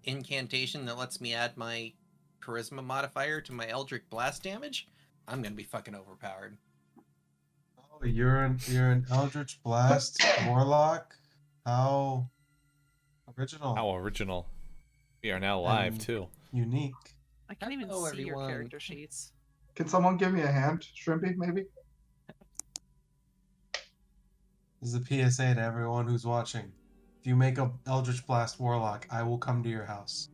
incantation that lets me add my charisma modifier to my Eldritch Blast damage, I'm gonna be fucking overpowered. Oh, you're an Eldritch Blast Warlock? How original. How original. We are now live, too. Unique. I can't even Hello, see your everyone. character sheets. Can someone give me a hand, Shrimpy, maybe? This is a PSA to everyone who's watching. If you make a Eldritch Blast Warlock, I will come to your house.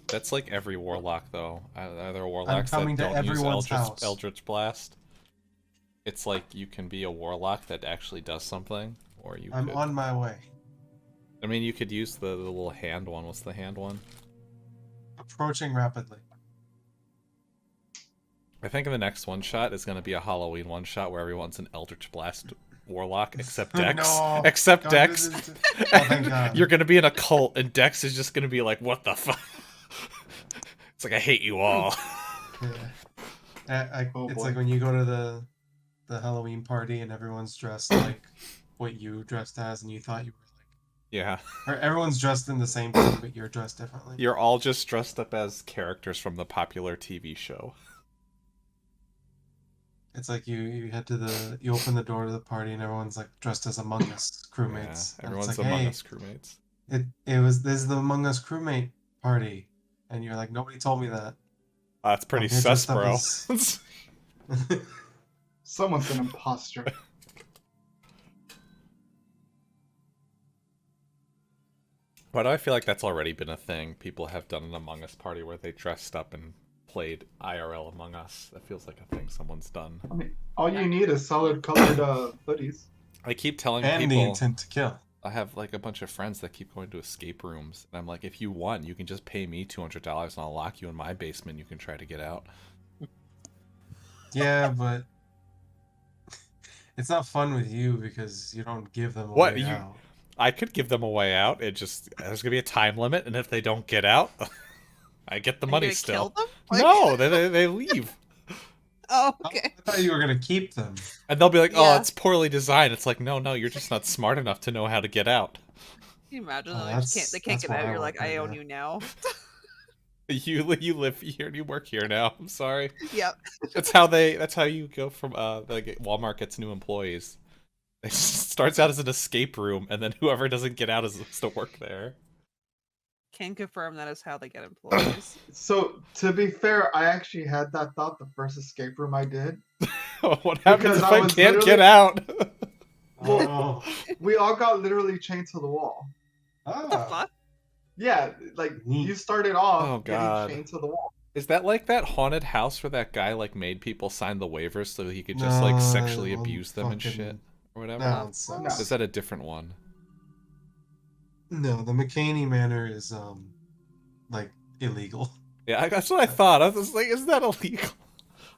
That's like every warlock, though. Are there warlocks coming that to don't use everyone's house. Eldritch Blast? It's like you can be a warlock that actually does something, or you I'm could... on my way. I mean, you could use the little hand one. What's the hand one? Approaching rapidly. I think the next one-shot is going to be a Halloween one-shot where everyone's an Eldritch Blast Warlock, except Dex. No! Except God, Dex. Oh, thank God. You're going to be in a cult, and Dex is just going to be like, what the fuck? It's like, I hate you all. Yeah. Oh, It's boy. like when you go to the Halloween party and everyone's dressed like what you dressed as, and you thought you were Yeah. like... Or everyone's dressed in the same thing, but you're dressed differently. You're all just dressed up as characters from the popular TV show. It's like you open the door to the party and everyone's like dressed as Among Us crewmates. Yeah, And everyone's it's like, Among hey, Us crewmates. this is the Among Us crewmate party, and you're like, nobody told me that. That's pretty I'm here sus, dressed up bro. as- Someone's an imposter. Why do I feel like that's already been a thing? People have done an Among Us party where they dressed up and played IRL Among Us. That feels like a thing someone's done. I mean, all you need is solid colored hoodies. I keep telling and the people... intent to kill. I have like a bunch of friends that keep going to escape rooms, and I'm like, if you want, you can just pay me $200 and I'll lock you in my basement. You can try to get out. Yeah, but it's not fun with you because you don't give them a What, way you- out. I could give them a way out. There's gonna be a time limit, and if they don't get out, I get the Are you money gonna still. Kill them? Like- No, they leave, Oh, Oh, okay. I thought you were gonna keep them. and they'll be like, "Oh, Yeah. it's poorly designed." It's like, no, you're just not smart enough to know how to get out. Can you imagine? Oh, They that's- can't get that's out. why I You're work like, I right own now. you now. You live here and you work here now. I'm sorry. Yep. That's how you go from Walmart gets new employees. It starts out as an escape room, and then whoever doesn't get out is supposed to work there. Can confirm that is how they get employees. So, to be fair, I actually had that thought the first escape room I did. What happens Because if I I was can't literally- get out? Oh. We all got literally chained to the wall. What the fuck? Yeah, like, Neat. you started off Oh, God. getting chained to the wall. Is that like that haunted house where that guy like made people sign the waivers so he could just like sexually No, abuse them and fucking- shit or whatever? Nonsense. Is that a different one? No, the McCaney Manor is like illegal. Yeah, that's what I thought. I was just like, isn't that illegal?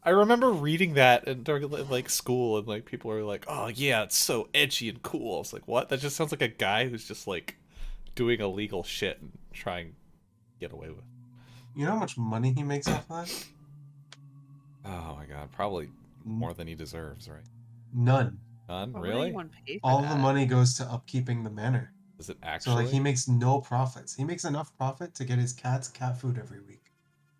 I remember reading that during like school, and like people were like, "Oh yeah, it's so edgy and cool." I was like, "What?" That just sounds like a guy who's just like doing illegal shit and trying to get away with. You know how much money he makes off that? Oh my god, probably more than he deserves, right? None. None, Why would really? anyone pay for All that? the money goes to upkeeping the manor. Is it So actually? like he makes no profits. He makes enough profit to get his cats cat food every week.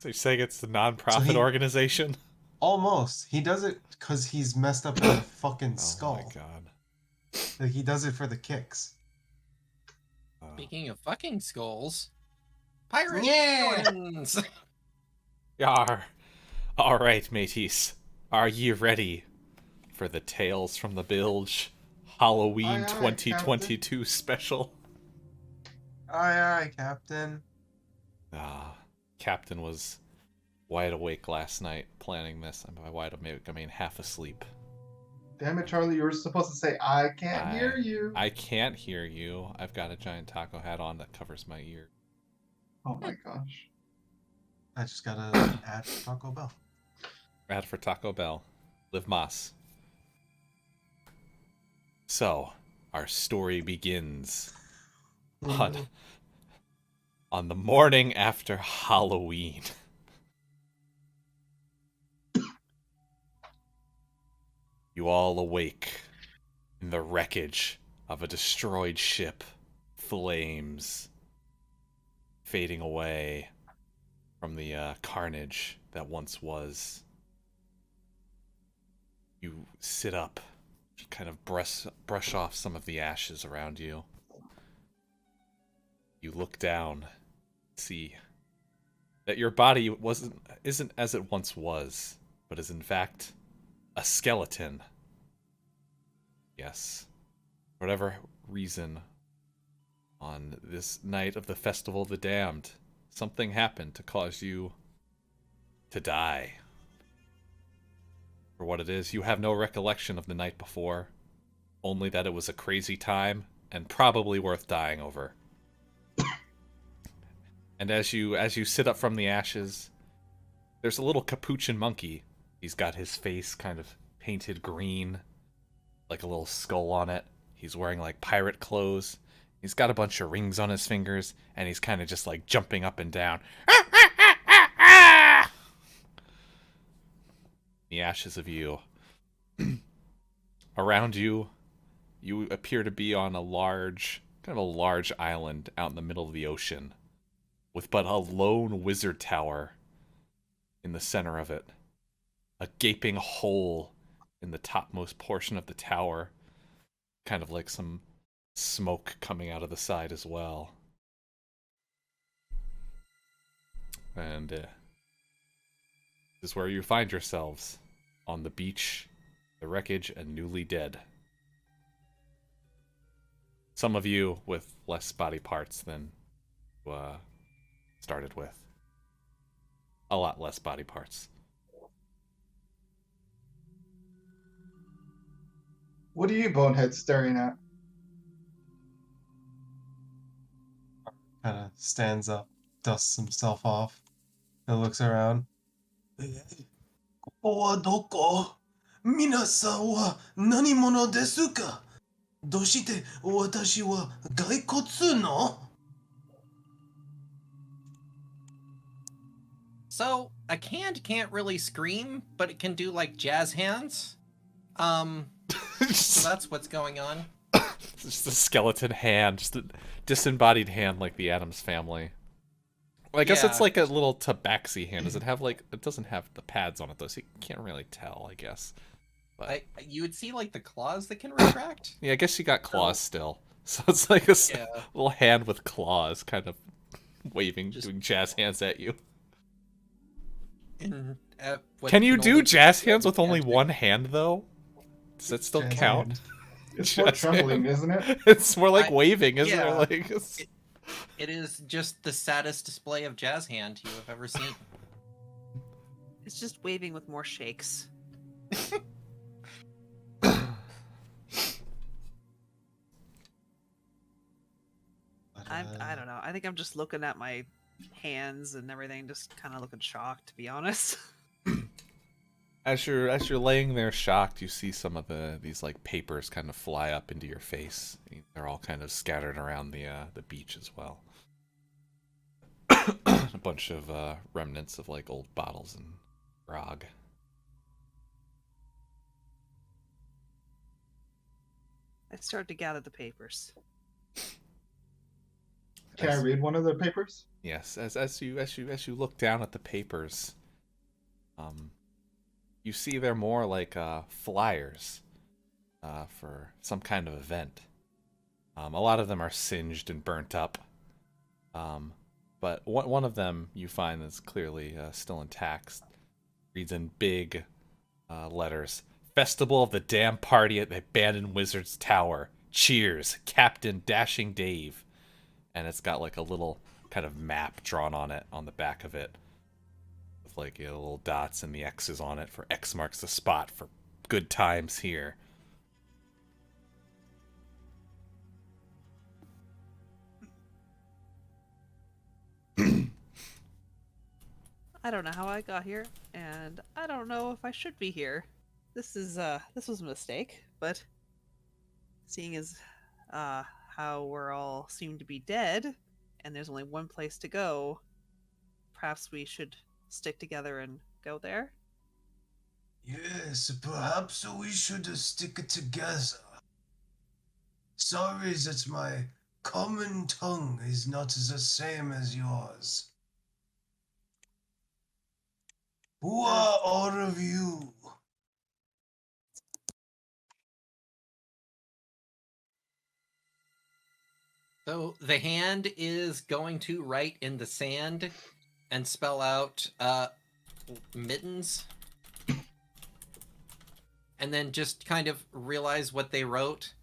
So you're saying it's the non-profit So he- organization? Almost. He does it because he's messed up his fucking Oh skull. my god. Like he does it for the kicks. Speaking of fucking skulls, pirate Yeah! villains! Yar. All right, mateys. Are ye ready for the Tales from the Bilge Halloween Aye, aye, 2022 special? Aye, Captain. Captain was wide awake last night planning this. And by wide awake, I mean half asleep. Damn it, Charlie, you were supposed to say, I can't hear you. I can't hear you. I've got a giant taco hat on that covers my ear. Oh my gosh. I just got an ad for Taco Bell. Ad for Taco Bell. Live Mas. So, our story begins on the morning after Halloween. You all awake in the wreckage of a destroyed ship. Flames. fading away from the carnage that once was. You sit up, kind of brush off some of the ashes around you. You look down, see that your body isn't as it once was, but is in fact a skeleton. Yes. For whatever reason, on this night of the Festival of the Damned, something happened to cause you to die. For what it is, you have no recollection of the night before, only that it was a crazy time and probably worth dying over. And as you sit up from the ashes, there's a little capuchin monkey. He's got his face kind of painted green, like a little skull on it. He's wearing like pirate clothes. He's got a bunch of rings on his fingers, and he's kind of just like jumping up and down. The ashes of you. Around you, you appear to be on a large island out in the middle of the ocean, with but a lone wizard tower in the center of it. A gaping hole in the topmost portion of the tower, kind of like some smoke coming out of the side as well. And this is where you find yourselves, on the beach, the wreckage, and newly dead. Some of you with less body parts than started with. A lot less body parts. What are you boneheads staring at? Kind of stands up, dusts himself off, and looks around. ここはどこ？皆さんは何者ですか？どうして私は骸骨の？ So a can can't really scream, but it can do like jazz hands. So that's what's going on. Just a skeleton hand, just a disembodied hand like the Addams Family. Well, I guess it's Yeah. like a little tabaxi hand. Does it have like, it doesn't have the pads on it though, so you can't really tell, I guess. But You would see like the claws that can retract. yeah, I guess you got claws still. So it's like a Yeah. little hand with claws kind of waving, Just- doing jazz hands at you. And, what Can you can do only- jazz hands with only one hand though? Does that still Jazz count? hand. It's more Jazz trembling, hand. isn't it? It's more like I- waving, isn't yeah. it? Like it's... It is just the saddest display of jazz hand you have ever seen. It's just waving with more shakes. I don't know. I think I'm just looking at my hands and everything, just kind of looking shocked, to be honest. As you're laying there shocked, you see some of these like papers kind of fly up into your face. They're all kind of scattered around the beach as well. A bunch of remnants of like old bottles and grog. I start to gather the papers. Can I read one of the papers? Yes, as you look down at the papers, you see they're more like flyers for some kind of event. A lot of them are singed and burnt up, but one of them you find is clearly still intact. Reads in big letters: "Festival of the Damn Party at the Abandoned Wizard's Tower. Cheers, Captain Dashing Dave." And it's got like a little kind of map drawn on it on the back of it, with like little dots and the X's on it for X marks the spot for good times here. I don't know how I got here, and I don't know if I should be here. This was a mistake, but seeing as how we're all seem to be dead, and there's only one place to go, perhaps we should stick together and go there. Yes, perhaps we should stick together. Sorry that my common tongue is not the same as yours. Who are all of you? So the hand is going to write in the sand and spell out mittens. And then just kind of realize what they wrote.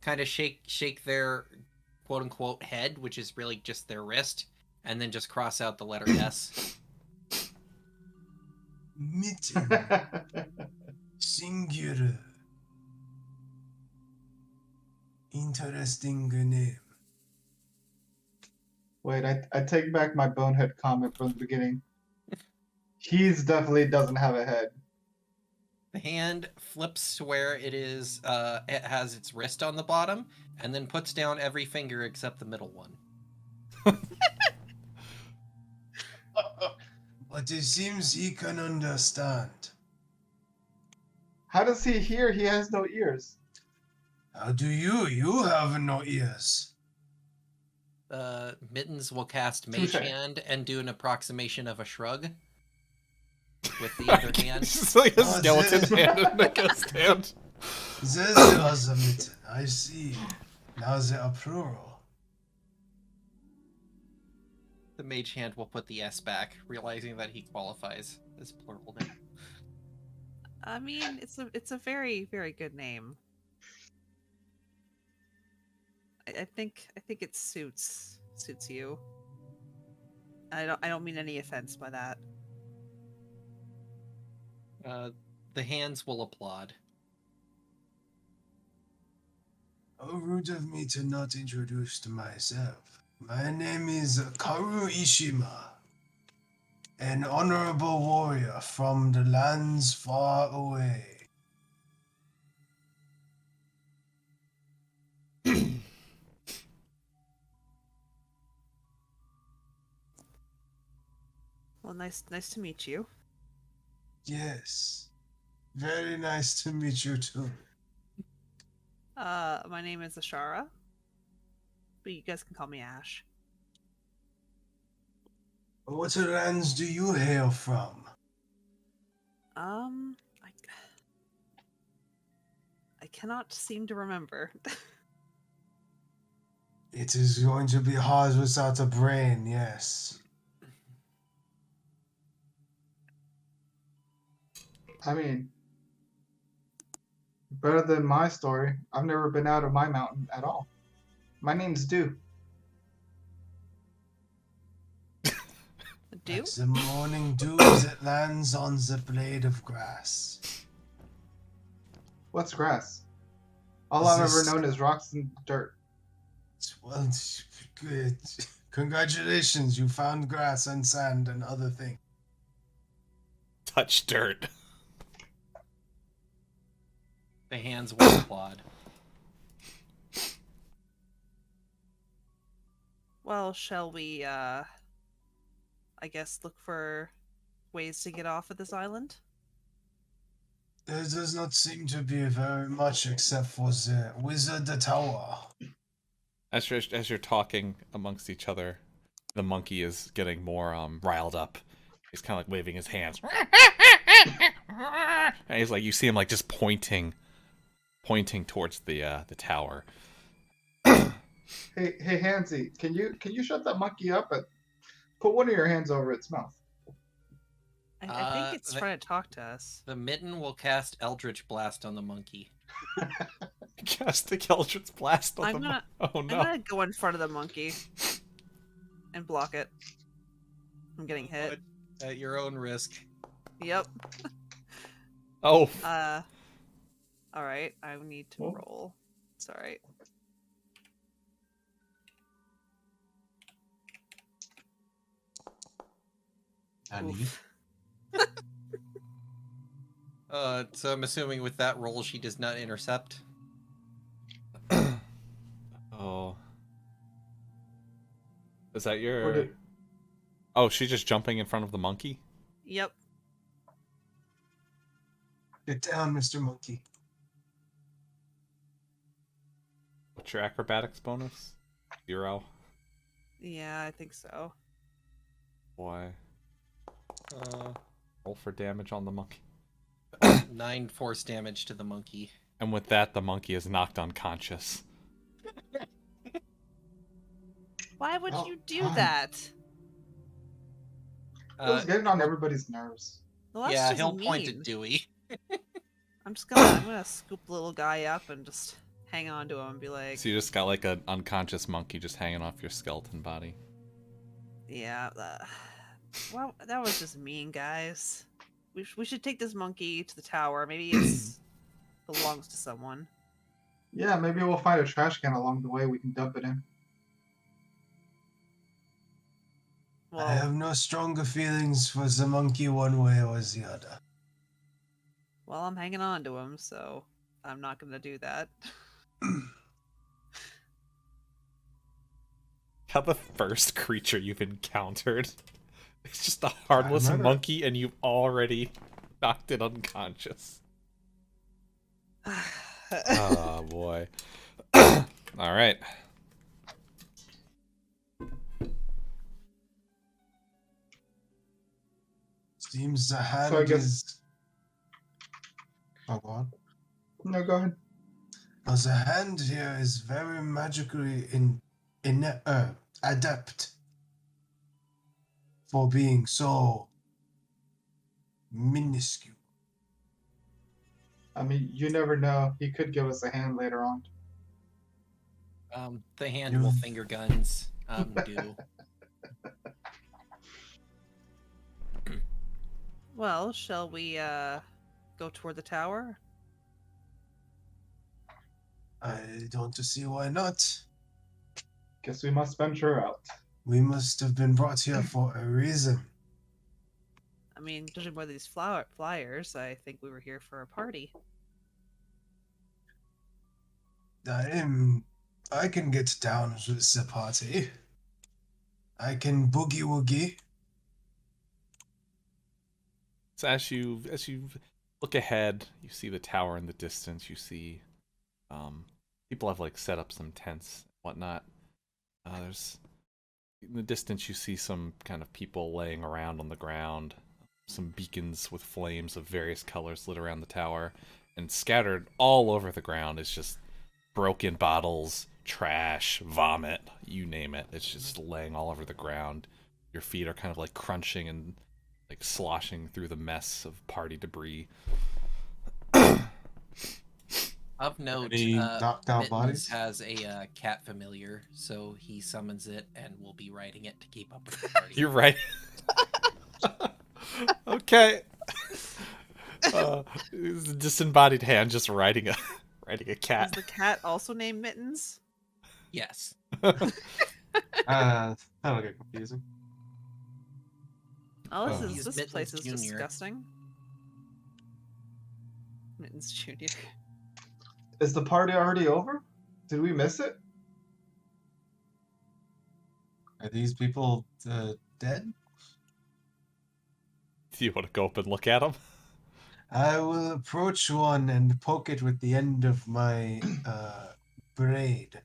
Kind of shake their quote unquote head, which is really just their wrist, and then just cross out the letter S. Mitten. Singular. Interesting name. Wait, I take back my bonehead comment from the beginning. He's definitely doesn't have a head. The hand flips to where it is. It has its wrist on the bottom, and then puts down every finger except the middle one. But it seems he can understand. How does he hear? He has no ears. How do you? You have no ears. Mittens will cast Mage Touché. Hand and do an approximation of a shrug with the other hand. It's just like a Oh, skeleton this- hand and a ghost hand. This was a mitten. I see. Now they are plural. The Mage Hand will put the S back, realizing that he qualifies as plural now. I mean, it's a very, very good name. I think it suits you. I don't mean any offense by that. The hands will applaud. How rude of me to not introduce myself. My name is Karu Ishima, an honorable warrior from the lands far away. Well, nice to meet you. Yes, very nice to meet you too. My name is Ashara, but you guys can call me Ash. What lands do you hail from? I cannot seem to remember. It is going to be hard without a brain, yes. I mean, better than my story. I've never been out of my mountain at all. My name's Dew. Do? Like the morning dew that lands on the blade of grass. What's grass? All I've ever This- known is rocks and dirt. Well, good. Congratulations, you found grass and sand and other things. Touch dirt. The hands will applaud. Well, shall we, I guess look for ways to get off of this island? There does not seem to be very much except for the wizard the tower. As you're talking amongst each other, the monkey is getting more riled up. He's kind of like waving his hands, and he's like, you see him like just pointing towards the tower. Hey, Hansy, can you shut that monkey up and put one of your hands over its mouth? I think it's trying to talk to us. The mitten will cast Eldritch Blast on the monkey. Cast the Eldritch Blast on I'm the gonna- Oh I'm no. gonna go in front of the monkey and block it. I'm getting hit. At your own risk. Yep. Oh, All right. I need to Oh. roll. It's all right. Oof. So I'm assuming with that roll she does not intercept. oh. Is that Or your? did- Oh, she's just jumping in front of the monkey. Yep. Get down, Mr. Monkey. What's your acrobatics bonus? 0? Yeah, I think so. Boy. Roll for damage on the monkey. 9 force damage to the monkey. And with that, the monkey is knocked unconscious. Why would Oh, you do fine. that? It was getting on everybody's nerves. Well, that's Yeah, just he'll mean. point at Dewey. I'm gonna scoop the little guy up and just hang on to him and be like, So you just got like an unconscious monkey just hanging off your skeleton body. yeah, well, that was just mean, guys. We should take this monkey to the tower. Maybe it belongs to someone. Yeah, maybe we'll find a trash can along the way we can dump it in. Well, I have no stronger feelings for the monkey one way or the other. well, I'm hanging on to him, so I'm not gonna do that. How the first creature you've encountered is just a harmless remember. monkey and you've already knocked it unconscious. Oh boy. Alright. Seems the hand So I guess- is. Oh, go on. No, go ahead. Well, the hand here is very magically adept for being so minuscule. I mean, you never know. He could give us a hand later on. The hand will finger guns. Do. Well, shall we go toward the tower? I don't see why not. Guess we must venture out. We must have been brought here for a reason. I mean, judging by these flyers, I think we were here for a party. I can get down with the party. I can boogie woogie. So as you look ahead, you see the tower in the distance. You see people have like set up some tents, and whatnot. There's in the distance you see some kind of people laying around on the ground. Some beacons with flames of various colors lit around the tower, and scattered all over the ground is just broken bottles, trash, vomit, you name it. It's just laying all over the ground. Your feet are kind of like crunching and like sloshing through the mess of party debris. Of note, Any knocked out Mittens bodies? has a cat familiar, so he summons it and will be riding it to keep up with the party. You're right. Okay. It's a disembodied hand just riding a Is cat. the cat also named Mittens? Yes. That'll get confusing. Oh, Oh. He's this Mittens place is Jr.. disgusting. Mittens Jr. Is the party already over? Did we miss it? Are these people dead? Do you want to go up and look at him? I will approach one and poke it with the end of my braid.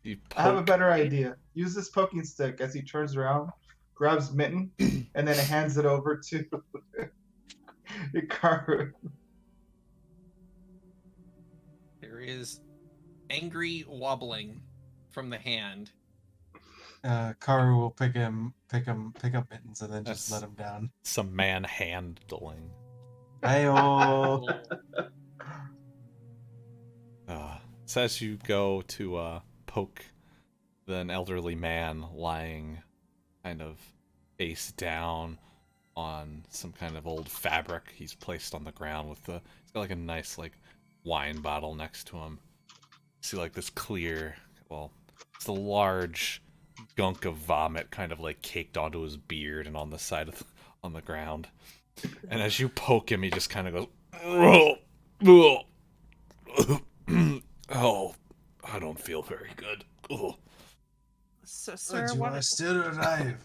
You I have a poke. better idea. Use this poking stick as he turns around, grabs Mitten, and then hands it over to Ikaru. There is angry wobbling from the hand. Karu will pick up Mittens and then just That's- let him down. Some manhandling. Ayo. So as you go to poke an elderly man lying kind of face down on some kind of old fabric he's placed on the ground with he's got like a nice like wine bottle next to him. See like this clear, well, it's a large gunk of vomit kind of like caked onto his beard and on the side of on the ground. And as you poke him, he just kind of goes, oh, I don't feel very good. So, sir, But you what? are still alive.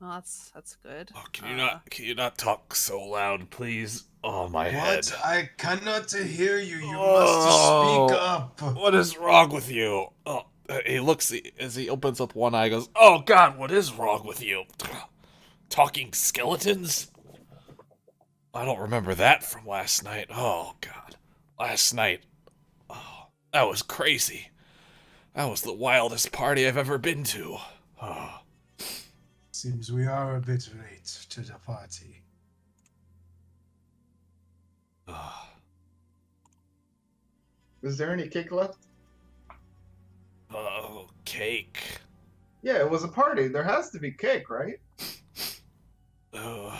Well, that's good. Oh, can you not talk so loud, please? Oh, my head. What? I cannot hear you. You Oh. must speak up. What is wrong with you? Oh, he looks as he opens up one eye. He goes, "Oh God, what is wrong with you? Talking skeletons? I don't remember that from last night. Oh God, last night. Oh, that was crazy. That was the wildest party I've ever been to. Oh, Seems we are a bit late to the party. oh, Is there any cake left? oh, cake. Yeah, it was a party. There has to be cake, right? Oh,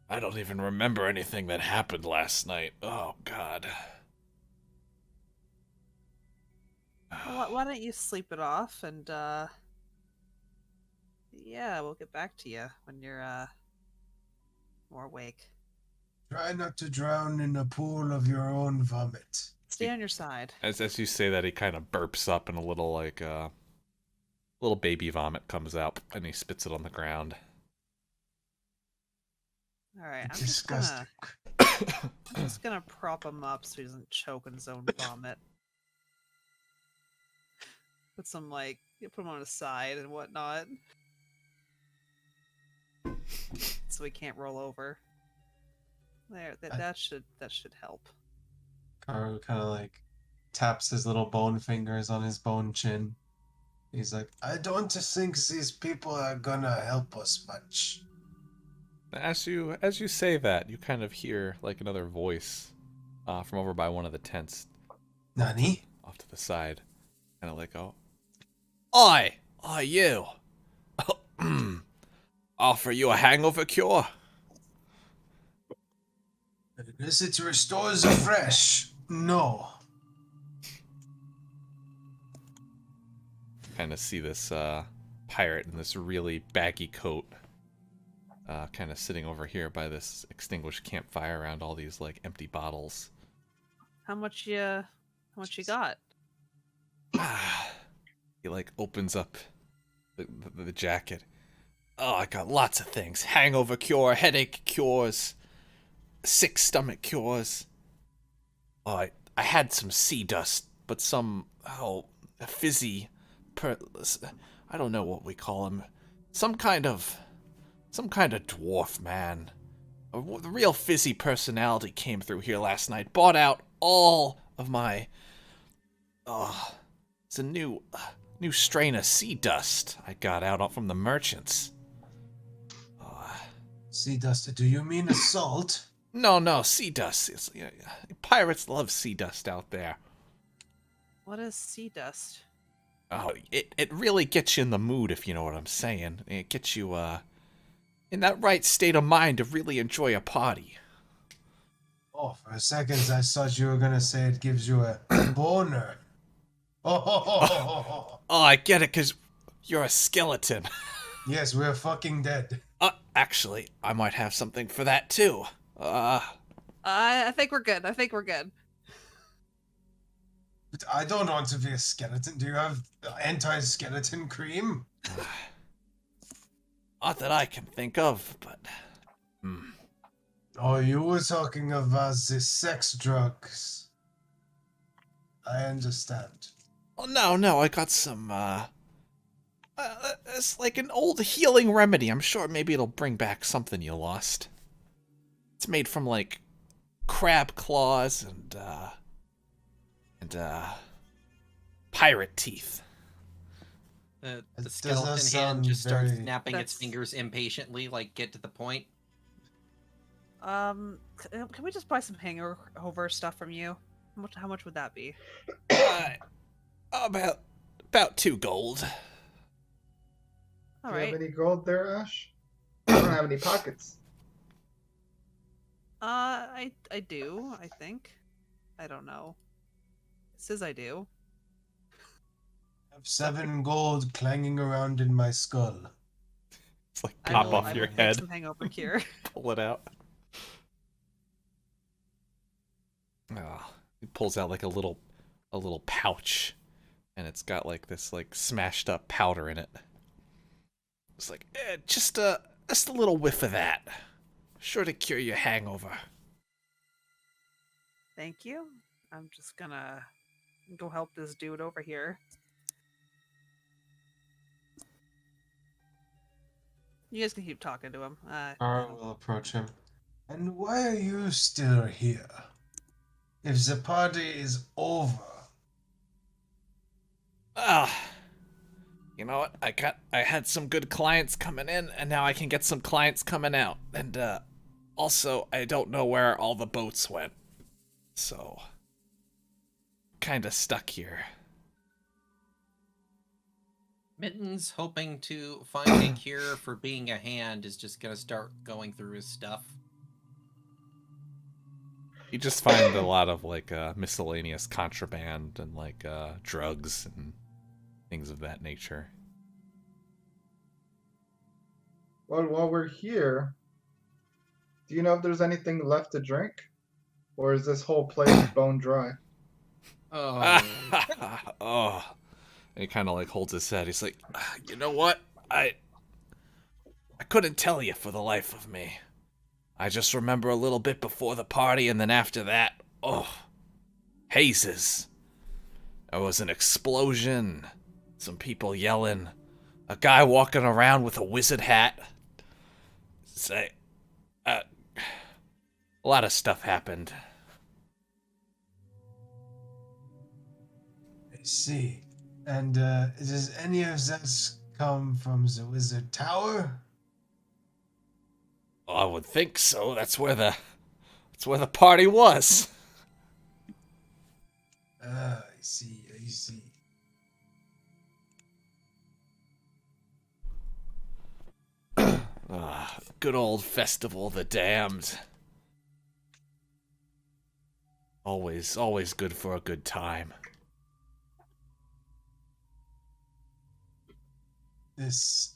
I don't even remember anything that happened last night. Oh God." Well, why don't you sleep it off and yeah, we'll get back to you when you're more awake. Try not to drown in a pool of your own vomit. Stay on your side. As you say that, he kind of burps up and a little little baby vomit comes out, and he spits it on the ground. All right, Disgusting. I'm just gonna prop him up so he doesn't choke on his own vomit. Put some put him on his side and whatnot, so he can't roll over. There, that should help. Karu kind of like taps his little bone fingers on his bone chin. He's like, I don't think these people are gonna help us much. As you say that, you kind of hear like another voice from over by one of the tents Nani? off to the side, kind of like, "Oh, oi, you! Offer you a hangover cure." Unless it restores the fresh. No. Kind of see this pirate in this really baggy coat, kind of sitting over here by this extinguished campfire around all these like empty bottles. How much you got? He like opens up the jacket. "Oh, I got lots of things: hangover cure, headache cures, sick stomach cures. Oh, I had some sea dust, but some a fizzy, I don't know what we call him, some kind of dwarf man. The real fizzy personality came through here last night, bought out all of my. It's a new strain of sea dust I got out from the merchants." Sea dust, do you mean assault? No, sea dust. Pirates love sea dust out there. What is sea dust? Oh, it really gets you in the mood, if you know what I'm saying. It gets you in that right state of mind to really enjoy a party. Oh, for a second I thought you were gonna say it gives you a boner. Oh, Oh, I get it, 'cause you're a skeleton. yes, we're fucking dead. Actually, I might have something for that too. I think we're good. I think we're good. But I don't want to be a skeleton. Do you have anti-skeleton cream? Not that I can think of, but Oh, you were talking about the sex drugs. I understand. oh no, I got some it's like an old healing remedy. I'm sure maybe it'll bring back something you lost. It's made from like crab claws and pirate teeth. The does skeleton not hand sound just starts very- snapping its That's- fingers impatiently, like, get to the point. Can we just buy some hangover stuff from you? How much would that be? About 2 gold. All Do you right. have any gold there, Ash? I don't have any pockets. I do. I think. I don't know. It says I do. I have 7 gold clanging around in my skull. It's like I pop will, off I your will make head, some hangover cure. pull it out. He pulls out like a little pouch, and it's got like this like smashed up powder in it. It's like, just a little whiff of that. Sure to cure your hangover. Thank you. I'm just gonna go help this dude over here. You guys can keep talking to him. Kara will approach him. And why are you still here? If the party is over. You know what? I had some good clients coming in, and now I can get some clients coming out. And also, I don't know where all the boats went, so kind of stuck here. Mittens, hoping to find a cure for being a hand, is just gonna start going through his stuff. You just find a lot of like miscellaneous contraband and like drugs and things of that nature. Well, while we're here, do you know if there's anything left to drink? Or is this whole place bone dry? Oh, Oh. And he kind of like holds his head. He's like, you know what? I couldn't tell you for the life of me. I just remember a little bit before the party, and then after that, hazes. There was an explosion, some people yelling, a guy walking around with a wizard hat. Say, a lot of stuff happened. I see. And does any of that come from the wizard tower? Well, I would think so. That's where the party was. I see, I see. Good old Festival of the Damned. Always good for a good time. This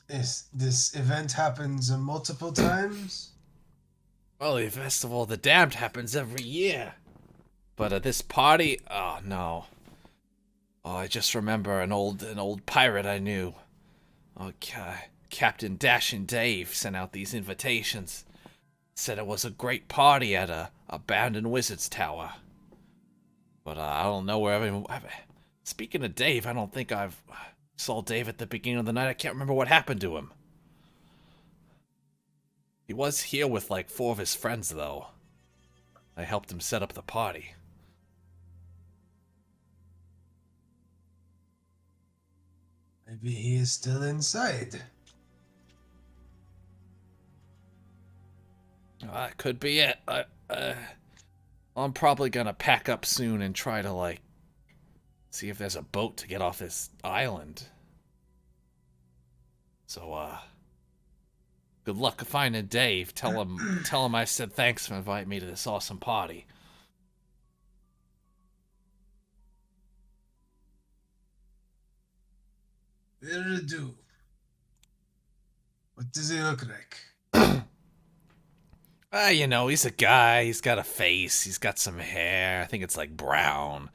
event happens multiple times? Well, the Festival of the Damned happens every year. But at this party, oh no. Oh, I just remember an old pirate I knew. Okay. Captain Dashin' Dave sent out these invitations. Said it was a great party at a abandoned wizard's tower. But I don't know where everyone... Speaking of Dave, I don't think I've... Saw Dave at the beginning of the night. I can't remember what happened to him. He was here with like 4 of his friends, though. I helped him set up the party. Maybe he is still inside. That could be it. I'm probably gonna pack up soon and try to like see if there's a boat to get off this island. So, good luck finding Dave. Tell him I said thanks for inviting me to this awesome party. Will do. What does he look like? You know, he's a guy. He's got a face. He's got some hair. I think it's like brown.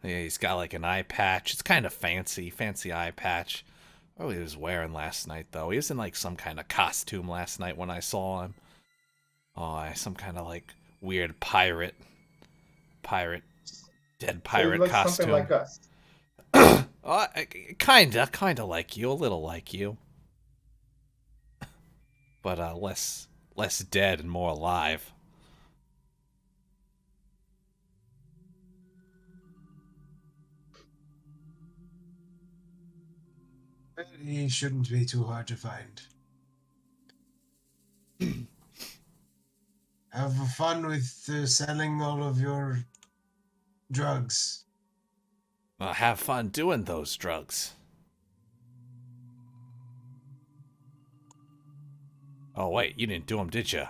Yeah, he's got like an eye patch. It's kind of fancy eye patch. Oh, he was wearing last night though. He was in like some kind of costume last night when I saw him. Oh, some kind of like weird dead pirate So he looks costume. something like us. Kinda like you, a little like you, but less dead and more alive. He shouldn't be too hard to find. Have fun with selling all of your drugs. Have fun doing those drugs. Oh wait, you didn't do them, did you?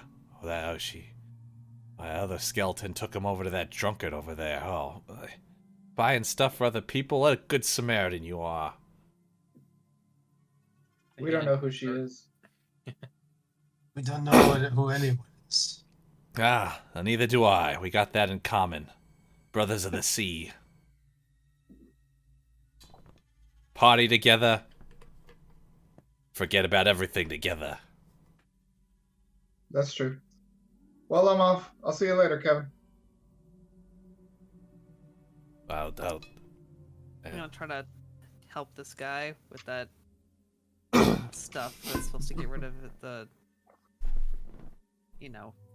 My other skeleton took him over to that drunkard over there. Oh, buying stuff for other people. What a good Samaritan you are. We don't know who she is. We don't know who anyone is. Neither do I. We got that in common. Brothers of the sea. Party together. forget about everything together. That's true. Well, I'm off. I'll see you later, Kevin. Wow, I'm gonna try to help this guy with that stuff that's supposed to get rid of the,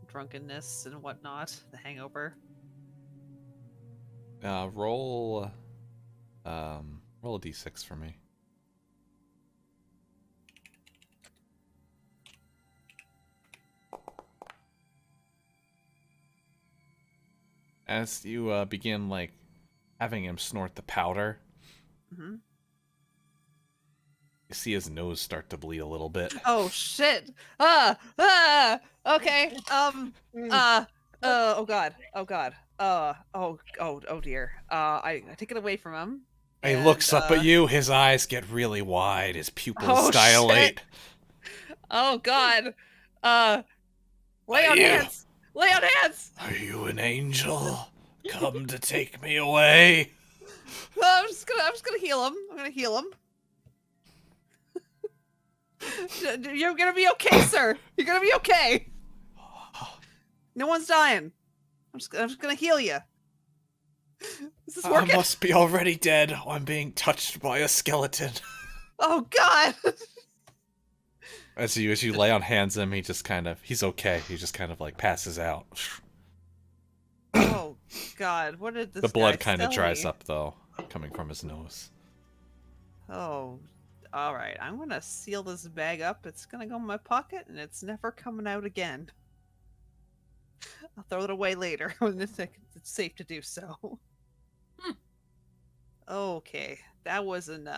drunkenness and whatnot, the hangover. roll a d6 for me. As you begin like having him snort the powder, Mm-hmm. you see his nose start to bleed a little bit. Oh shit! Okay. Oh god. Oh dear. I take it away from him. He and, looks up at you. His eyes get really wide. His pupils Oh, dilate. shit. Oh god. Lay Are on you- hands. Lay on hands. Are you an angel? Come to take me away? I'm just gonna heal him. I'm gonna heal him. You're gonna be okay, sir. You're gonna be okay. No one's dying. I'm just gonna heal you. Is this I working? must be already dead. I'm being touched by a skeleton. Oh god. As you lay on hands him, he's okay. He just kind of like passes out. Oh god. What did this The blood guy kind of tell dries me? up though, coming from his nose. Oh, all right. I'm gonna seal this bag up. It's gonna go in my pocket, and it's never coming out again. I'll throw it away later when it's safe to do so. Okay, that wasn't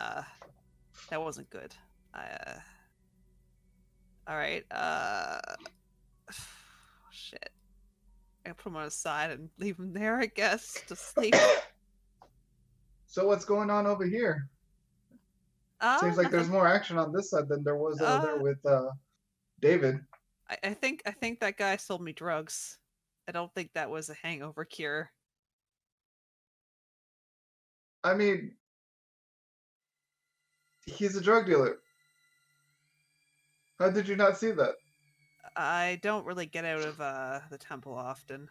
good. All right. Shit. I put him on his side and leave him there, I guess, to sleep. So what's going on over here? Seems like there's Nothing. more action on this side than there was over there with David. I think that guy sold me drugs. I don't think that was a hangover cure. I mean, he's a drug dealer. How did you not see that? I don't really get out of the temple often.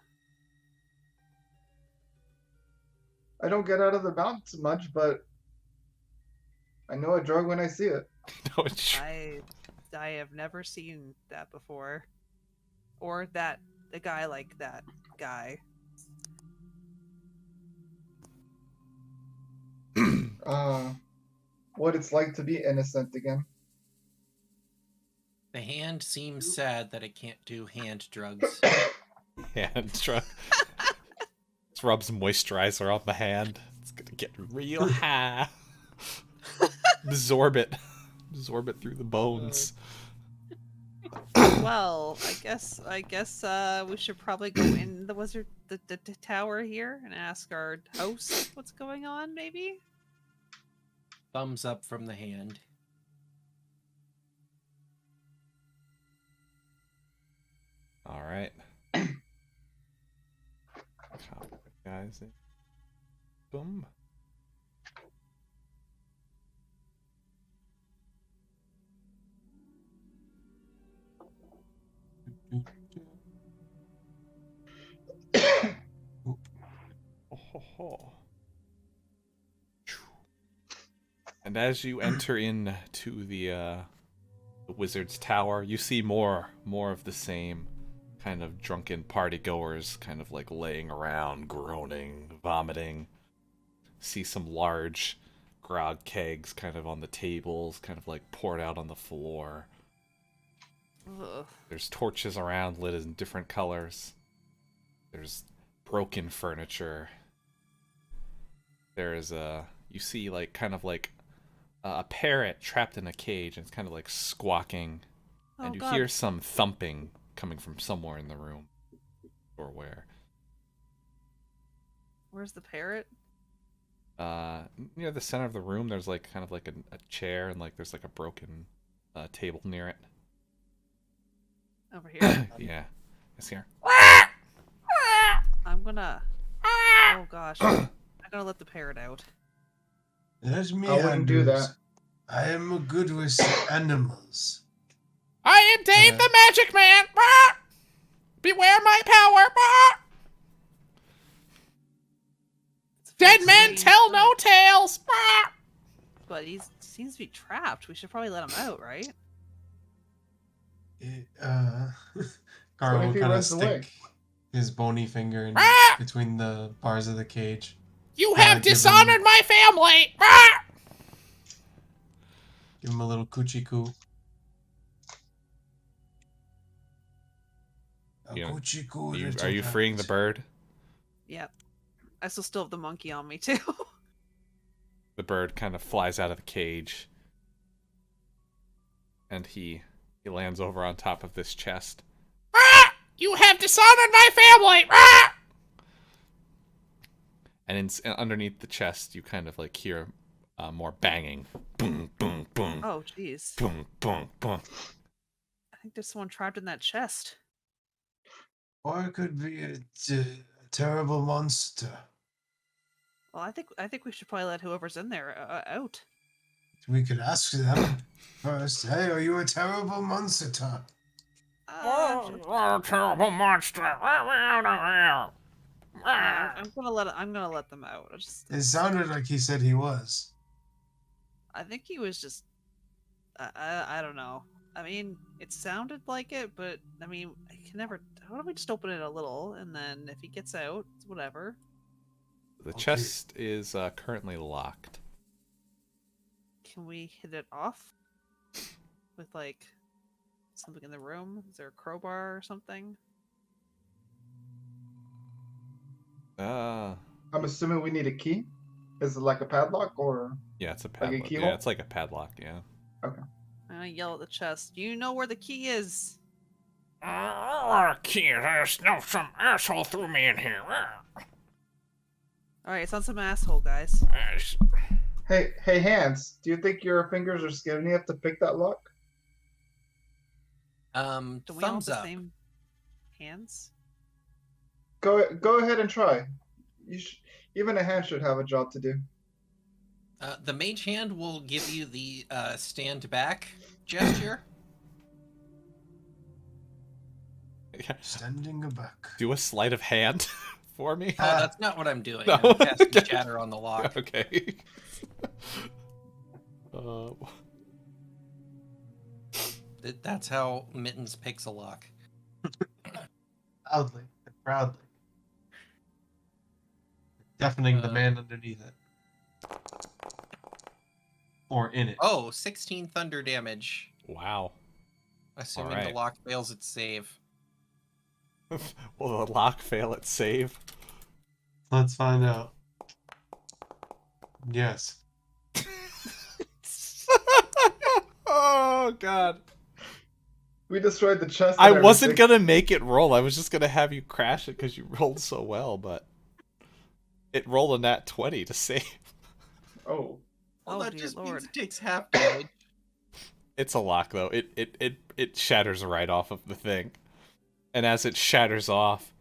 I don't get out of the bounce much, but I know a drug when I see it. No, it's true. I have never seen that before, or a guy like that guy. What it's like to be innocent again. The hand seems sad that it can't do hand drugs. Hand drug. Let's rub some moisturizer on the hand. It's gonna get real high. Absorb it through the bones. Well, I guess we should probably go in the tower here and ask our host what's going on. Maybe. Thumbs up from the hand. All right. Copy the guys in. Boom. Oh, ho, ho. And as you enter into the wizard's tower, you see more of the same kind of drunken party goers, kind of like laying around, groaning, vomiting. See some large grog kegs kind of on the tables, kind of like poured out on the floor. Ugh. There's torches around lit in different colors. There's broken furniture. There is you see like kind of like a parrot trapped in a cage, and it's kind of like squawking, and you God. hear some thumping coming from somewhere in the room, or where. Where's the parrot? Near the center of the room, there's like kind of like a chair, and like there's like a broken table near it. Over here. Yeah, it's here. I'm gonna. Oh gosh. I'm gonna let the parrot out. Let me I wouldn't do handle that. I am good with animals. I am Dave the Magic Man. Bah! Beware my power. Bah! Dead men tell no tales. Bah! But he seems to be trapped. We should probably let him out, right? Carl if will he kind of runs away? stick his bony finger in between the bars of the cage. You Kinda have give dishonored him- my family. Bah! Give him a little coochie coo. Are you freeing the bird? Yep. I still have the monkey on me too. The bird kind of flies out of the cage. And he lands over on top of this chest. Ah! You have dishonored my family! Ah! And underneath the chest, you kind of like hear more banging. Boom, boom, boom. Oh, jeez. Boom, boom, boom. I think there's someone trapped in that chest. Or it could be a terrible monster. Well, I think we should probably let whoever's in there out. We could ask them first. Hey, are you a terrible monster? Terrible monster! I'm gonna let them out. It sounded like he said he was. I think he was just. I don't know. I mean, it sounded like it, but I mean, I can never. Why don't we just open it a little, and then if he gets out, it's whatever. The chest is currently locked. Can we hit it off with like something in the room? Is there a crowbar or something? I'm assuming we need a key. Is it like a padlock or? Yeah, it's a Like a padlock. keyhole? Yeah, it's like a padlock. Yeah. And I yell at the chest. Do you know where the key is? Key. There's some asshole threw me in here. All right, it's on some asshole, guys. Hey, Hans. Do you think your fingers are skinny enough to pick that lock? Do we all have Thumbs the up. same hands? Go ahead and try. Even a hand should have a job to do. The mage hand will give you the stand back gesture. Standing back. Do a sleight of hand for me. Oh, that's not what I'm doing. No. I'm casting shatter on the lock. Okay. That's how Mittens picks a lock. Proudly. Deafening the man underneath it. Or in it. Oh, 16 thunder damage. Wow. Assuming Alright. the lock fails its save. Will the lock fail its save? Let's find out. Yes. Oh god. We destroyed the chest. I and wasn't everything. gonna make it roll. I was just gonna have you crash it because you rolled so well, but it rolled a nat 20 to save. Oh. Well, Oh, that dear just Lord. means it takes half damage. It's a lock though. It shatters right off of the thing. And as it shatters off,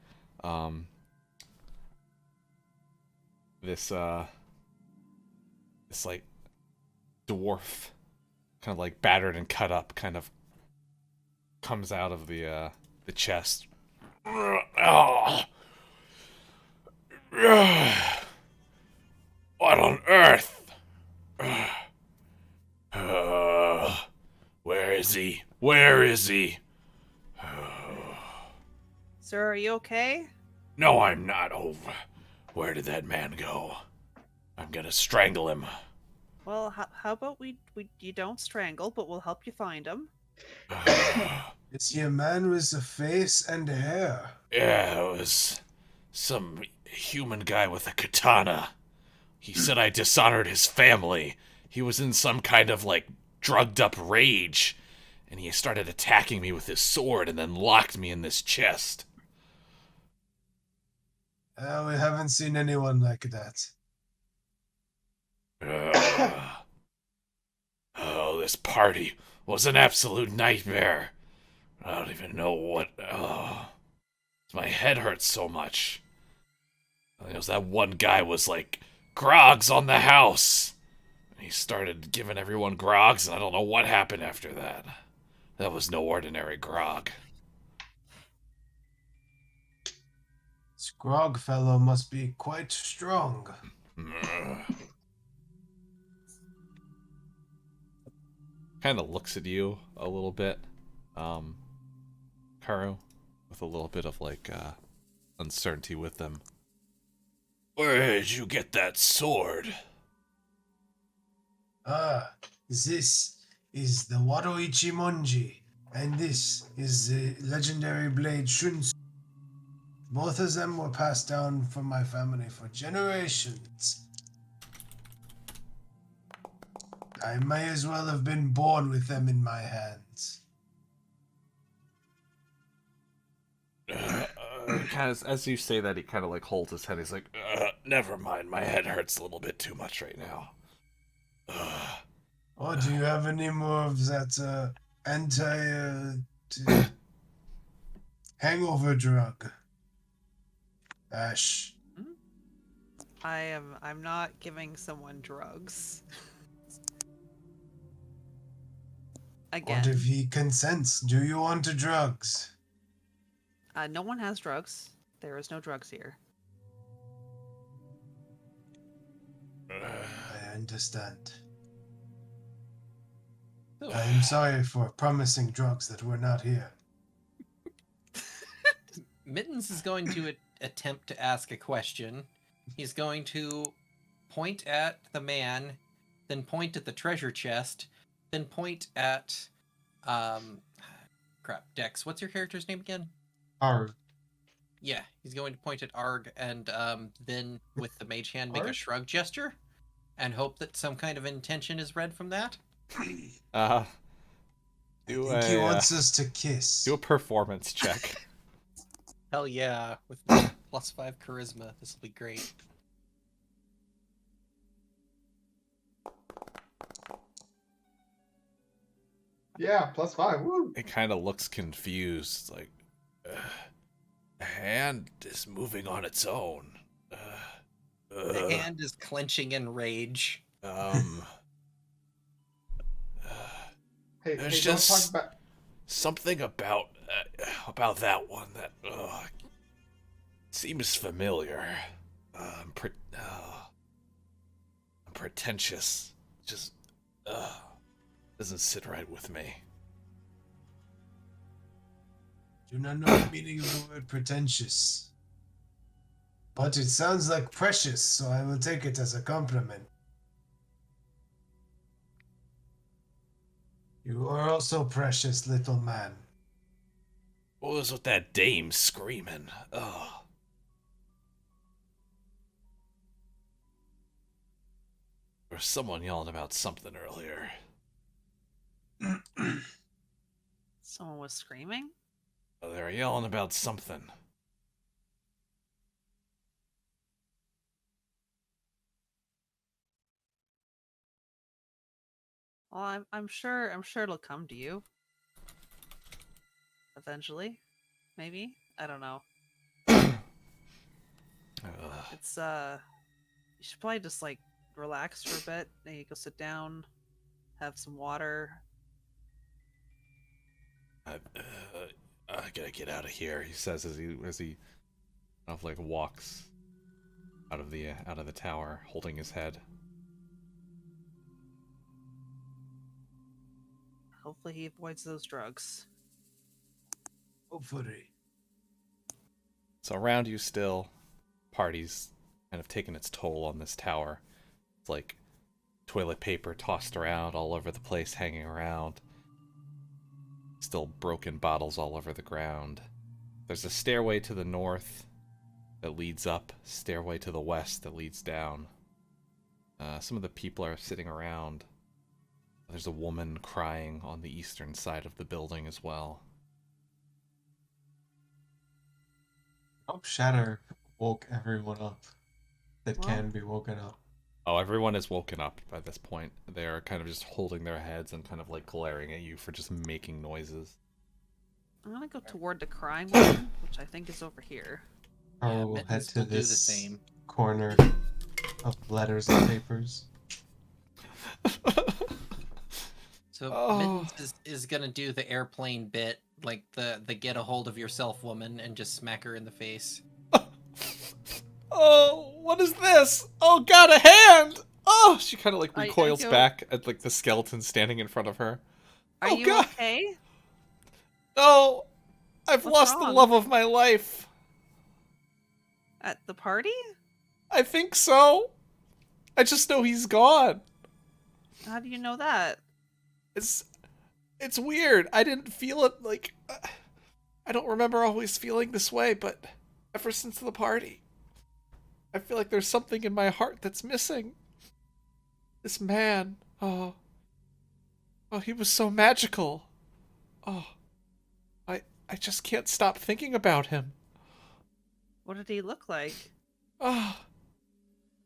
this like dwarf, kind of like battered and cut up, kind of comes out of the chest. What on earth? Where is he? Where is he? Sir, are you okay? No, I'm not over. Where did that man go? I'm gonna strangle him. Well, how about you don't strangle, but we'll help you find him. Is he a man with a face and hair? Yeah, it was some human guy with a katana. He said I dishonored his family. He was in some kind of, like, drugged up rage. And he started attacking me with his sword and then locked me in this chest. We haven't seen anyone like that. Oh, this party was an absolute nightmare. I don't even know what... my head hurts so much. It was that one guy was like, Grog's on the house. He started giving everyone grogs, and I don't know what happened after that. That was no ordinary grog. This grog fellow must be quite strong. Kind of looks at you a little bit, Karu, with a little bit of like uncertainty with them. Where did you get that sword? This is the Waroichi Monji, and this is the legendary blade Shunsu. Both of them were passed down from my family for generations. I may as well have been born with them in my hands. Kind of, as you say that, he kind of like holds his head. He's like, "Never mind, my head hurts a little bit too much right now." Oh, do you have any more of that hangover drug? Ash. I'm not giving someone drugs. Again. What if he consents? Do you want the drugs? No one has drugs. There is no drugs here. I understand. Oh. I am sorry for promising drugs that were not here. Mittens is going to attempt to ask a question. He's going to point at the man, then point at the treasure chest, then point at Dex. What's your character's name again? Arg. Yeah, he's going to point at Arg and then with the mage hand make a Arg? shrug gesture and hope that some kind of intention is read from that. I think he wants us to kiss. Do a performance check. Hell yeah, with +5 charisma, this will be great. Yeah, +5. Woo! It kind of looks confused, like, hand is moving on its own. The hand is clenching in rage. Hey, There's don't just talk about. something about that one that seems familiar. I'm pretentious. Just doesn't sit right with me. Do not know the meaning of the word pretentious. But it sounds like precious, so I will take it as a compliment. You are also precious, little man. What was with that dame screaming? Ugh. There was someone yelling about something earlier. Someone was screaming? Oh, they were yelling about something. Well, I'm sure it'll come to you. Eventually. Maybe? I don't know. It's you should probably just like relax for a bit. Maybe go sit down, have some water. I gotta get out of here, he says as he kind of like walks out of the tower, holding his head. Hopefully he avoids those drugs. Hopefully. So around you still, party's kind of taken its toll on this tower. It's like toilet paper tossed around all over the place, hanging around. Still broken bottles all over the ground. There's a stairway to the north that leads up, stairway to the west that leads down. Some of the people are sitting around. There's a woman crying on the eastern side of the building as well. Hope Shatter woke everyone up that Well- can be woken up. Oh, everyone is woken up by this point. They're kind of just holding their heads and kind of like glaring at you for just making noises. I'm gonna go toward the crying one, which I think is over here. Or we'll head Mittens to will do the this same. corner of letters and papers. So Oh. Mittens is gonna do the airplane bit, like the get a hold of yourself woman, and just smack her in the face. Oh, what is this? Oh God, a hand! Oh, she kind of like I recoils go- back at like the skeleton standing in front of her. Are Oh you God, okay? no! I've What's lost the wrong? love of my life. At the party? I think so. I just know he's gone. How do you know that? It's it's weird. I didn't feel it like I don't remember always feeling this way, but ever since the party, I feel like there's something in my heart that's missing. This man, oh, he was so magical. Oh, I just can't stop thinking about him. What did he look like? Oh,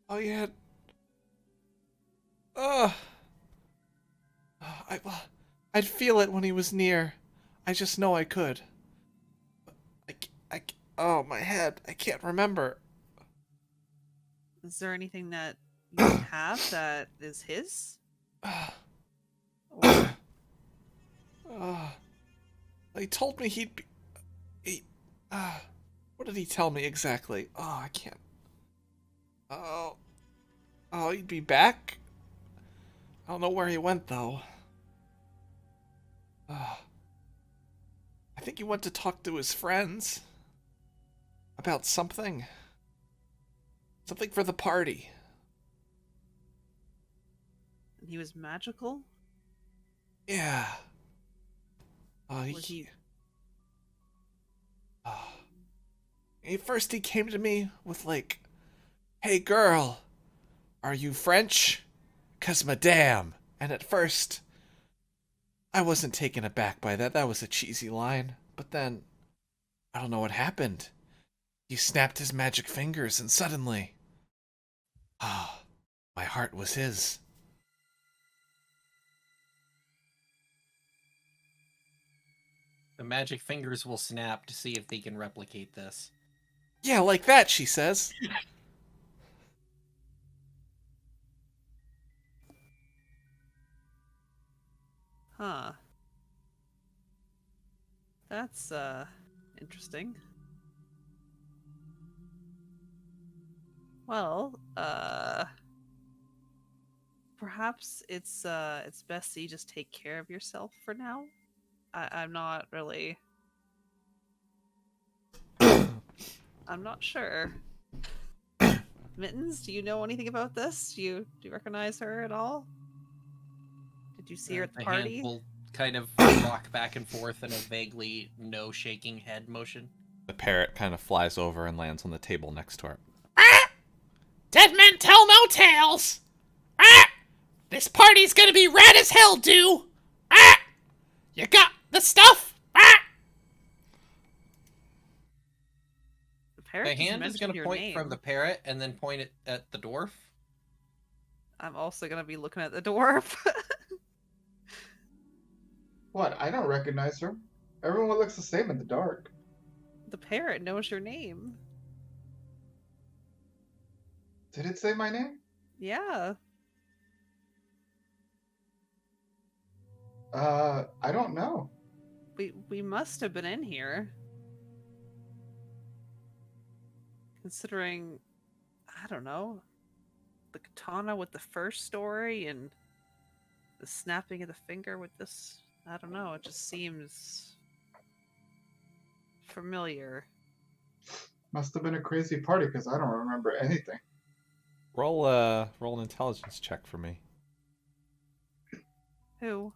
oh, he had, oh, I'd feel it when he was near. I just know I could. I, oh, my head. I can't remember. Is there anything that you have that is his? Or Uh, he told me he'd be. He. What did he tell me exactly? Oh, I can't. Oh. Oh, he'd be back? I don't know where he went, though. I think he went to talk to his friends. About something. Something for the party. he was magical? Yeah. Was he First he came to me with like, "Hey girl, are you French? 'Cause madame." And at first, I wasn't taken aback by that. That was a cheesy line. But then, I don't know what happened. He snapped his magic fingers and suddenly, my heart was his. The magic fingers will snap to see if they can replicate this. Yeah, like that, she says. Huh. That's interesting. Well, perhaps it's best that you just take care of yourself for now. I'm not really I'm not sure. Mittens, do you know anything about this? Do you recognize her at all? Did you see her at the The hand party? will kind of rock back and forth in a vaguely no shaking head motion. The parrot kind of flies over and lands on the table next to her. Ah! Dead men tell no tales! Ah! This party's gonna be rad as hell, dude! Ah! You got the stuff? Ah! The parrot The just hand is mentioned going to your point name. from the parrot and then point it at the dwarf. I'm also gonna be looking at the dwarf. What? I don't recognize her. Everyone looks the same in the dark. The parrot knows your name. Did it say my name? Yeah. I don't know. We must have been in here. Considering, I don't know, the katana with the first story and the snapping of the finger with this. I don't know, it just seems familiar. Must have been a crazy party because I don't remember anything. Roll an intelligence check for me. Who?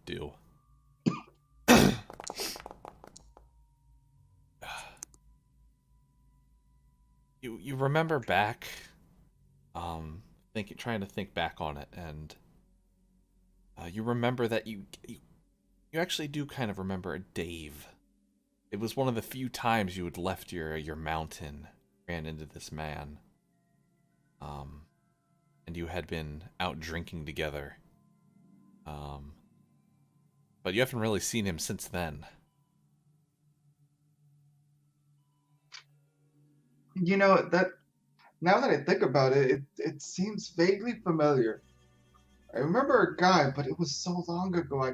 Do. You remember back, trying to think back on it, and you remember that you actually do kind of remember Dave. It was one of the few times you had left your mountain, ran into this man, and you had been out drinking together. But you haven't really seen him since then. You know, that now that I think about it, it seems vaguely familiar. I remember a guy, but it was so long ago. I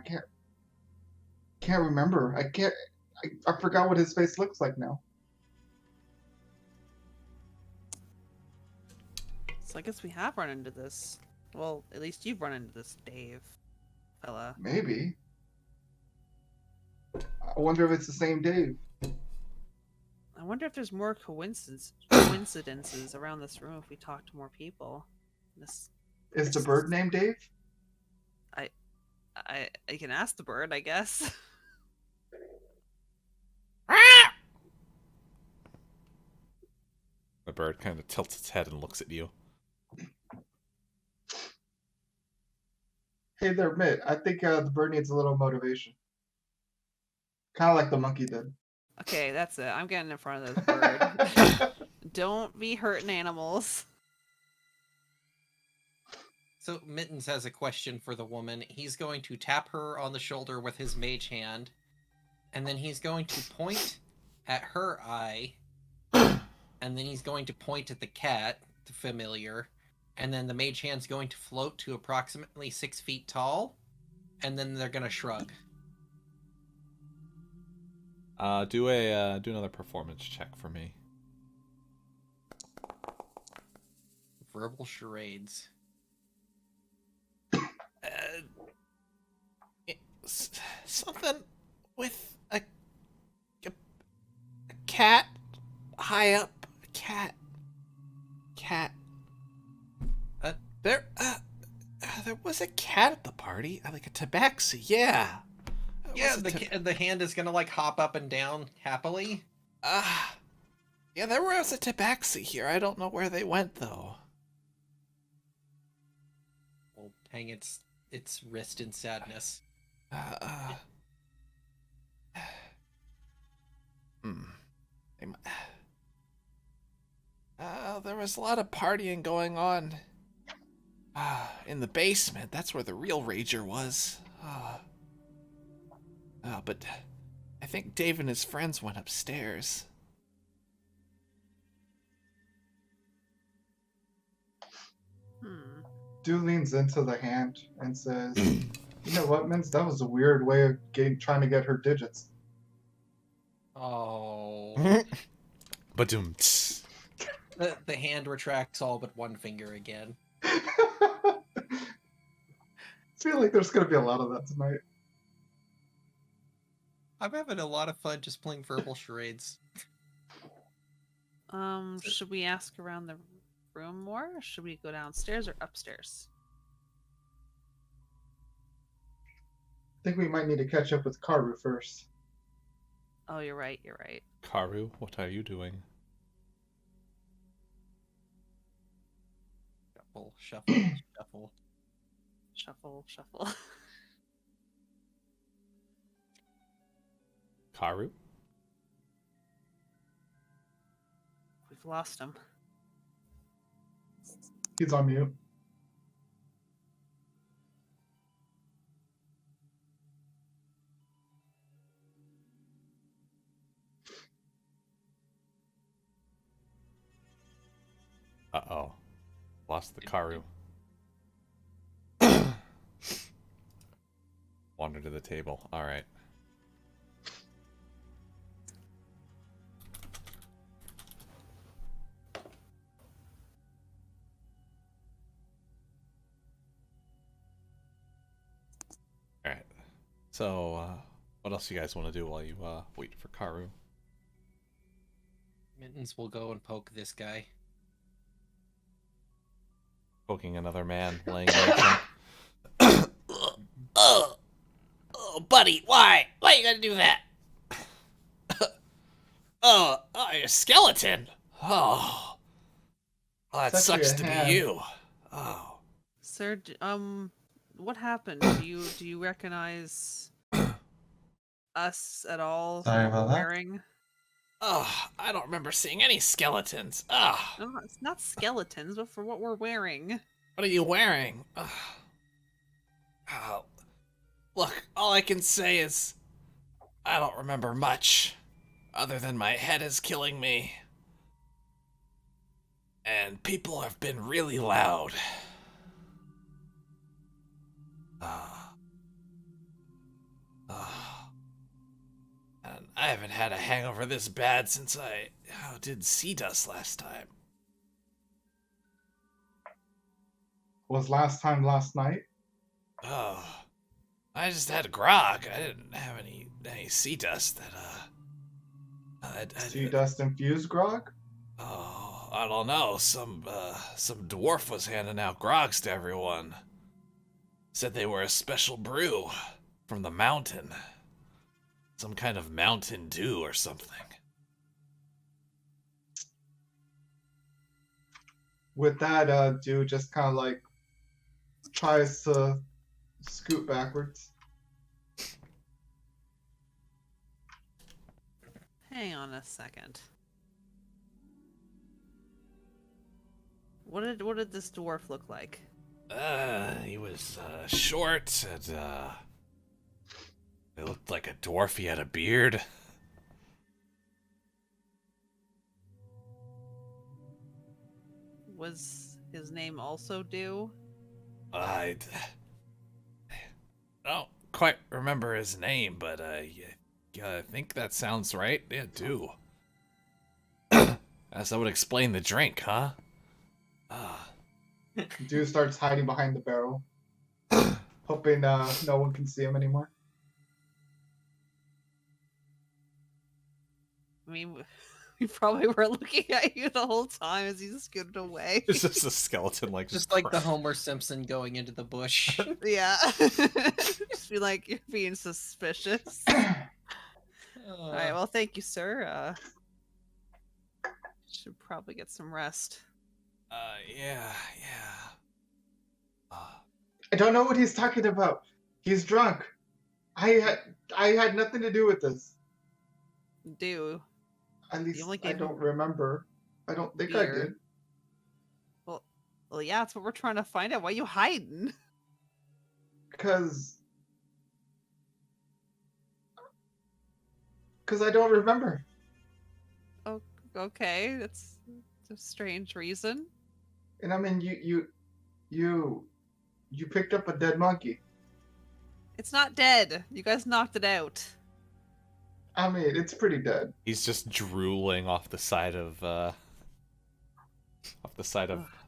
can't remember. I forgot what his face looks like now. So I guess we have run into this. Well, at least you've run into this, Dave, fella. Maybe. I wonder if it's the same Dave. I wonder if there's more coincidences around this room if we talk to more people. This Is the bird named Dave? I can ask the bird, I guess. The bird kind of tilts its head and looks at you. Hey there, Mitt. I think the bird needs a little motivation. Kind of like the monkey did. Okay, that's it. I'm getting in front of this bird. Don't be hurting animals. So Mittens has a question for the woman. He's going to tap her on the shoulder with his mage hand, and then he's going to point at her eye, and then he's going to point at the cat, the familiar, and then the mage hand's going to float to approximately 6 feet tall, and then they're going to shrug. Do another performance check for me. Verbal charades. Something with a cat high up. A cat. There was a cat at the party, like a tabaxi. Yeah. Yeah, the hand is gonna like hop up and down happily. Yeah, there was a tabaxi here. I don't know where they went though. Will hang its wrist in sadness. There was a lot of partying going on. In the basement. That's where the real rager was. But I think Dave and his friends went upstairs. Dude leans into the hand and says, "You know what, Mins? That was a weird way of trying to get her digits." Oh. Ba-doom. The hand retracts all but one finger again. I feel like there's gonna be a lot of that tonight. I'm having a lot of fun just playing verbal charades. Should we ask around the room more? Or should we go downstairs or upstairs? I think we might need to catch up with Karu first. Oh, you're right. Karu, what are you doing? Shuffle. Shuffle. Karu? We've lost him. He's on mute. Uh-oh. Lost the Karu. Wander to the table. Alright. Alright. So, what else you guys want to do while you wait for Karu? Mittens will go and poke this guy. Poking another man laying there. Oh, buddy, why? Why you gotta do that? Oh, you're a skeleton. Oh, that It's actually sucks a to hand. be you. Oh, Sir, what happened? Do you recognize us at all? Sorry about that. Wearing? I don't remember seeing any skeletons. Oh, No, it's not skeletons, but for what we're wearing. what are you wearing? Oh, look, all I can say is I don't remember much, other than my head is killing me. And people have been really loud. I haven't had a hangover this bad since I did sea dust last time. Was last time last night? Oh, I just had a grog. I didn't have any sea dust that Sea dust infused grog? Oh, I don't know. Some dwarf was handing out grogs to everyone. Said they were a special brew from the mountain. Some kind of mountain dew or something. With that, dude just kind of like tries to scoot backwards. Hang on a second. What did this dwarf look like? He was short and he looked like a dwarf. He had a beard. Was his name also Dew? I don't quite remember his name, but yeah, I think that sounds right. Yeah, do. As that would explain the drink, huh? Dude starts hiding behind the barrel, hoping no one can see him anymore. I mean, we probably were looking at you the whole time as you scooted away. It's just a skeleton, like Just like the Homer Simpson going into the bush. Yeah. Just be like, you're being suspicious. Alright, well, thank you, sir. Should probably get some rest. Yeah. I don't know what he's talking about. He's drunk. I had nothing to do with this. Do. At least only I gave don't him remember. I don't think I beer. did. Well, yeah, that's what we're trying to find out. Why you hiding? Because I don't remember. Oh, okay, that's a strange reason. And I mean, you picked up a dead monkey. It's not dead. You guys knocked it out. I mean, it's pretty dead. he's just drooling off the side of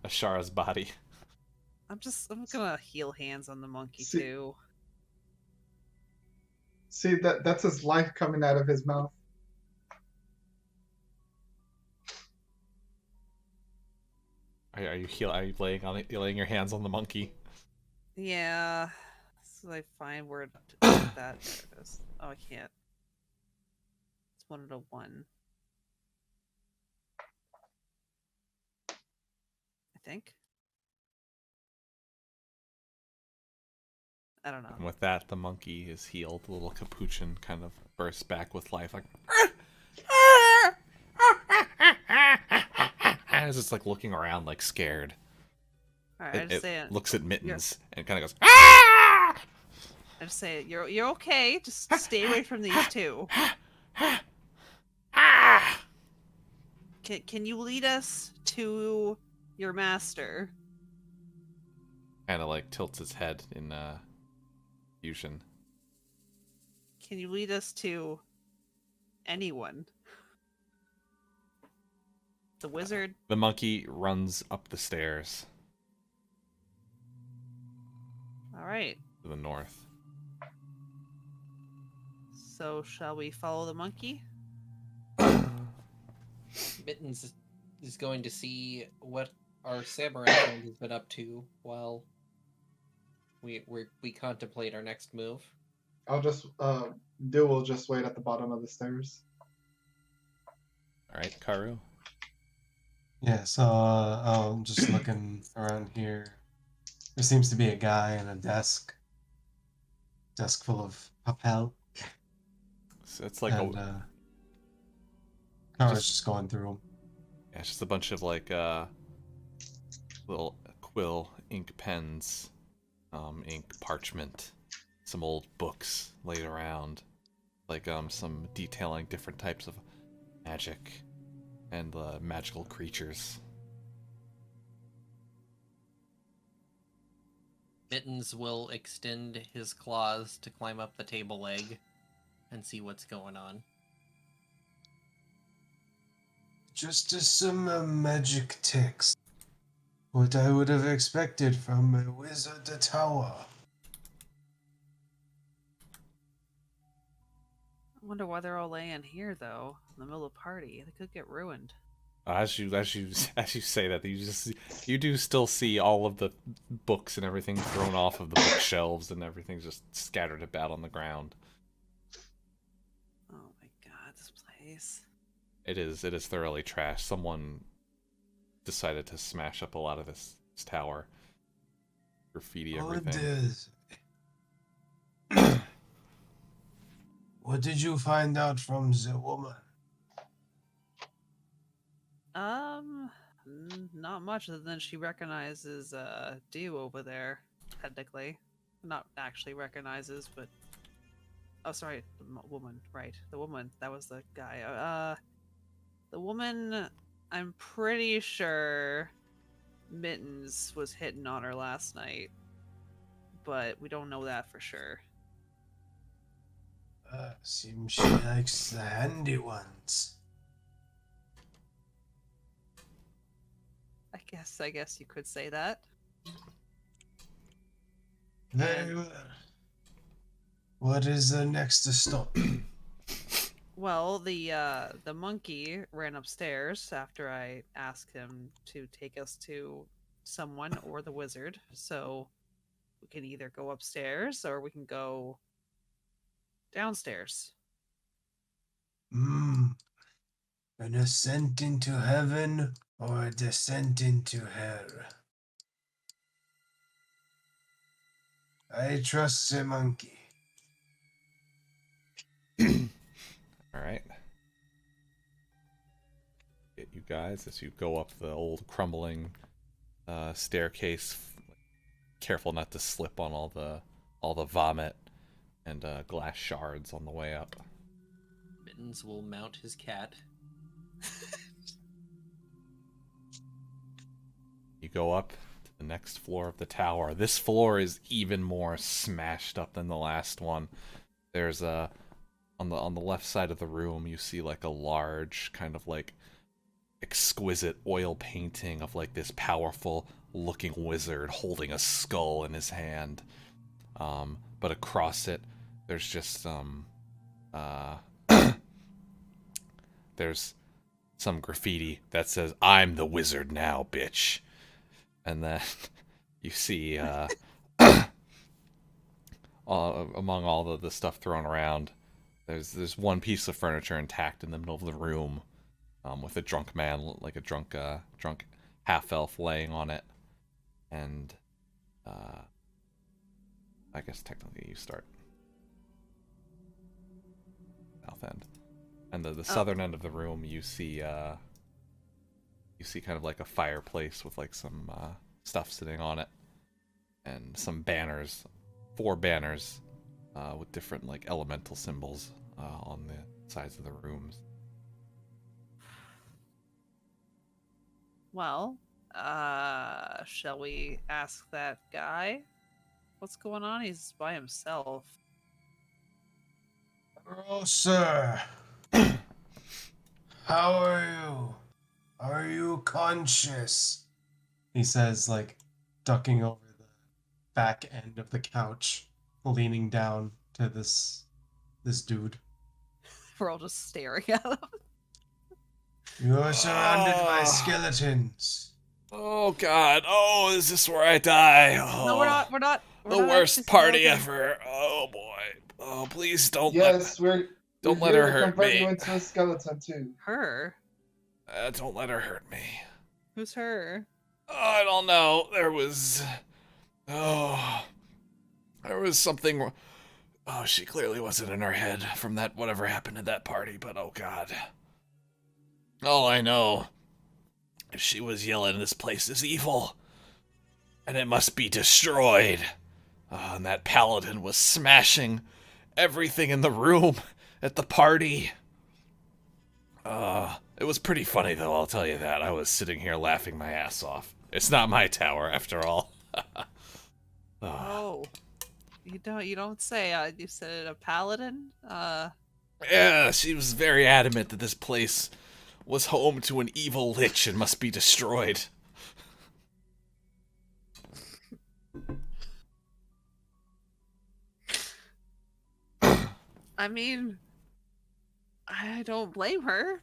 Ashara's body. I'm gonna heal hands on the monkey See- too. See, that's his life coming out of his mouth. Are you laying your hands on the monkey? Yeah. So I find where to put that. There it is. Oh, I can't. It's 101. I think. I don't know. And with that, the monkey is healed. The little capuchin kind of bursts back with life, like. It's just like looking around, like scared. Alright, I just say it. Looks at Mittens and kind of goes. I just say you're okay. Just stay away from these two. Can you lead us to your master? Kind of like tilts his head in fusion. Can you lead us to anyone? The wizard? The monkey runs up the stairs All right. to the north. So shall we follow the monkey? Mittens is going to see what our samurai friend has been up to while we contemplate our next move. I'll just Dill will just wait at the bottom of the stairs. All right, Karu. Yeah, so I'm just looking around here. There seems to be a guy and a desk full of papel, So it's like and Kara's just going through them. yeah, it's just a bunch of like little quill ink pens, ink parchment, some old books laid around, like some detailing different types of magic and magical creatures. Mittens will extend his claws to climb up the table leg and see what's going on. just some magic text. What I would have expected from a wizard tower. I wonder why they're all laying here, though, in the middle of the party. They could get ruined. As you say that, you do still see all of the books and everything thrown off of the bookshelves, and everything just scattered about on the ground. Oh my god, this place. It is thoroughly trashed. Someone decided to smash up a lot of this tower, graffiti everything. What did you find out from the woman? Not much other than she recognizes Dew over there, technically. Not actually recognizes, but oh, sorry, the woman, right? The woman, that was the guy. The woman, I'm pretty sure Mittens was hitting on her last night, but we don't know that for sure. Seems she likes the handy ones. I guess you could say that. Very well. What is the next stop? Well, the monkey ran upstairs after I asked him to take us to someone or the wizard. So we can either go upstairs or we can go downstairs. An ascent into heaven or a descent into hell? I trust the monkey. Alright. Get you guys as you go up the old crumbling staircase. Careful not to slip on all the vomit and glass shards on the way up. Mittens will mount his cat. You go up to the next floor of the tower. This floor is even more smashed up than the last one. There's a on the left side of the room, you see like a large kind of like exquisite oil painting of like this powerful looking wizard holding a skull in his hand. But across it, there's just some there's some graffiti that says, "I'm the wizard now, bitch." And then you see among all the stuff thrown around, there's one piece of furniture intact in the middle of the room, with a drunk man, like a drunk half elf, laying on it. And I guess technically you start south end, and the southern end of the room you see kind of like a fireplace with like some stuff sitting on it, and some banners, 4 banners with different like elemental symbols on the sides of the rooms. Well, shall we ask that guy what's going on? He's by himself. Oh, sir. How are you? Are you conscious? He says, like, ducking over the back end of the couch, leaning down to this dude. We're all just staring at him. You are surrounded by skeletons. Oh God! Oh, is this where I die? Oh, No, we're not. The We're not worst just party looking. ever. Oh boy. Oh, please don't Yes, we're don't we're let here her to hurt convert me. you into a skeleton too. Her? don't let her hurt me. Who's her? Oh, I don't know. There was something. Oh, she clearly wasn't in her head from that whatever happened at that party. But oh God. All I know is she was yelling, "This place is evil, and it must be destroyed." And that paladin was smashing everything in the room at the party. It was pretty funny though, I'll tell you that. I was sitting here laughing my ass off. It's not my tower, after all. Oh, you don't say. You said a paladin. Yeah, she was very adamant that this place was home to an evil lich and must be destroyed. I mean, I don't blame her.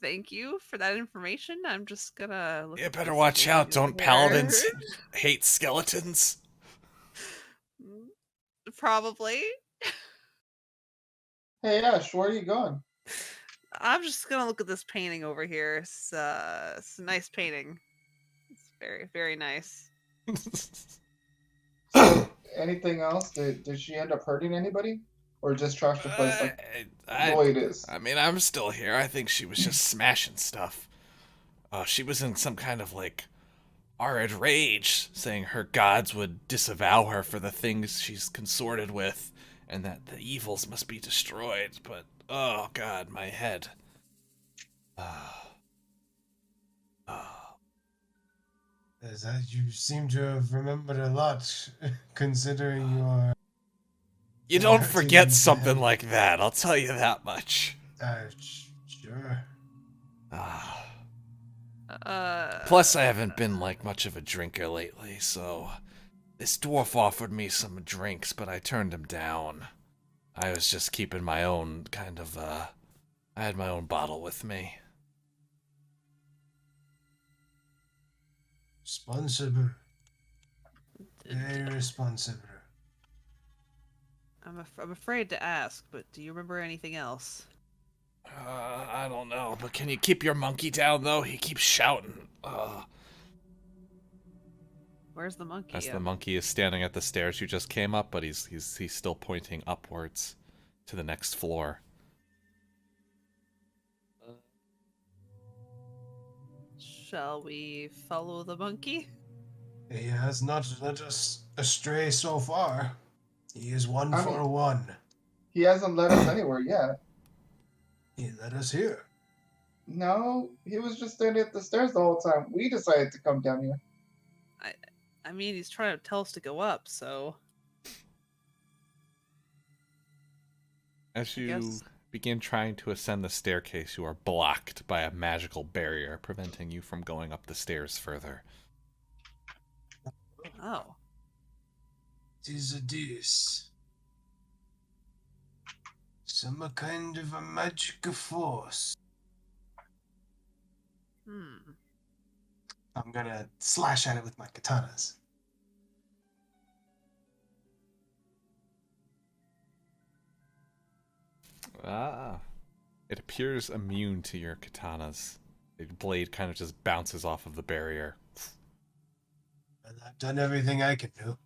Thank you for that information. I'm just gonna look You at better this watch out, page don't here. paladins hate skeletons? Probably. Hey Ash, where are you going? I'm just gonna look at this painting over here. It's a nice painting. It's very, very nice. So, anything else? Did she end up hurting anybody? Or just trash the place like the way it is? I mean, I'm still here. I think she was just smashing stuff. She was in some kind of, like, arid rage, saying her gods would disavow her for the things she's consorted with, and that the evils must be destroyed. But, oh god, my head. As you seem to have remembered a lot, considering you are. You don't Yeah, forget dude, something man. like that, I'll tell you that much. Sure. Plus, I haven't been, like, much of a drinker lately, so... This dwarf offered me some drinks, but I turned him down. I was just keeping my own kind of, I had my own bottle with me. Responsible. Very responsible. I'm afraid to ask, but do you remember anything else? I don't know, but can you keep your monkey down, though? He keeps shouting. Where's the monkey? As the monkey is standing at the stairs you just came up, but he's still pointing upwards to the next floor. Shall we follow the monkey? He has not led us astray so far. He is one I for mean- one. He hasn't led us anywhere yet. He led us here. No, he was just standing at the stairs the whole time. We decided to come down here. I mean, he's trying to tell us to go up, so... As you guess- begin trying to ascend the staircase, you are blocked by a magical barrier preventing you from going up the stairs further. Oh. It is a this. Some kind of a magic force. Hmm. I'm gonna slash at it with my katanas. It appears immune to your katanas. The blade kind of just bounces off of the barrier. And I've done everything I can do.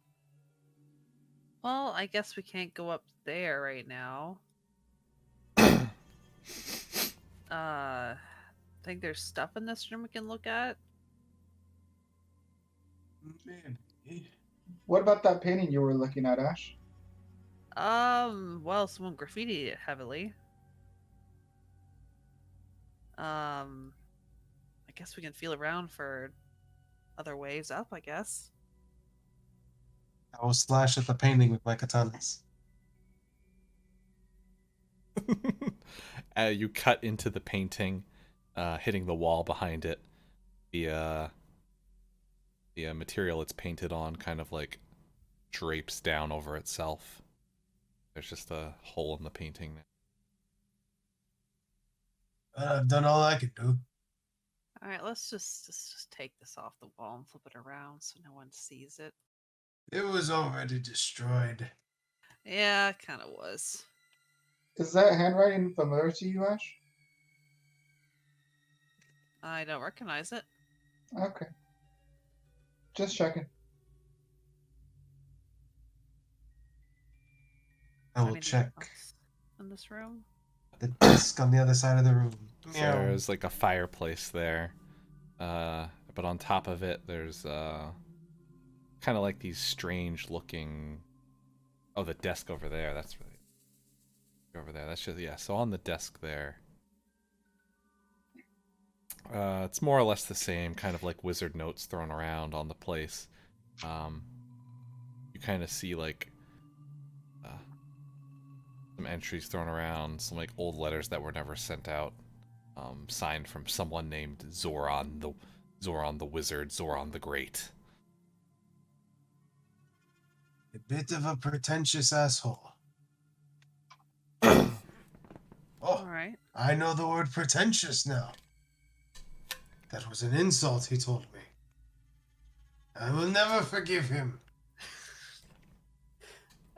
Well, I guess we can't go up there right now. Think there's stuff in this room we can look at? Maybe. What about that painting you were looking at, Ash? Well, someone graffitied it heavily. I guess we can feel around for other ways up, I guess. I will slash at the painting with my katanas. You cut into the painting, hitting the wall behind it. The material it's painted on kind of like drapes down over itself. There's just a hole in the painting. I've done all I can do. All right, let's just take this off the wall and flip it around so no one sees it. It was already destroyed. Yeah, it kind of was. Is that handwriting familiar to you, Ash? I don't recognize it. Okay. Just checking. I will Anything check else in this room? the desk on the other side of the room. Meow. There's like a fireplace there. But on top of it, there's kind of like these strange looking. Oh, the desk over there. That's really over there. That's just yeah. So on the desk there, it's more or less the same, kind of like wizard notes thrown around on the place. You kind of see like some entries thrown around, some like old letters that were never sent out, signed from someone named Zoran the Wizard, Zoran the Great. A bit of a pretentious asshole. All Oh, right. I know the word pretentious now. That was an insult, he told me. I will never forgive him.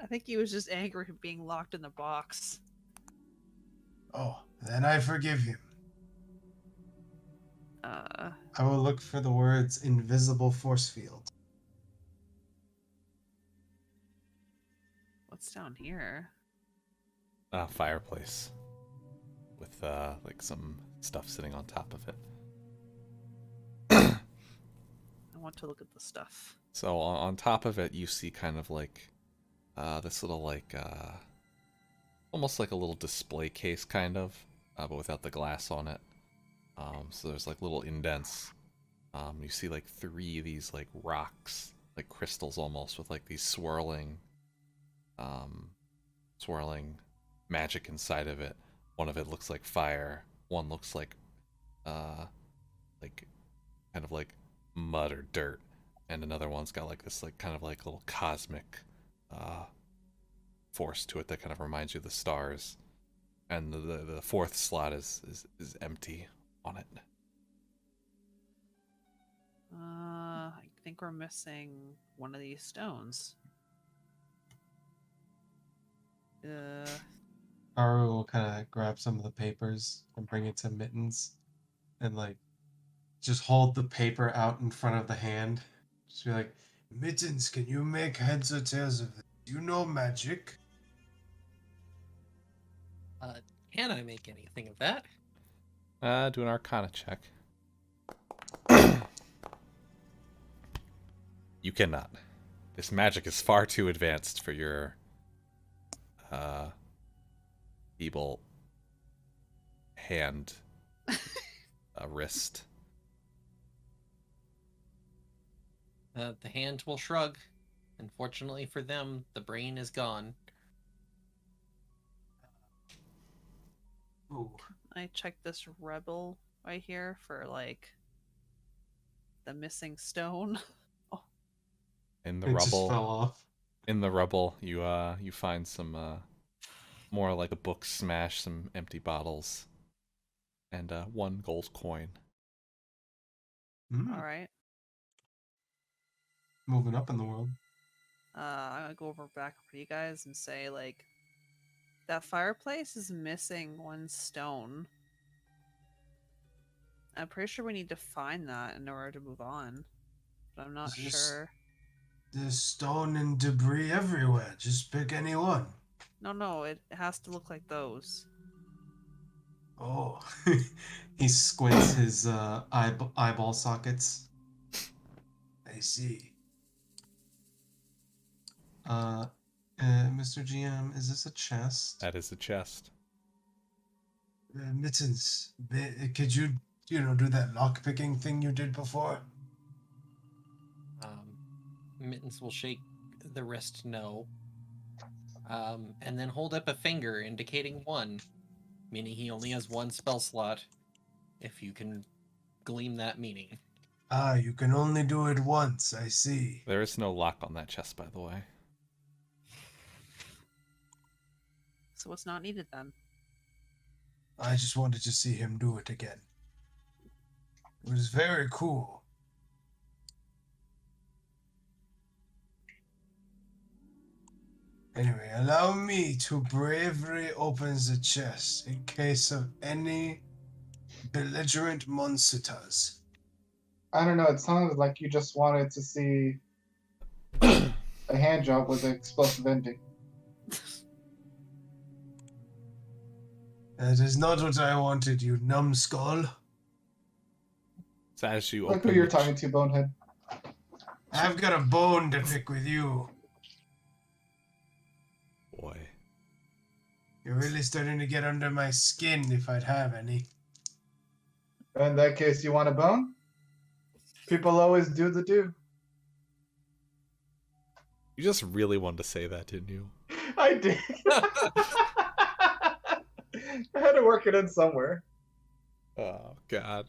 I think he was just angry at being locked in the box. Oh, then I forgive him. Uh, I will look for the words invisible force field. what's down here? Fireplace with like some stuff sitting on top of it. I want to look at the stuff. So on top of it, you see kind of like this little like almost like a little display case kind of, but without the glass on it. So there's like little indents. You see like 3 of these like rocks, like crystals almost, with like these swirling magic inside of it. One of it looks like fire. One looks like kind of like mud or dirt, and another one's got like this like kind of like little cosmic force to it that kind of reminds you of the stars. And the 4th slot is empty on it. I think we're missing one of these stones. Haru will kind of grab some of the papers and bring it to Mittens and like just hold the paper out in front of the hand. Just be like, Mittens, can you make heads or tails of this? Do you know magic? Can I make anything of that? Do an Arcana check. You cannot. This magic is far too advanced for your feeble hand, wrist. The hand will shrug. Unfortunately for them, the brain is gone. Ooh. I checked this rebel right here for like the missing stone. In the It just rubble, fell off. you find some more like a book smash, some empty bottles, and 1 gold coin. All right. Moving up in the world. I'm gonna go over back for you guys and say like that fireplace is missing 1 stone. I'm pretty sure we need to find that in order to move on, but I'm not Is this- sure. There's stone and debris everywhere. Just pick any one. No, it has to look like those. Oh. He squints his eyeball sockets. I see. Mr. GM, is this a chest? That is a chest. Mittens, could you do that lock-picking thing you did before? Mittens will shake the wrist no. And then hold up a finger indicating 1, meaning he only has 1 spell slot, if you can glean that meaning. Ah, you can only do it once, I see. There is no lock on that chest, by the way. So it's not needed then. I just wanted to see him do it again. It was very cool. Anyway, allow me to bravely open the chest in case of any belligerent monsters. I don't know. It sounded like you just wanted to see a hand job with an explosive ending. That is not what I wanted, you numbskull. So as you Look open who you're the talking to, Bonehead. I've got a bone to pick with you. boy. You're really starting to get under my skin if I'd have any. In that case, you want a bone? People always do the do. You just really wanted to say that, didn't you? I did. I had to work it in somewhere. Oh God.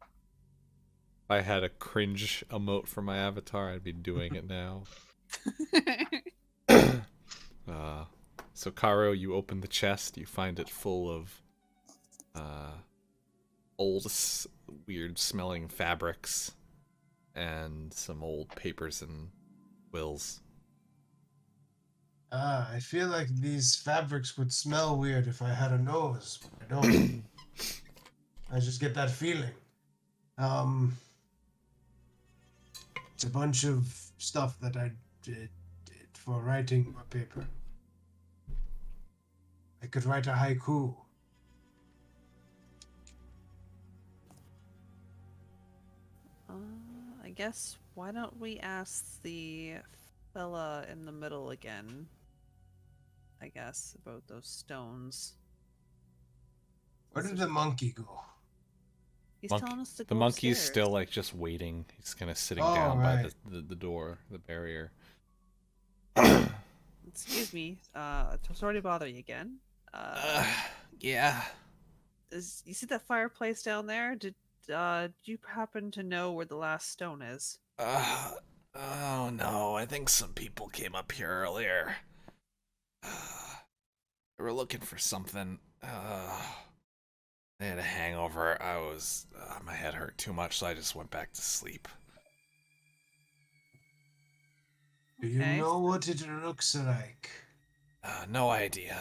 If I had a cringe emote for my avatar, I'd be doing it now. So Karo, you open the chest, you find it full of old, weird smelling fabrics and some old papers and wills. I feel like these fabrics would smell weird if I had a nose, but I don't. I just get that feeling. It's a bunch of stuff that I did for writing a paper. I could write a haiku. I guess why don't we ask the fella in the middle again? I guess about those stones. Where did the monkey go? He's Monkey- telling us to go The monkey's upstairs. still like just waiting. He's kind of sitting Oh, down by right. the door, the barrier. Excuse me. Sorry to bother you again. Yeah. You see that fireplace down there? Do you happen to know where the last stone is? Oh no, I think some people came up here earlier. They were looking for something. They had a hangover. My head hurt too much, so I just went back to sleep. Do you Okay. know what it looks like? No idea.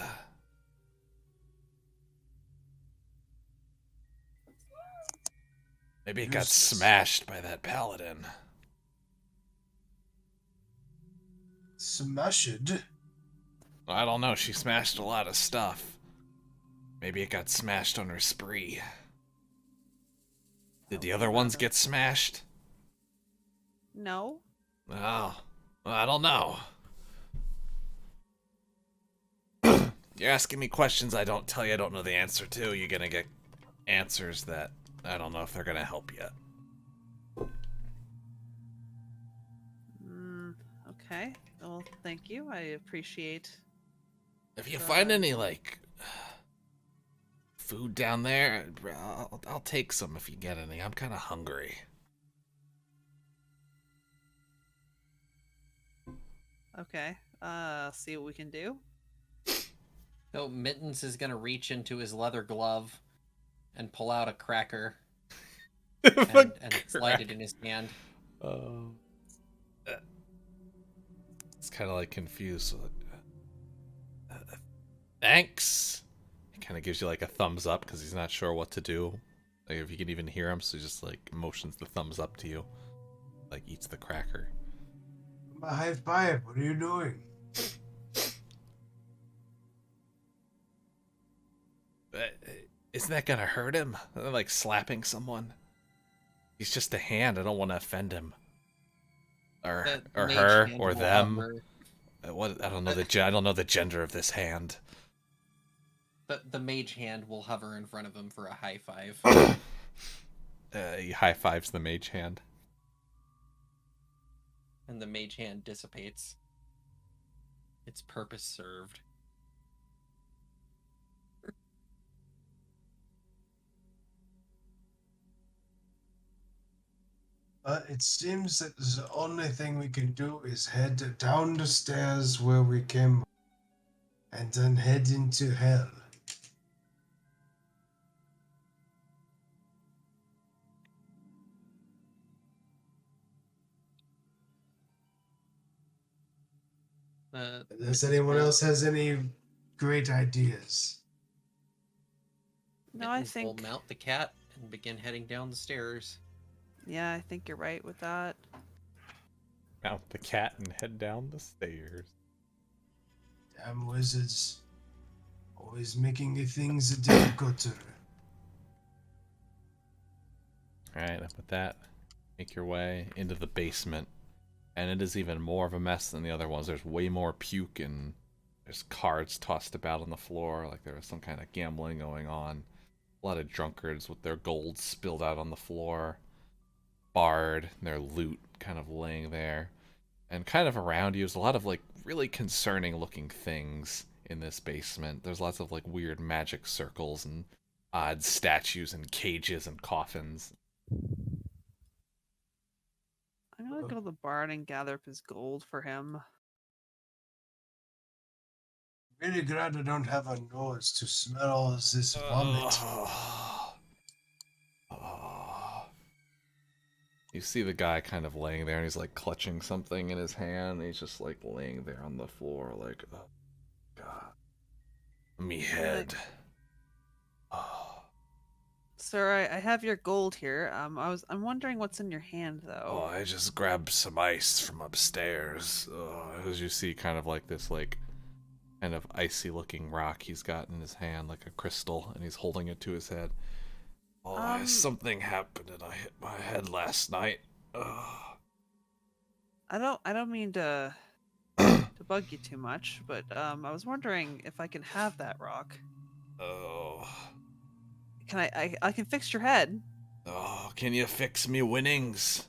Maybe it got Useless. smashed by that paladin. Smashed? I don't know, she smashed a lot of stuff. Maybe it got smashed on her spree. Did the other ones get smashed? No. Oh, I don't know. You're asking me questions I don't tell you I don't know the answer to. You're gonna get answers that I don't know if they're gonna help yet. Okay. Well, thank you. I appreciate. If you find any, like, food down there, I'll take some if you get any. I'm kind of hungry. Okay. See what we can do. So Mittens is gonna reach into his leather glove and pull out a cracker and slide it in his hand. It's kind of like confused. So thanks. He kind of gives you like a thumbs up because he's not sure what to do. Like if you can even hear him, so he just like motions the thumbs up to you, like eats the cracker. My high five. What are you doing? Isn't that gonna hurt him? Like slapping someone? He's just a hand. I don't want to offend him. Or The mage her hand or will them. hover. What? I don't know I don't know the gender of this hand. The mage hand will hover in front of him for a high five. He high fives the mage hand. And the mage hand dissipates. Its purpose served. It seems that the only thing we can do is head down the stairs where we came and then head into hell. Unless anyone else has any great ideas. No, I Mittens will think. mount the cat and begin heading down the stairs. Yeah, I think you're right with that. Mount the cat and head down the stairs. Damn wizards. Always making the things difficult. Alright, with that, make your way into the basement. And it is even more of a mess than the other ones. There's way more puke and there's cards tossed about on the floor, like there was some kind of gambling going on. A lot of drunkards with their gold spilled out on the floor. Barred, and their loot kind of laying there. And kind of around you is a lot of like really concerning looking things in this basement. There's lots of like weird magic circles and odd statues and cages and coffins. I'm gonna go to the barn and gather up his gold for him. Really glad I don't have a nose to smell all of this vomit. You see the guy kind of laying there, and he's like clutching something in his hand. And he's just like laying there on the floor, like, oh god, Me head. Oh. Sir, I have your gold here. I'm wondering what's in your hand Oh, though. I just grabbed some ice from upstairs. as you see, kind of like this, like, kind of icy-looking rock he's got in his hand, like a crystal, and he's holding it to his head. Oh, something happened and I hit my head last night. Ugh. I don't mean to to bug you too much, but I was wondering if I can have that rock. Oh. Can I can fix your head. Oh, can you fix me winnings?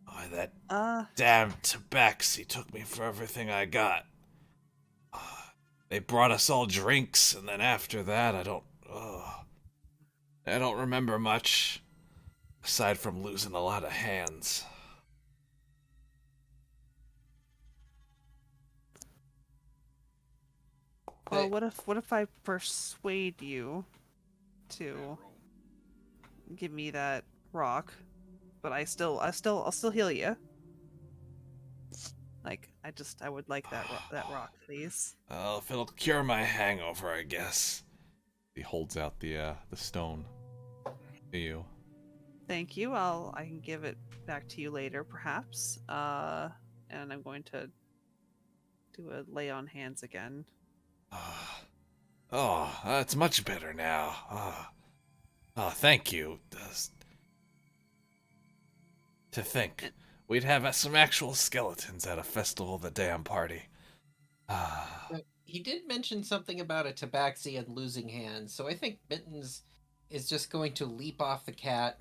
Oh, that Uh damn tabaxi took me for everything I got. They brought us all drinks, and then after that, I don't remember much, aside from losing a lot of hands. well, what if I persuade you to give me that rock, but I'll still heal you. Like I would like that rock, please. Well, if it'll cure my hangover, I guess. He holds out the stone to you. Thank you. I can give it back to you later, perhaps. And I'm going to do a lay on hands again. Oh, it's much better now. Oh, thank you. To think, we'd have some actual skeletons at a festival of the damn party. He did mention something about a tabaxi and losing hands, so I think Mittens is just going to leap off the cat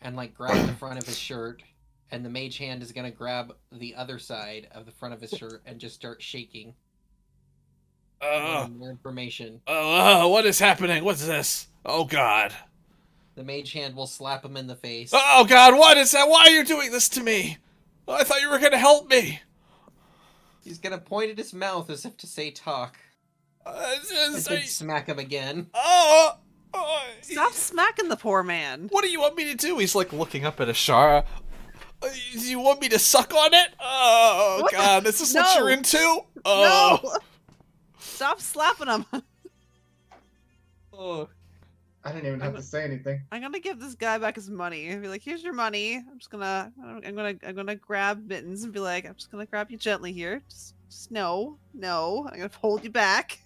and like grab the front of his shirt, and the mage hand is going to grab the other side of the front of his shirt and just start shaking. More information. What is happening? What's this? Oh God. The mage hand will slap him in the face. Oh God, what is that? Why are you doing this to me? I thought you were gonna help me. He's gonna point at his mouth as if to say talk. And then smack him again. Stop smacking the poor man. What do you want me to do? He's like looking up at Ashara. Do you want me to suck on it? Oh What God, the- is this No. what you're into? Oh. No! Stop slapping him. Oh, I didn't even have to say anything. I'm gonna give this guy back his money. Be like, here's your money. I'm gonna grab Mittens and be like, I'm just gonna grab you gently here. Just no. I'm gonna hold you back.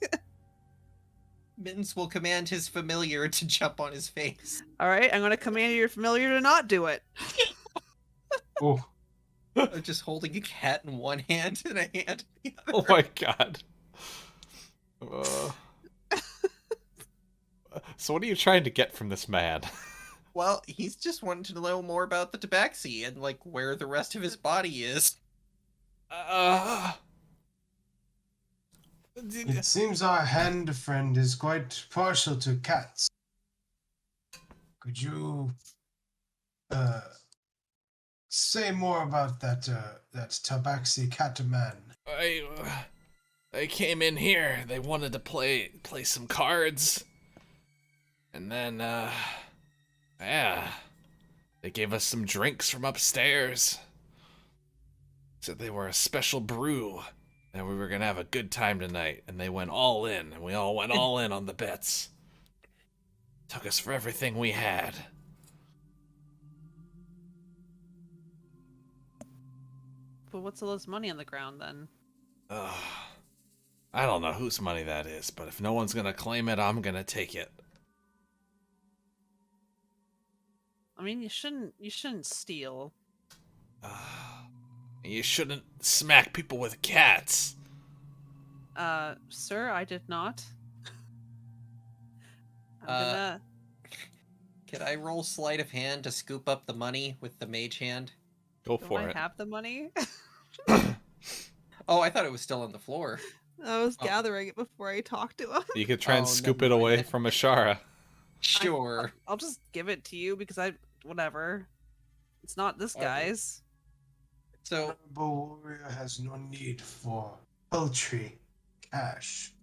Mittens will command his familiar to jump on his face. All right, I'm gonna command your familiar to not do it. Oh, Just holding a cat in one hand and a hand in the other. Oh my god. So what are you trying to get from this man? Well, he's just wanting to know more about the tabaxi and like where the rest of his body is. it seems our hand friend is quite partial to cats. Could you say more about that tabaxi cat man? They came in here. They wanted to play some cards. And then, yeah, they gave us some drinks from upstairs. Said they were a special brew, and we were gonna have a good time tonight. And they went all in, and we all went all in on the bets. Took us for everything we had. But what's all this money on the ground then? I don't know whose money that is, but if no one's gonna claim it, I'm gonna take it. I mean, you shouldn't steal. You shouldn't smack people with cats. Sir, I did not. I'm gonna. Can I roll sleight of hand to scoop up the money with the mage hand? Go Do for I it. have the money? Oh, I thought it was still on the floor. I was Oh. gathering it before I talked to him. You could try and Oh, scoop never it mind away then. from Ashara. Sure. I'll just give it to you because whatever. It's not this Alright. guy's. So Honorable warrior has no need for paltry cash.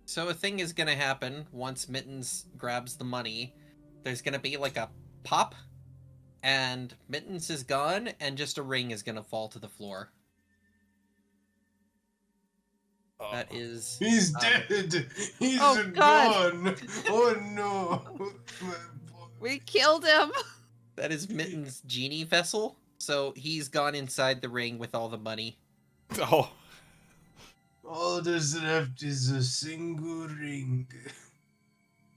So a thing is gonna happen once Mittens grabs the money. There's gonna be like a pop, and Mittens is gone, and just a ring is gonna fall to the floor. Oh. That is. He's Um, dead. He's Oh, God. gone. Oh no. My boy. We killed him. That is Mittens' genie vessel. So he's gone inside the ring with all the money. Oh, All that's left is a single ring.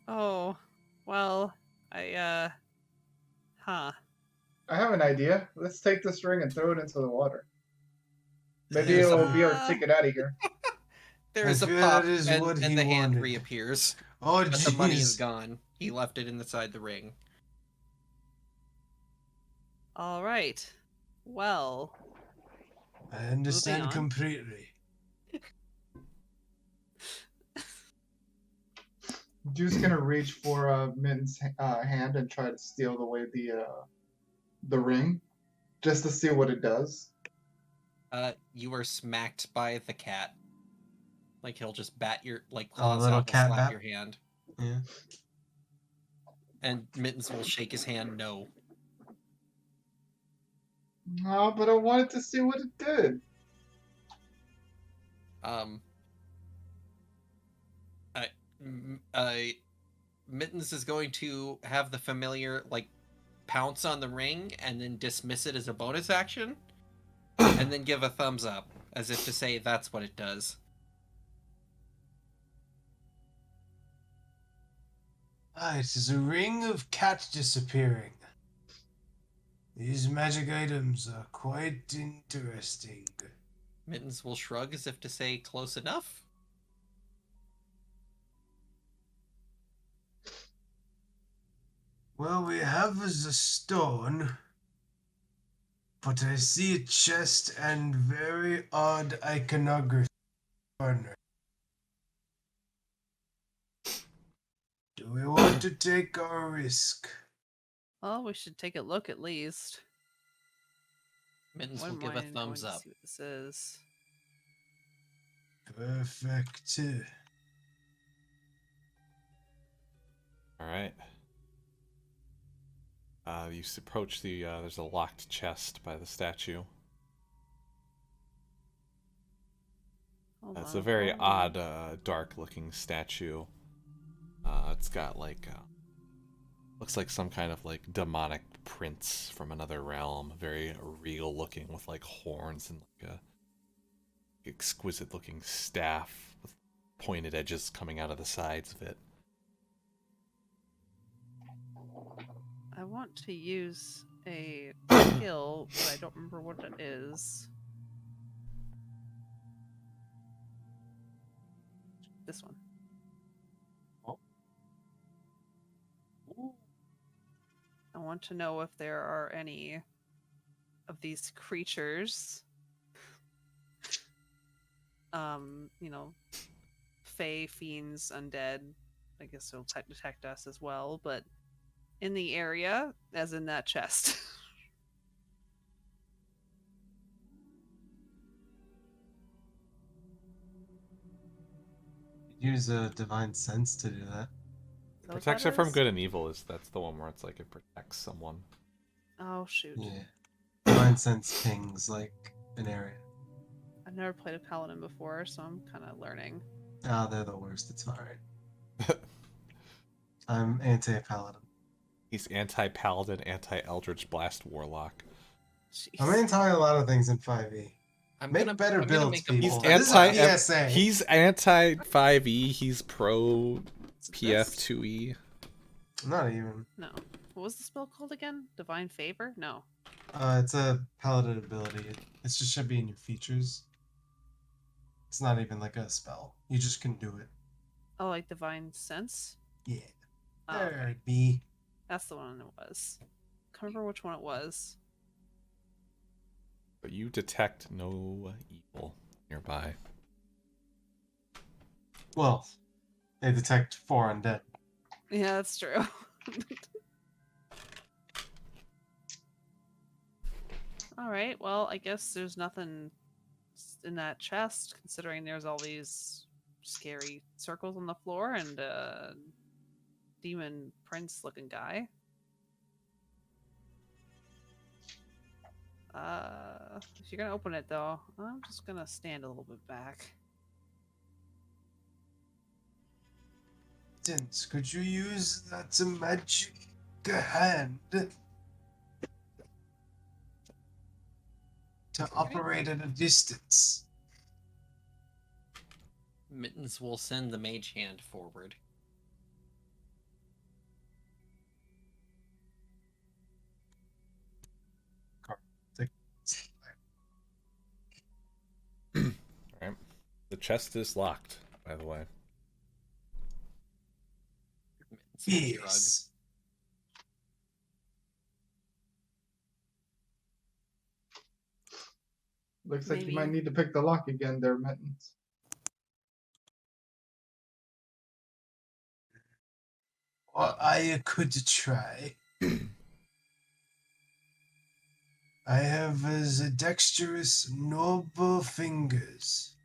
Oh, well, huh. I have an idea. Let's take this ring and throw it into the water. Maybe There's it'll be our a- ticket out of here. There I is a fear pop, that is and, what and he the hand wanted. reappears. Oh But the money is jeez. gone. He left it inside the ring. All right. Well, I understand on. completely. Dude's gonna reach for Min's hand and try to steal away the ring, just to see what it does. You are smacked by the cat. Like he'll just bat your Oh, claws little out and cat slap bat? your hand. Yeah. And Mittens will shake his hand no. No, but I wanted to see what it did. Um Mittens is going to have the familiar like pounce on the ring and then dismiss it as a bonus action, and then give a thumbs up as if to say that's what it does. Ah, it is a ring of cat disappearing. These magic items are quite interesting. Mittens will shrug as if to say close enough. Well, we have the stone, but I see a chest and very odd iconography. Corner. Do we want to take our risk? well, we should take a look at least. Mittens will Wouldn't give a mind going thumbs to up. see what this is. Perfect. all right. You approach the. There's a locked chest by the statue. Hold It's on, a very hold on. odd, dark-looking statue. It's got like looks like some kind of like demonic prince from another realm. Very regal looking, with like horns and like a exquisite-looking staff with pointed edges coming out of the sides of it. I want to use a skill, but I don't remember what it is. This one. I want to know if there are any of these creatures, fae, fiends, undead. I guess it'll detect us as well, but in the area, as in that chest. Use a divine sense to do that. Is that what Protection that from is? good and evil that's the one where it's like it protects someone. Oh shoot! Yeah. Divine sense pings like an area. I've never played a paladin before, so I'm kind of learning. Ah, they're the worst. It's alright. I'm anti-paladin. He's anti-paladin, anti-eldritch blast warlock. Jeez. I'm anti a lot of things in 5e. I'm Make gonna, better I'm gonna builds, make a people. He's bold- This is a anti. PSA. He's anti 5e. He's pro Is it PF this? 2e. Not even. No. What was the spell called again? Divine Favor? No. It's a paladin ability. It just should be in your features. It's not even like a spell. You just can do it. Oh, like Divine Sense? Yeah. Oh, There okay. it be. That's the one it was. Can't remember which one it was. But you detect no evil nearby. Well, they detect 4 undead. Yeah, that's true. All right. Well, I guess there's nothing in that chest, considering there's all these scary circles on the floor and a demon prince looking guy. If you're gonna open it though, I'm just gonna stand a little bit back. Since could you use that magic hand to operate at a distance? Mittens will send the mage hand forward. Alright. The chest is locked, by the way. Mittens will shrug. Yes. Looks like you Maybe. might need to pick the lock again there, Mittens. Or I could try. I have as dexterous, noble fingers.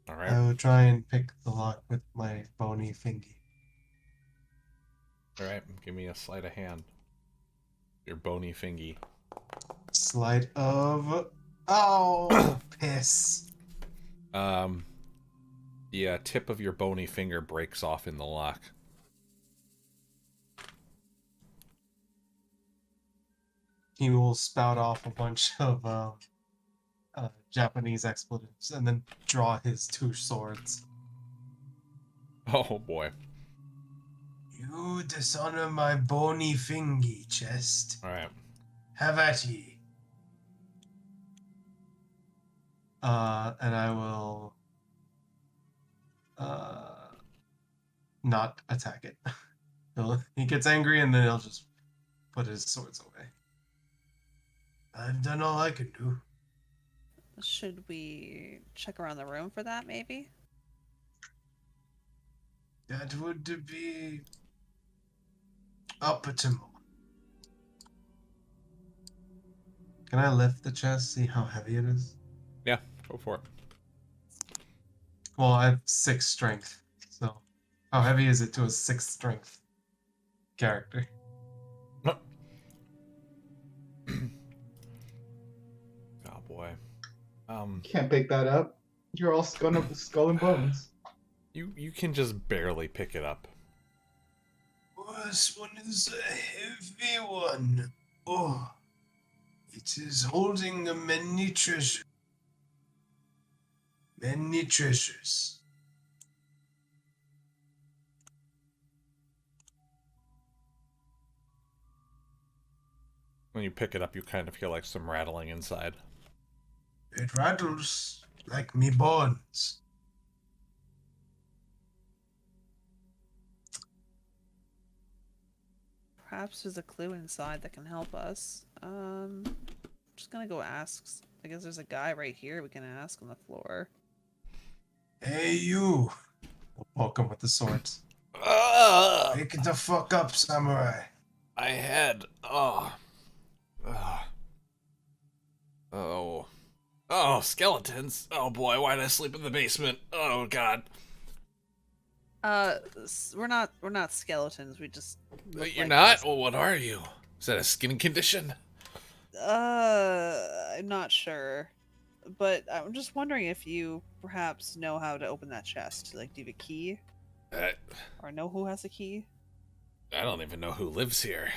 Alright. I will try and pick the lock with my bony fingy. Alright, give me a sleight of hand. Your bony fingy. Sleight of... Oh, piss. The tip of your bony finger breaks off in the lock. He will spout off a bunch of Japanese expletives and then draw his 2 swords. Oh boy. You dishonor my bony fingy, chest. Alright. Have at ye. And I will not attack it. He gets angry and then he'll just put his swords away. I've done all I can do. Should we check around the room for that, maybe? That would be optimal. Can I lift the chest, see how heavy it is? Yeah, go for it. Well, I have 6 strength, so how heavy is it to a 6 strength character? Oh boy. Can't pick that up. You're all skull and bones. You can just barely pick it up. This one is a heavy one. Oh, it is holding many treasures. Many treasures. When you pick it up, you kind of feel like some rattling inside. It rattles like me bones. Perhaps there's a clue inside that can help us. Just gonna go ask. I guess there's a guy right here we can ask on the floor. Hey, you. We'll poke him with the swords. Wake the fuck up, samurai. I had. Oh. Oh, skeletons. Oh boy, why did I sleep in the basement? Oh god. We're not skeletons. We just. look You're like not? us. Well, what are you? Is that a skin condition? I'm not sure, but I'm just wondering if you perhaps know how to open that chest. Like, do you have a key, or know who has a key? I don't even know who lives here.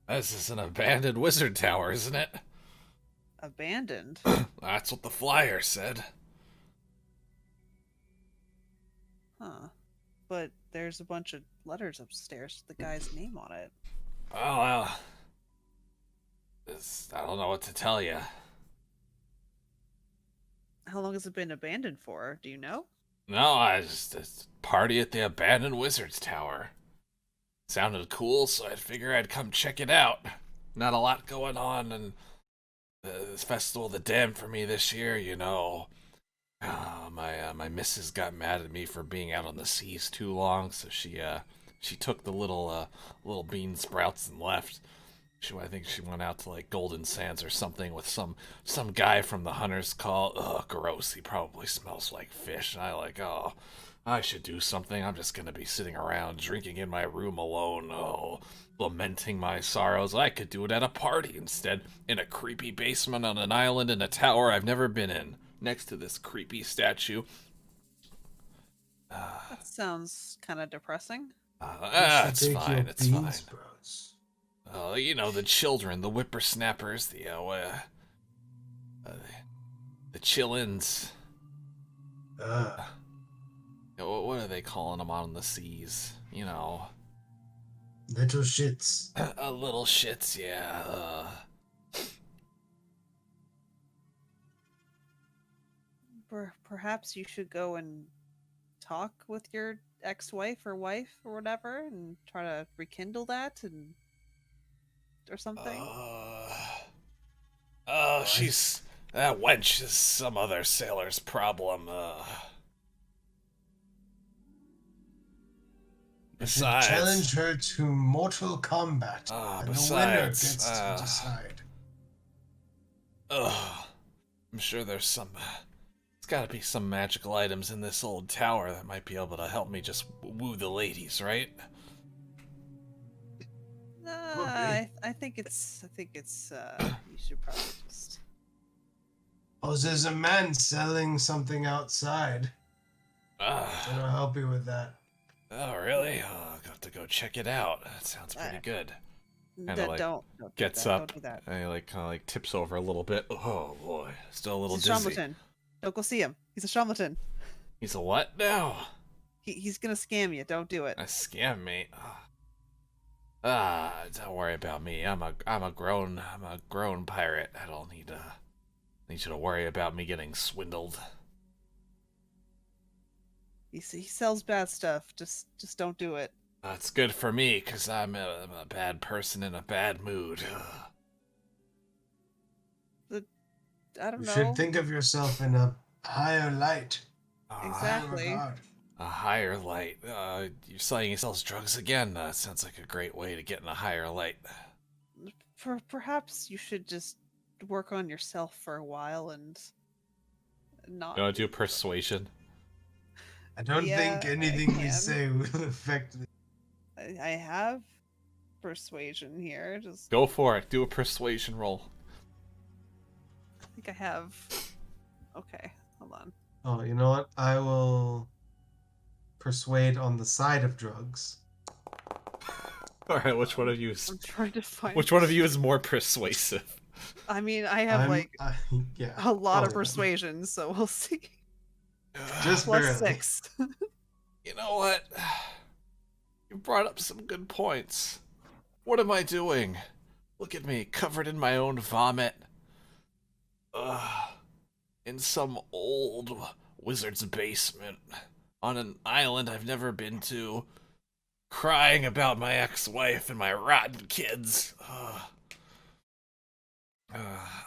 This is an abandoned wizard tower, isn't it? Abandoned. That's what the flyer said. Huh. But there's a bunch of letters upstairs with the guy's name on it. Oh, well. I don't know what to tell you. How long has it been abandoned for? Do you know? No, it's a party at the abandoned wizard's tower. Sounded cool, so I'd figure I'd come check it out. Not a lot going on, and this Festival of the Damned for me this year, you know. My missus got mad at me for being out on the seas too long, so she took the little bean sprouts and left. I think she went out to like Golden Sands or something with some guy from the Hunter's Call. Ugh, gross. He probably smells like fish. And I should do something. I'm just gonna be sitting around drinking in my room alone. Oh, lamenting my sorrows. I could do it at a party instead, in a creepy basement on an island in a tower I've never been in, next to this creepy statue. That sounds kind of depressing. It's fine. It's fine. Sprouts. You know, the children, the whippersnappers, the chillins. What are they calling them on the seas? You know. Little shits. Little shits, yeah. Perhaps you should go and talk with your ex-wife or wife or whatever and try to rekindle that or something. She's that wench is some other sailor's problem. Besides, challenge her to mortal combat, and the winner gets to decide. I'm sure there's gotta be some magical items in this old tower that might be able to help me just woo the ladies, right? I think it's you should probably just. Oh, there's a man selling something outside. I'll help you with that. Oh, really? I'll have to go check it out. That sounds pretty good. Kinda like Don't gets do that. up Don't do that. and he kind of tips over a little bit. Oh boy, still a little He's a dizzy. charlatan. Don't go see him. He's a charlatan. He's a what now? He's gonna scam you. Don't do it. A scam me. Don't worry about me. I'm a grown pirate. I don't need you to worry about me getting swindled. He sells bad stuff. Just don't do it. It's good for me, because I'm a bad person in a bad mood. I don't You know. should think of yourself in a higher light. Exactly. A higher light. You're saying he sells drugs again? Sounds like a great way to get in a higher light. Perhaps you should just work on yourself for a while and not. You want to do persuasion? I don't think anything we say will affect me. I have persuasion here. Just Go for it. Do a persuasion roll. I think I have. Okay, hold on. Oh, you know what? I will persuade on the side of drugs. All right, which one of you is? I'm trying to find. Which one of you is more persuasive? I mean, I have Yeah, a lot of probably. persuasion, so we'll see. Just Plus barely. 6. You know what? You brought up some good points. What am I doing? Look at me, covered in my own vomit. In some old wizard's basement, on an island I've never been to, crying about my ex-wife and my rotten kids.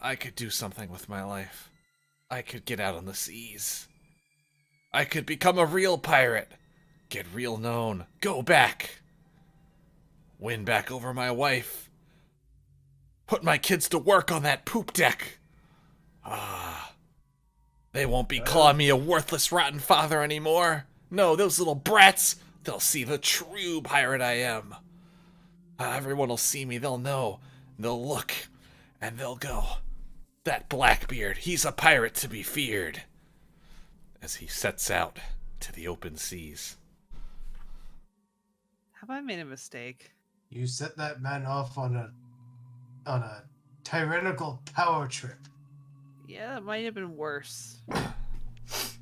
I could do something with my life. I could get out on the seas. I could become a real pirate. Get real known. Go back. Win back over my wife. Put my kids to work on that poop deck. They won't be calling me a worthless, rotten father anymore. No, those little brats, they'll see the true pirate I am. Everyone will see me, they'll know. They'll look, and they'll go, that Blackbeard, he's a pirate to be feared. As he sets out to the open seas. Have I made a mistake? You set that man off on a tyrannical power trip. Yeah, it might have been worse.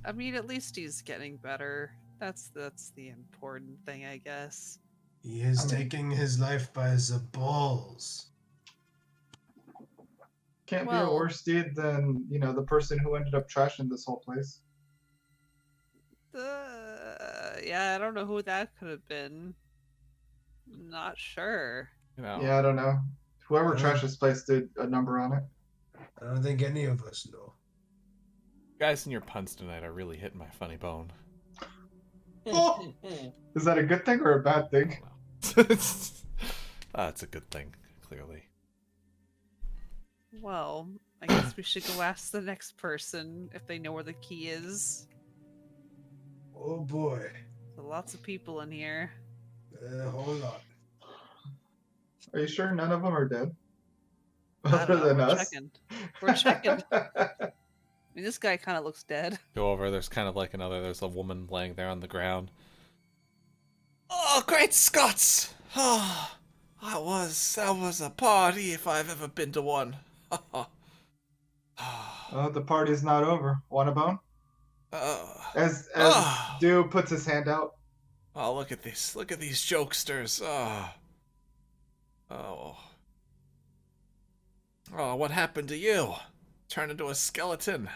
I mean, at least he's getting better. That's the important thing, I guess. He is taking his life by the balls. Can't be a Well- worse deed than, the person who ended up trashing this whole place. Yeah, I don't know who that could have been. Not sure. You know, Yeah, I don't know. Whoever Yeah. trashed this place did a number on it. I don't think any of us know. Guys, and your puns tonight are really hitting my funny bone. Oh! Is that a good thing or a bad thing? It's a good thing, clearly. Well, I guess we should go ask the next person if they know where the key is. Oh boy. There's lots of people in here. Hold on. Are you sure none of them are dead? I don't Other know. than We're us? checking. We're checking. I mean, this guy kind of looks dead. Go over, there's kind of like there's a woman laying there on the ground. Oh, great Scots! Oh, that was a party if I've ever been to one. Oh, the party's not over. Want a bone? As Oh. Dew puts his hand out. Oh, look at these jokesters. Oh, what happened to you? Turned into a skeleton.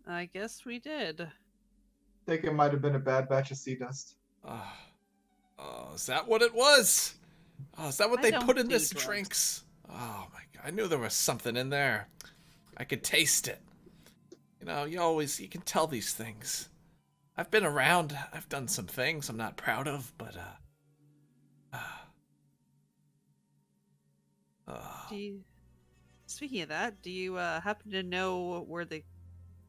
I guess we did. Think it might have been a bad batch of sea dust. Oh, is that what it was? Oh, is that what I they don't put in do this drugs. drinks? Oh my god, I knew there was something in there. I could taste it. You know, you can tell these things. I've been around, I've done some things I'm not proud of, but Speaking of that, do you happen to know where the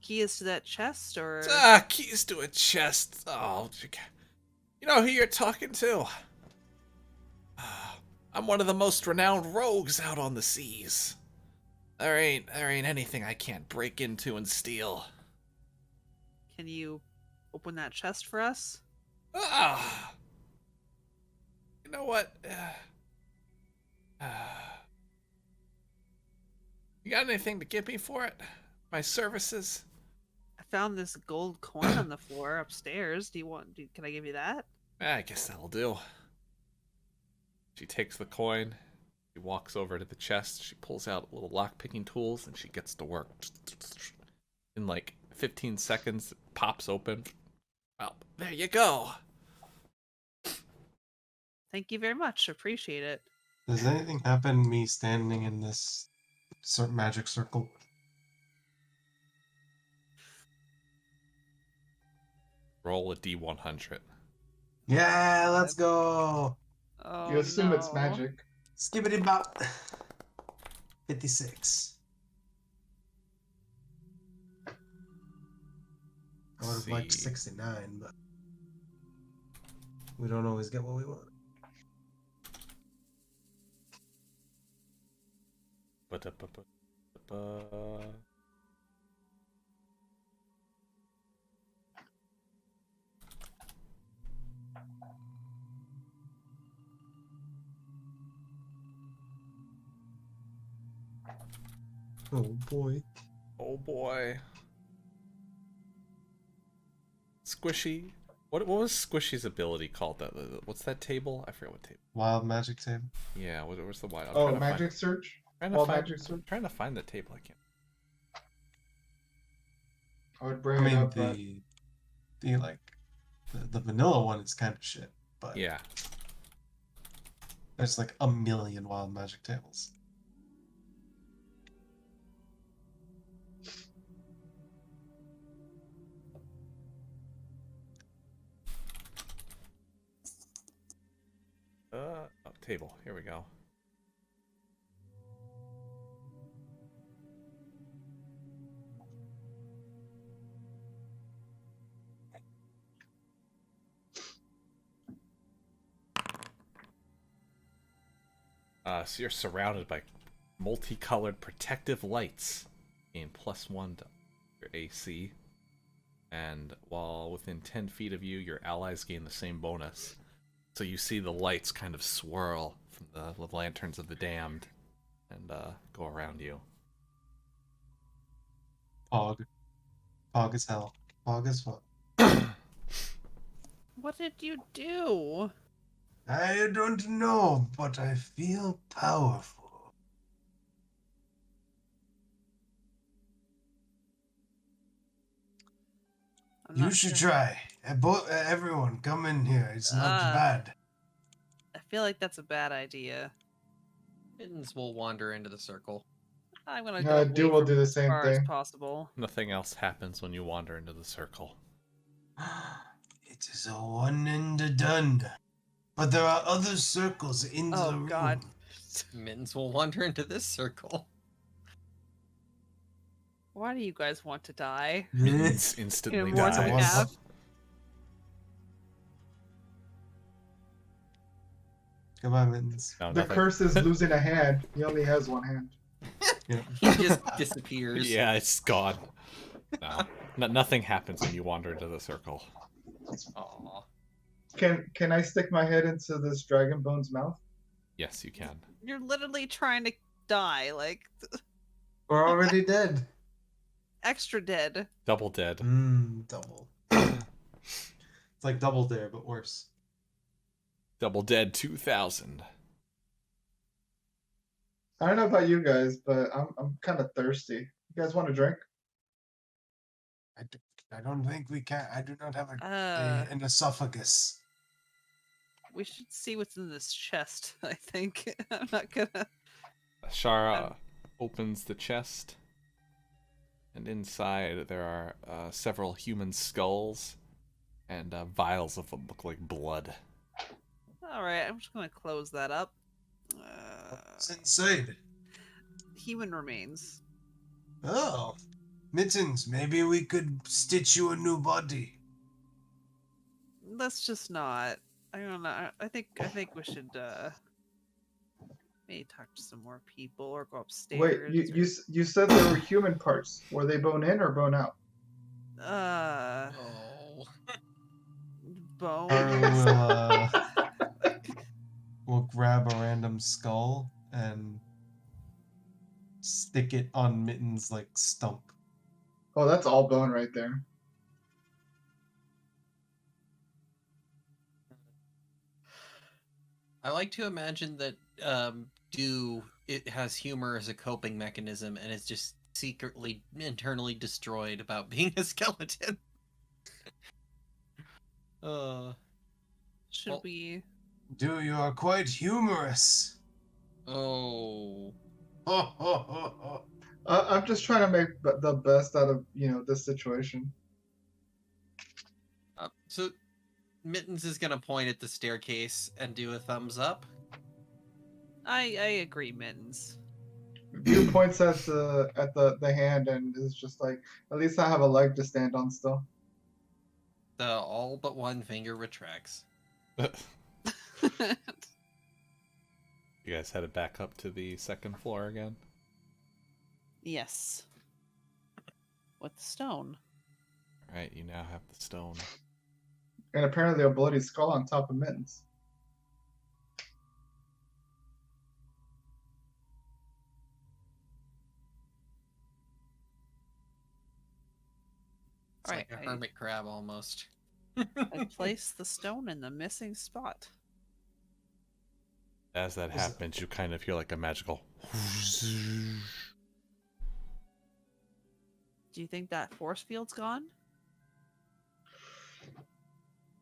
key is to that chest, or? keys to a chest. Oh, you know who you're talking to? I'm one of the most renowned rogues out on the seas. There ain't anything I can't break into and steal. Can you open that chest for us? You know what? You got anything to give me for it? My services? I found this gold coin on the floor upstairs. Can I give you that? I guess that'll do. She takes the coin. She walks over to the chest. She pulls out little lock-picking tools, and she gets to work. In like 15 seconds, it pops open. Well, there you go. Thank you very much. Appreciate it. Does anything happen to me standing in this magic circle? Roll a D100. Yeah, let's go. Oh, You assume it's no. magic. Skibbity bop. 56. I would have liked See. 69, but we don't always get what we want. Oh boy. Oh boy. Squishy. What was Squishy's ability called? What's that table? I forget what table. Wild magic table. Yeah, where's the wild? Oh, magic search? Magic search? Trying to find the table. I can't. I would I bring it mean, up, but the vanilla one is kind of shit, but Yeah. there's like a million wild magic tables. Table. Here we go. So you're surrounded by multicolored protective lights, gain +1 to your AC, and while within 10 feet of you, your allies gain the same bonus. So you see the lights kind of swirl from the lanterns of the damned and go around you. Fog. Fog as hell. Fog as fuck. What did you do? I don't know, but I feel powerful. I'm You not should sure. try. Everyone, come in here. It's not Ah. bad. I feel like that's a bad idea. Mittens will wander into the circle. I'm gonna Yeah, go do away will from do the as same far as thing. possible. Nothing else happens when you wander into the circle. It is a one and done. But there are other circles in the Oh room. God. Mittens will wander into this circle. Why do you guys want to die? Mittens instantly more than we dies. have. Come on, Mittens. No, The nothing. curse is losing a hand. He only has one hand. Yeah. He just disappears. Yeah, it's gone. No, nothing happens when you wander into the circle. Aw. Can I stick my head into this dragon bone's mouth? Yes, you can. You're literally trying to die, like We're already dead. extra dead. Double dead. Double. It's like Double Dare, but worse. Double dead 2000. I don't know about you guys, but I'm kind of thirsty. You guys want a drink? I don't think we can. I do not have an esophagus. We should see what's in this chest, I think. I'm not gonna Shara opens the chest, and inside there are several human skulls, and vials of them look like blood. Alright, I'm just gonna close that up. What's inside? Human remains. Oh, Mittens, maybe we could stitch you a new body. Let's just not. I don't know. I think we should maybe talk to some more people or go upstairs. Wait, you said there were human parts. Were they bone in or bone out? Oh. Bone. We'll grab a random skull and stick it on Mittens' like stump. Oh, that's all bone right there. I like to imagine that it has humor as a coping mechanism and is just secretly internally destroyed about being a skeleton. Should well- we? Do you are quite humorous. Oh. Ho, ho, ho, ho. I'm just trying to make the best out of this situation. So Mittens is gonna point at the staircase and do a thumbs up. I agree, Mittens. View points at the hand and is just like, at least I have a leg to stand on still. The all but one finger retracts. You guys headed back up to the second floor again? Yes. With the stone. Alright, you now have the stone. And apparently a bloody skull on top of Mittens. It's Alright, like a hermit crab almost. I placed the stone in the missing spot. As that happens, you kind of hear like a magical... Do you think that force field's gone?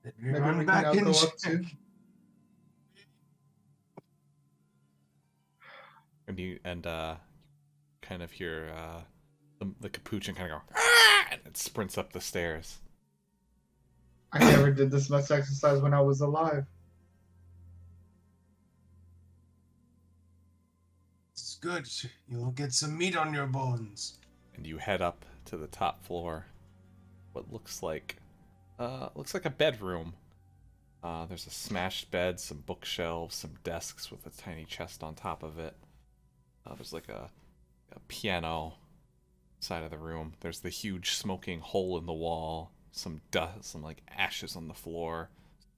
Maybe Run we back can now and go up check. to. And kind of hear the capuchin kind of go, "Ah!" and it sprints up the stairs. I never did this much exercise when I was alive. It's good. You'll get some meat on your bones. And you head up to the top floor. What looks like a bedroom. There's a smashed bed, some bookshelves, some desks with a tiny chest on top of it. There's like a piano side of the room. There's the huge smoking hole in the wall. Some dust, some like ashes on the floor.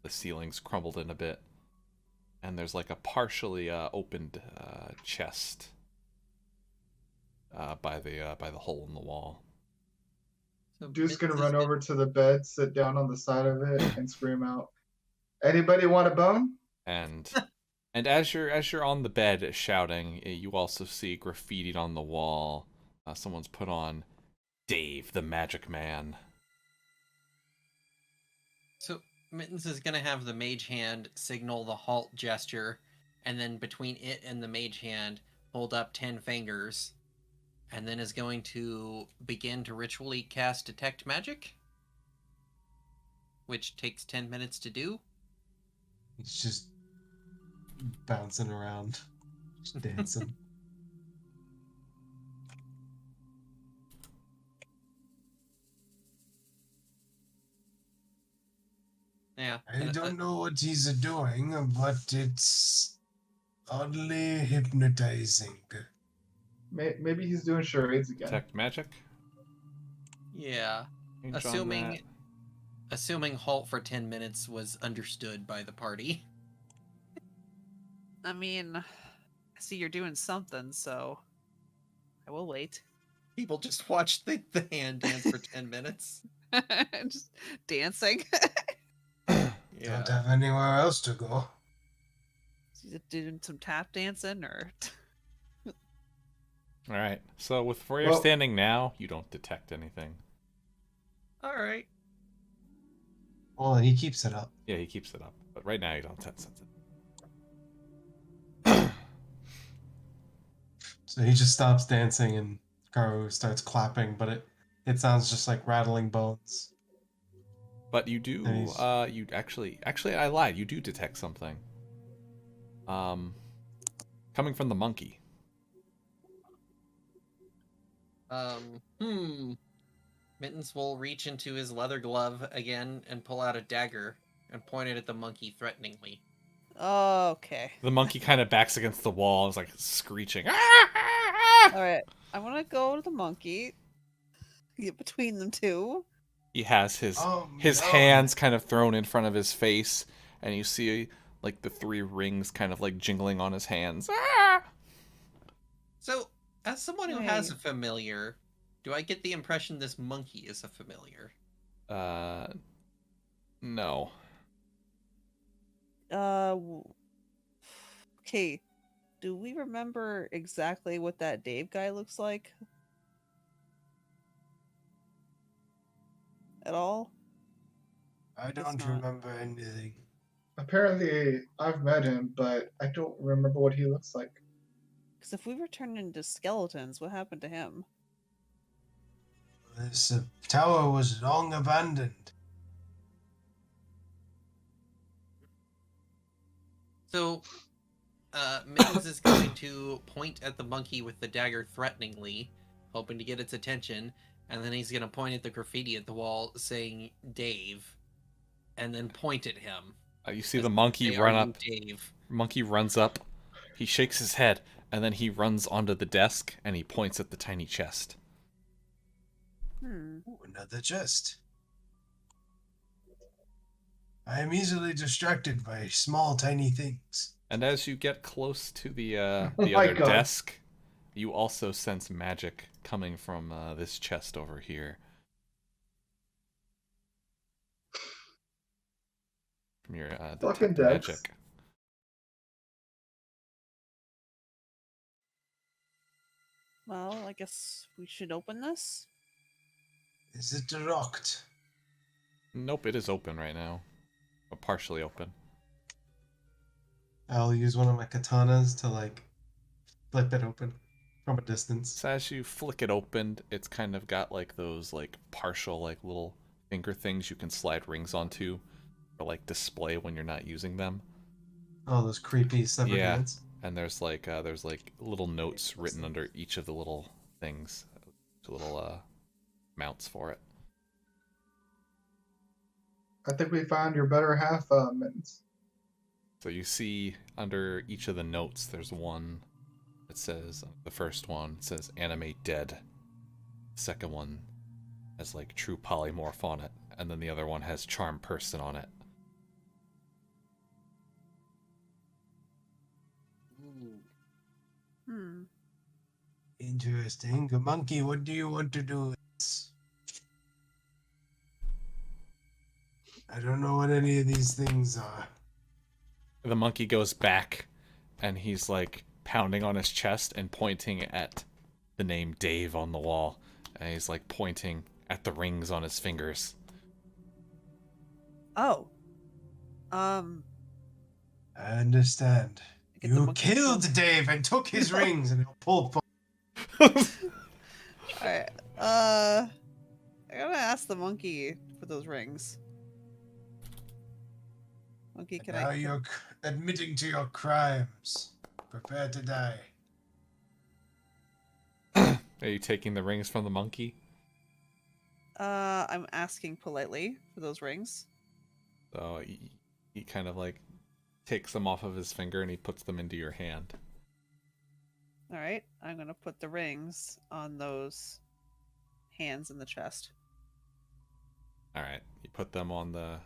The ceiling's crumbled in a bit. And there's like a partially opened chest by the hole in the wall. So Dude's gonna Mittens is run over to the bed, sit down on the side of it, and scream out, "Anybody want a bone?" And as you're on the bed shouting, you also see graffitied on the wall. Someone's put on Dave the Magic Man. So Mittens is gonna have the mage hand signal the halt gesture, and then between it and the mage hand, hold up 10 fingers, and then is going to begin to ritually cast Detect Magic, which takes 10 minutes to do. He's just bouncing around, just dancing. Yeah. I don't know what he's doing, but it's oddly hypnotizing. Maybe he's doing charades again. Detect magic. Yeah. Change on that. Assuming halt for 10 minutes was understood by the party. I mean, I see you're doing something, so I will wait. People just watch the hand dance for 10 minutes. Just dancing. Don't have anywhere else to go. Is it doing some tap dancing or? All right. So with where you're standing now, you don't detect anything. All right. Well, he keeps it up. Yeah, he keeps it up, but right now you don't sense it. So he just stops dancing and Karu starts clapping, but it sounds just like rattling bones. But you do, you actually, I lied. You do detect something. Coming from the monkey. Mittens will reach into his leather glove again and pull out a dagger and point it at the monkey threateningly. Okay. The monkey kind of backs against the wall and is like screeching. All right. I want to go to the monkey. Get between them two. He has his No. hands kind of thrown in front of his face, and you see like the 3 rings kind of like jingling on his hands. So, as someone who has a familiar, do I get the impression this monkey is a familiar? No. Okay. Do we remember exactly what that Dave guy looks like? At all? I don't not. remember anything. Apparently, I've met him, but I don't remember what he looks like. Because if we were turned into skeletons, what happened to him? This tower was long abandoned. So, Mittens is going to point at the monkey with the dagger threateningly, hoping to get its attention, and then he's going to point at the graffiti at the wall saying Dave, and then point at him. You see the monkey run up. Dave. Monkey runs up. He shakes his head, and then he runs onto the desk, and he points at the tiny chest. Ooh, another chest. I am easily distracted by small, tiny things. And as you get close to the my other God. desk, you also sense magic coming from this chest over here. From your Fucking detect Dex. magic. Well, I guess we should open this. Is it locked? Nope, it is open right now. Or partially open. I'll use one of my katanas to like flip it open from a distance. So as you flick it open, it's kind of got like those like partial like little finger things you can slide rings onto or like display when you're not using them. Oh, those creepy severed Yeah. hands. And there's like little notes written under each of the little things, little mounts for it. I think we found your better half, Mittens. So you see under each of the notes, there's one that says, the first one says animate dead. The second one has like true polymorph on it. And then the other one has charm person on it. Interesting. Monkey, what do you want to do with this? I don't know what any of these things are. The monkey goes back and he's like pounding on his chest and pointing at the name Dave on the wall. And he's like pointing at the rings on his fingers. Oh. I understand. Get the You monkey killed phone. Dave and took his rings and he'll pull. Alright. I gotta ask the monkey for those rings. Monkey, can Now I? you're admitting to your crimes. Prepare to die. Are you taking the rings from the monkey? I'm asking politely for those rings. So he kind of like takes them off of his finger and he puts them into your hand. Alright, I'm gonna put the rings on those hands in the chest. All right, you put them on the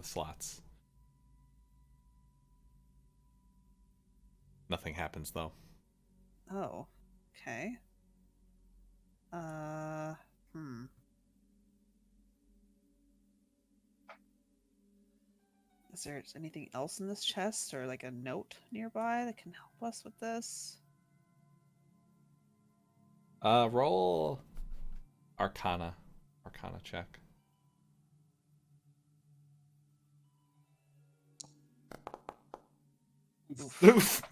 slots. Nothing happens though. Oh, okay. Is there anything else in this chest or like a note nearby that can help us with this? Roll Arcana check. Oof.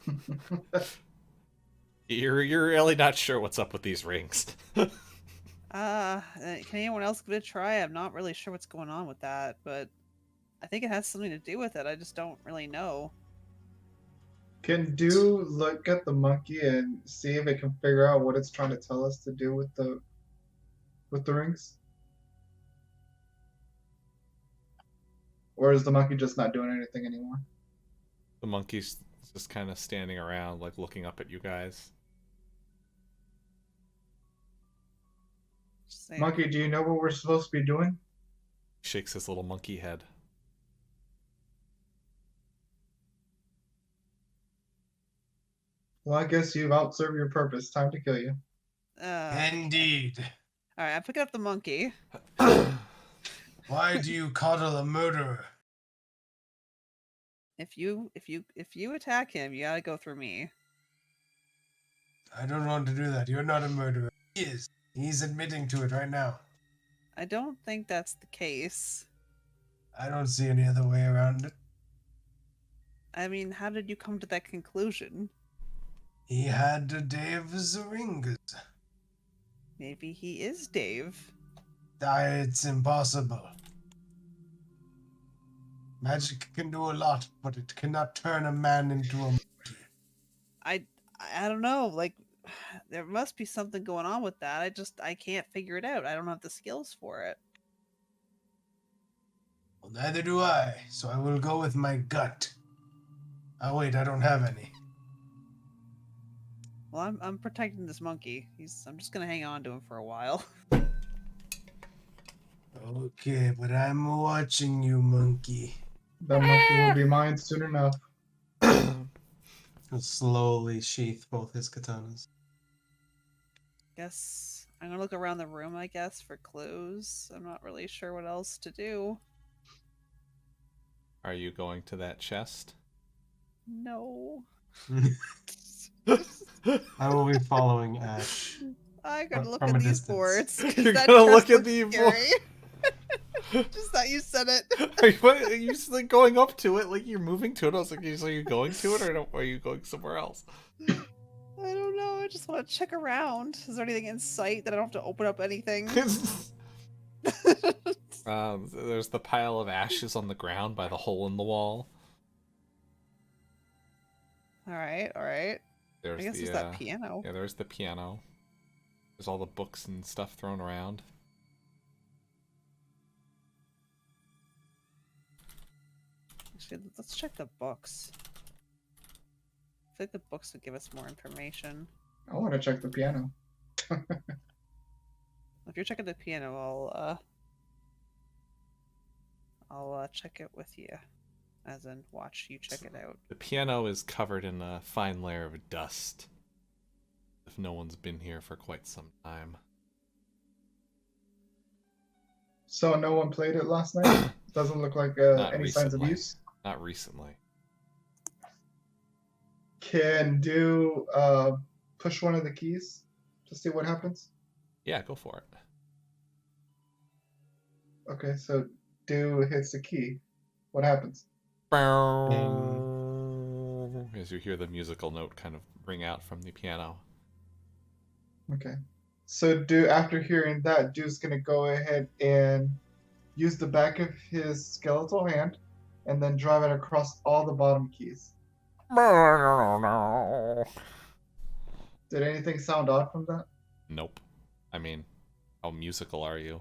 You're really not sure what's up with these rings. Can anyone else give it a try? I'm not really sure what's going on with that, but I think it has something to do with it. I just don't really know. Can Do look at the monkey and see if it can figure out what it's trying to tell us to do with the rings? Or is the monkey just not doing anything anymore? The monkey's just kind of standing around, like looking up at you guys. Just saying. Monkey, do you know what we're supposed to be doing? Shakes his little monkey head. Well, I guess you've outserved your purpose. Time to kill you. Indeed. All right, I'm picking up the monkey. Why do you coddle a murderer? If you attack him, you gotta go through me. I don't want to do that. You're not a murderer. He is. He's admitting to it right now. I don't think that's the case. I don't see any other way around it. I mean, how did you come to that conclusion? He had a Dave Zeringas. Maybe he is Dave. It's impossible. Magic can do a lot, but it cannot turn a man into a... I don't know, like there must be something going on with that. I can't figure it out. I don't have the skills for it. Well, neither do I, so I will go with my gut. Oh wait, I don't have any. Well, I'm protecting this monkey. I'm just gonna hang on to him for a while. Okay, but I'm watching you, monkey. That monkey will be mine soon enough. He'll slowly sheath both his katanas. Guess I'm gonna look around the room, I guess, for clues. I'm not really sure what else to do. Are you going to that chest? No. I will be following Ash. I gotta look From at a these distance. boards. 'Cause You're that gonna chest look at looks the scary. Just that you said it. Are you just like going up to it, like you're moving to it? I was like, are you going to it, or are you going somewhere else? I don't know. I just want to check around. Is there anything in sight that I don't have to open up anything? There's the pile of ashes on the ground by the hole in the wall. All right. I There's guess it's that piano. Yeah, there's the piano. There's all the books and stuff thrown around. Actually, let's check the books. I feel like the books would give us more information. I want to check the piano. If you're checking the piano, I'll check it with you, as in watch you check it out. The piano is covered in a fine layer of dust. If no one's been here for quite some time. So no one played it last night? Doesn't look like Not any signs of recently. use? Not recently. Can Do push one of the keys to see what happens? Yeah, go for it. Okay, so Do hits the key. What happens? As you hear the musical note kind of ring out from the piano. Okay. So after hearing that, Dude's gonna go ahead and use the back of his skeletal hand and then drive it across all the bottom keys. Did anything sound odd from that? Nope. I mean, how musical are you?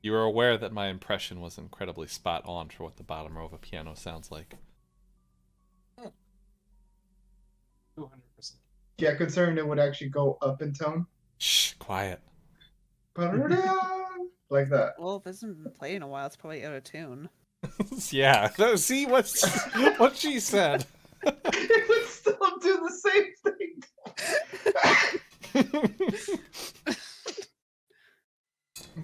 You are aware that my impression was incredibly spot on for what the bottom row of a piano sounds like. 200%. Yeah, considering it would actually go up in tone. Shh, quiet. Like that. Well, if it's been played in a while, it's probably out of tune. Yeah, see what she said. It would still do the same thing.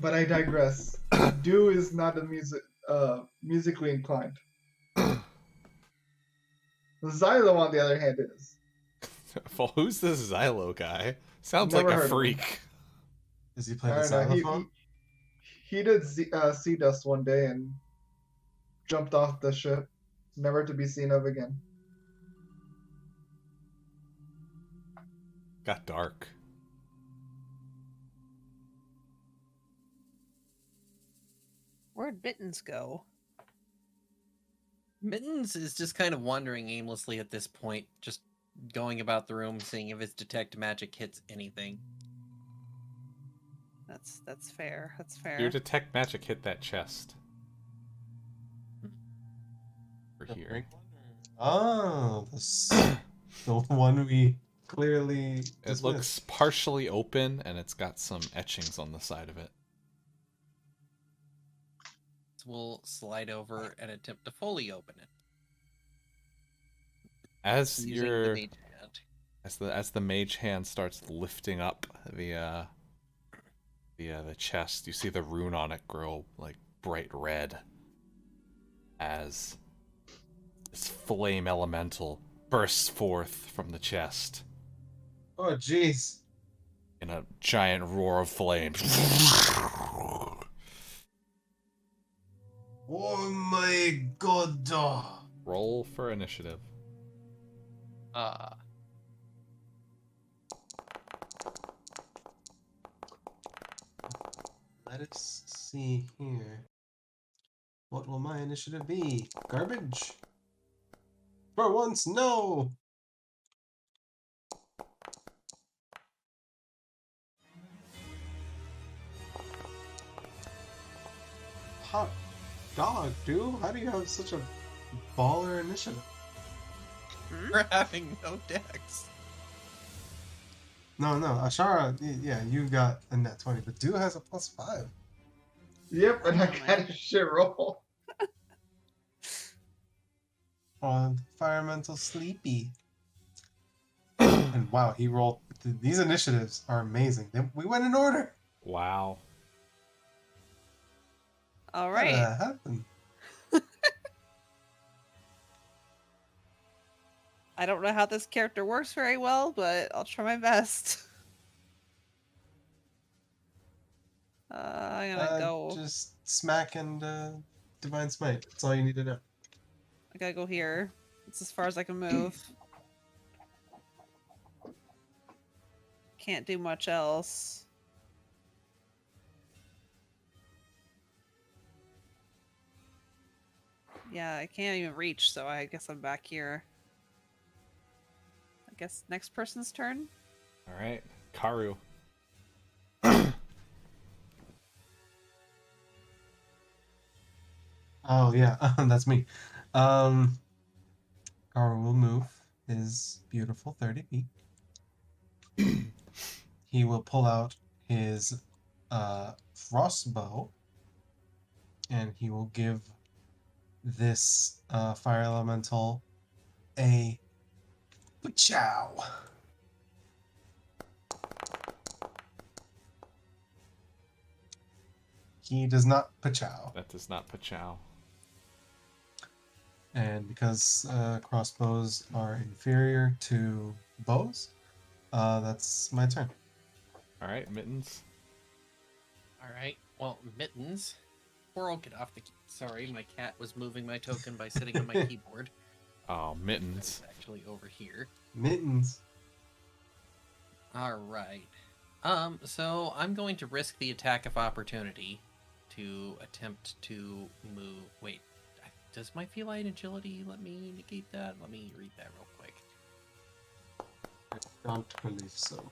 But I digress. Do is not musically inclined. Xylo, on the other hand, is. Well, who's this Xylo guy? Sounds Never like heard a of him. freak. Does he play I the don't know. xylophone? He did Sea Dust one day and jumped off the ship, never to be seen of again. Got dark. Where'd Mittens go? Mittens is just kind of wandering aimlessly at this point, just going about the room, seeing if his detect magic hits anything. That's fair. That's fair. Your detect magic hit that chest. Over The here. break one? Oh, the one we clearly It dismissed. looks partially open, and it's got some etchings on the side of it. So we'll slide over and attempt to fully open it. As Using the your mage hand. as the mage hand starts lifting up the chest, you see the rune on it grow like bright red as this flame elemental bursts forth from the chest Oh, jeez. in a giant roar of flame. Oh my god. Roll for initiative. Let us see here. What will my initiative be? Garbage? For once, no! Hot dog, dude. How do you have such a baller initiative? We're having no decks. No, Ashara, yeah, you got a net 20, but Dew has a +5. Yep, and I Oh, got a shit roll. On Environmental Sleepy. And wow, he rolled. These initiatives are amazing. We went in order. Wow. All How did right. that happen? I don't know how this character works very well, but I'll try my best. I'm gonna go. Just smack and Divine Smite. That's all you need to know. I gotta go here. It's as far as I can move. Can't do much else. Yeah, I can't even reach, so I guess I'm back here. I guess next person's turn? All right, Karu. Oh yeah, that's me. Carl will move his beautiful 30 feet. He will pull out his crossbow, and he will give this fire elemental a chow. He does not pachow. That does not pachow. And because crossbows are inferior to bows, that's my turn. All right, Mittens. All right. Well, Mittens. Or I'll get off the. Sorry, my cat was moving my token by sitting on my keyboard. Oh, Mittens. It's actually over here. Mittens. All right. So I'm going to risk the attack of opportunity to attempt to move. Wait, does my feline agility let me negate that? Let me read that real quick. I don't believe so.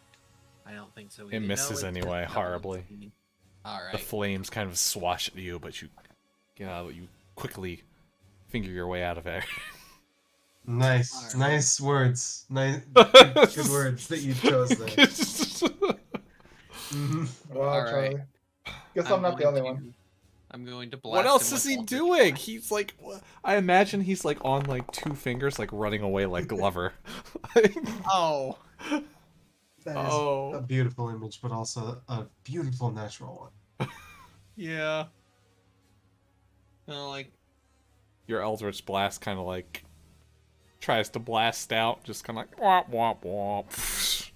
I don't think so. It either. misses No, it's anyway, just horribly. All right. The flames kind of swash at you, but you quickly finger your way out of it. Nice, Alright. nice words. Nice, good words that you chose there. Mhm. Wow, All right. Charlie. Guess I'm not the only one. I'm going to blast. What else him is with he Eldritch doing? Blast. He's like, I imagine he's like on like 2 fingers, like running away like Glover. Oh. That is a beautiful image, but also a beautiful natural one. Yeah. No, like Your Eldritch Blast kind of like tries to blast out, just kind of like womp womp womp.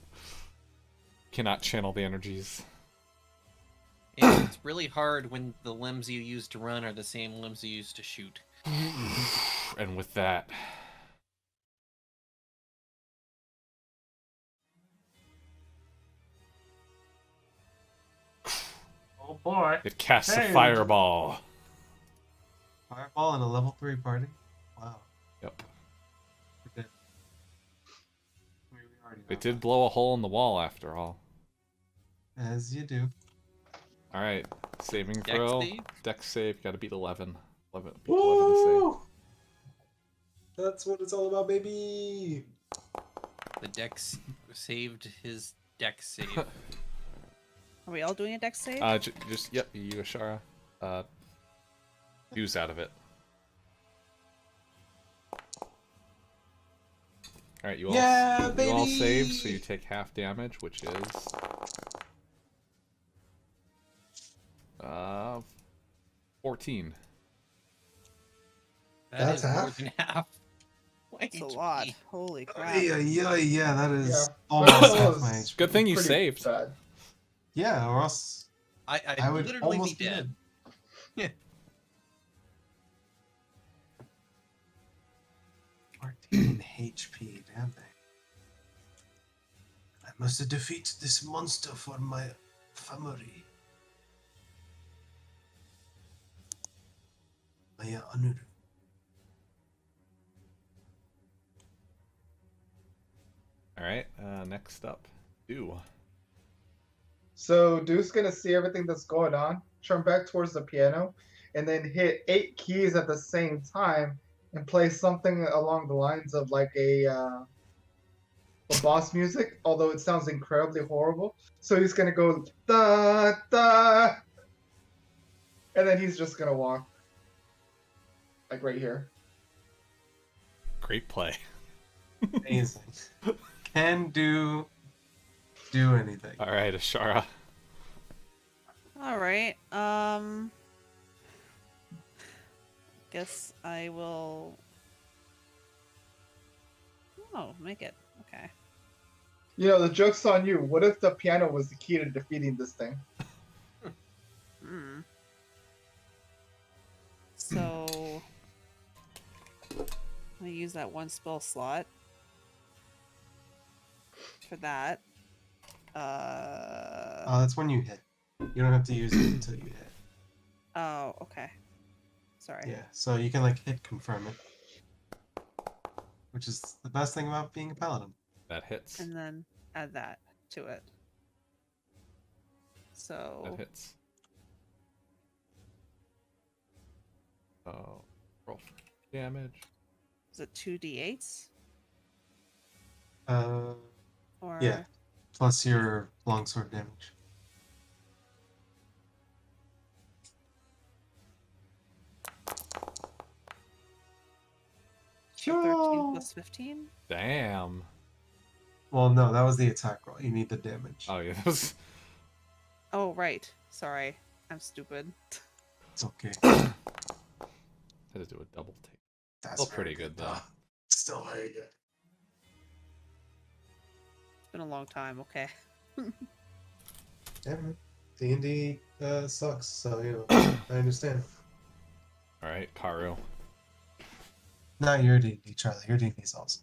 Cannot channel the energies. it's really hard when the limbs you use to run are the same limbs you use to shoot. And with that, Oh boy. it casts a Hey. fireball. Fireball in a level 3 party? Wow. Yep. We're dead. We already It know did blow a hole in the wall after all. that. As you do. Alright, saving Dex throw. save? Dex save, gotta beat 11. 11 beat 11 to save. That's what it's all about, baby! The Dex saved his Dex save. Are we all doing a dex save? Just, yep, you, Ashara. Use out of it. Alright, you all, Yeah, you all baby! save, so you take half damage, which is... 14. That's That is more half? than half. That's a lot. Holy crap. Yeah, that is Yeah. almost half Fireball my is HP. Good thing you pretty saved. bad. Yeah, or else I I would literally almost be dead. dead. 14 HP, damn they. I must defeat this monster for my family. Maya Anuru. Alright, next up, Do. So Duke's gonna see everything that's going on, turn back towards the piano, and then hit 8 keys at the same time and play something along the lines of like a boss music, although it sounds incredibly horrible. So he's gonna go da da, and then he's just gonna walk like right here. Great play. Amazing. Can do anything. Alright, Ashara. Alright, guess I will... Oh, make it. Okay. You know, the joke's on you. What if the piano was the key to defeating this thing? Hmm. So... I'm gonna use that one spell slot for that. Oh, that's when you hit. You don't have to use it until you hit. Oh, okay. Sorry. Yeah, so you can like hit confirm it. Which is the best thing about being a paladin. That hits. And then add that to it. That So hits. Oh, roll for damage. is it 2d8s? Uh, Or yeah. Plus your longsword damage. so 13 plus 15? Damn. Well, no, that was the attack roll. You need the damage. Oh, yeah, that was... Oh, right. Sorry. I'm stupid. It's okay. Had to do a double take. That's Still pretty very good, though. Still very good. It's been a long time, okay. Yeah, man. D&D sucks, so, you know, I understand. Alright, Karu. Not your D&D, Charlie. Your D&D's awesome.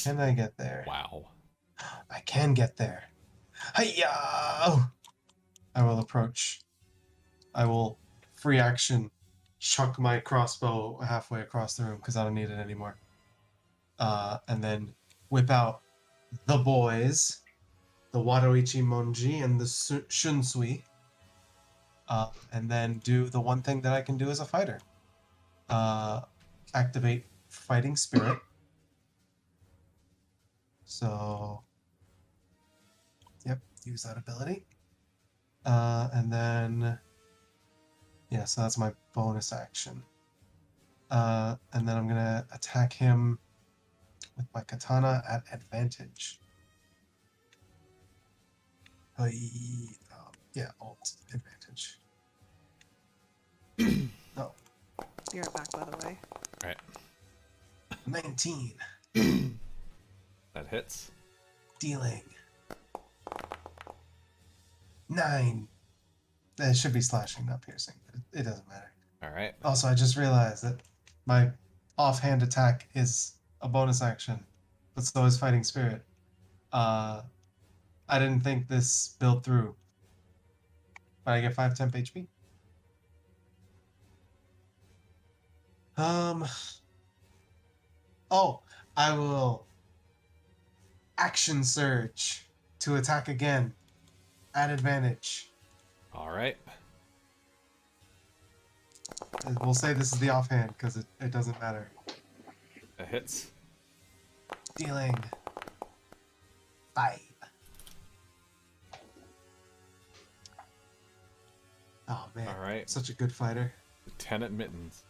Can I get there? Wow. I can get there. Hiya! I will approach. I will free action chuck my crossbow halfway across the room because I don't need it anymore. And then whip out the boys, the Waroichi Monji and the Shunsui. And then do the one thing that I can do as a fighter. Activate Fighting Spirit. So, yep, use that ability. And then, yeah, so that's my bonus action. And then I'm gonna attack him with my katana at advantage. Yeah, alt advantage. No, Be right back, by the way. All right. 19. That hits. Dealing 9. That should be slashing, not piercing, but it doesn't matter. All right. Also, I just realized that my offhand attack is a bonus action, but so is Fighting Spirit. I didn't think this built through. But I get 5 temp HP. Oh, I will action surge to attack again at advantage. All right. We'll say this is the offhand because it doesn't matter. That hits. Dealing 5. Oh man! All right. Such a good fighter. Lieutenant Mittens.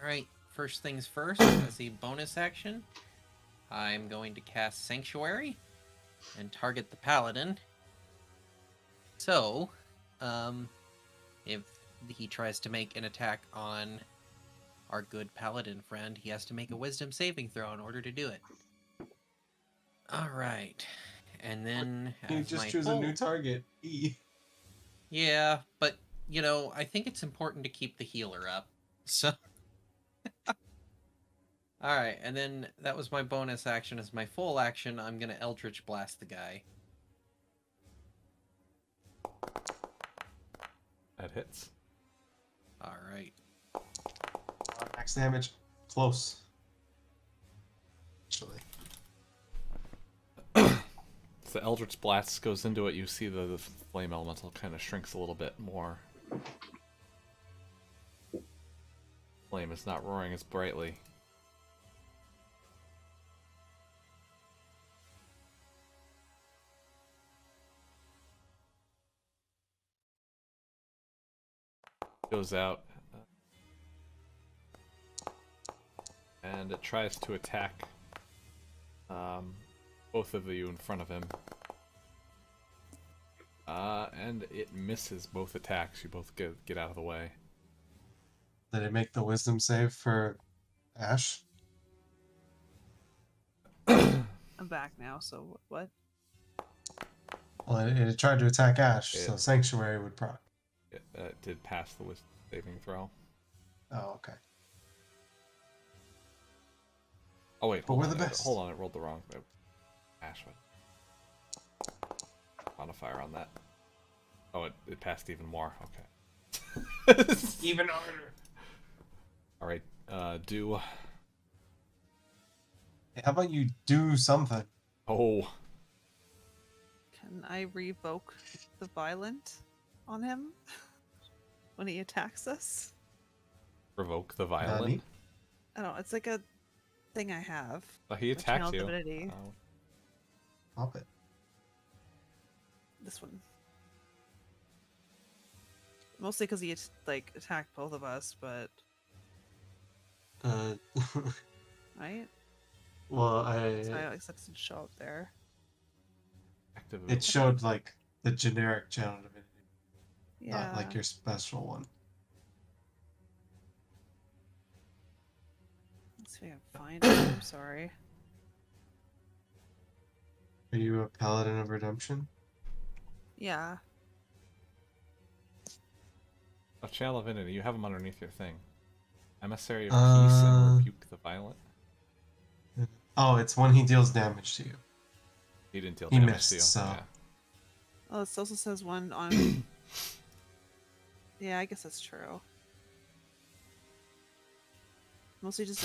All right. First things first, as a bonus action, I'm going to cast Sanctuary and target the paladin. So, if he tries to make an attack on our good paladin friend, he has to make a wisdom saving throw in order to do it. All right. And then You as just my choose a full- new target. E. Yeah, but I think it's important to keep the healer up. So all right, and then that was my bonus action. As my full action, I'm going to Eldritch Blast the guy. That hits. All right. Max damage. Close. Actually. So the Eldritch Blast goes into it. You see the flame elemental kind of shrinks a little bit more. Flame is not roaring as brightly. Goes out. And it tries to attack both of you in front of him. And it misses both attacks. You both get out of the way. Did it make the wisdom save for Ash? I'm back now, so what? Well, it tried to attack Ash, so It- Sanctuary would proc. It did pass the wisdom saving throw. Oh, okay. Oh wait, But hold we're on. the best. Hold on, it rolled the wrong. Ash modifier on that. Oh, it passed even more. Okay. Even harder. All right. Do. Hey, how about you do something? Oh. Can I revoke the violent on him when he attacks us? Provoke the violin. Nani? I don't know. It's like a thing I have. Oh, he A attacked channel you. divinity. Oh. Pop it. This one. Mostly because he attacked both of us, but Uh, right? well, So I like didn't show up there. Active. it showed like the generic channel divinity, Yeah. not like your special one. Let's see if I can find it. I'm sorry. Are you a paladin of redemption? Yeah. Oh, Channel of Divinity. You have them underneath your thing. Emissary of Peace and Rebuke the Violent. Oh, it's when he deals damage to you. He didn't deal He damage missed, to you. so- Yeah. Oh, it also says one on. Yeah, I guess that's true. Mostly just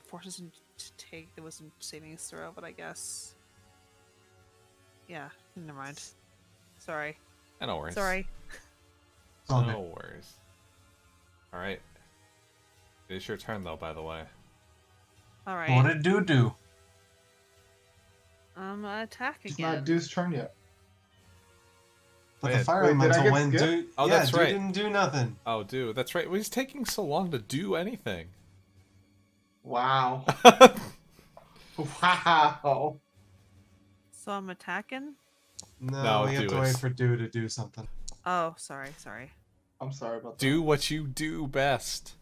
forces him to take. It wasn't saving his throw, but I guess. Yeah, never mind. Sorry. No worries. Sorry. It's all No good. worries. All right. It is your turn, though. By the way. All What right. did do? Attack It's again. not Deuce's turn yet. But Wait, the fire wait, did I elemental get went skipped? do. Oh, yeah, that's dude right. didn't do nothing. Oh, dude, that's right. It was taking so long to do anything. Wow. Wow. So I'm attacking. No, we have do to it. wait for Do to do something. Oh, sorry. I'm sorry about that. Do what you do best.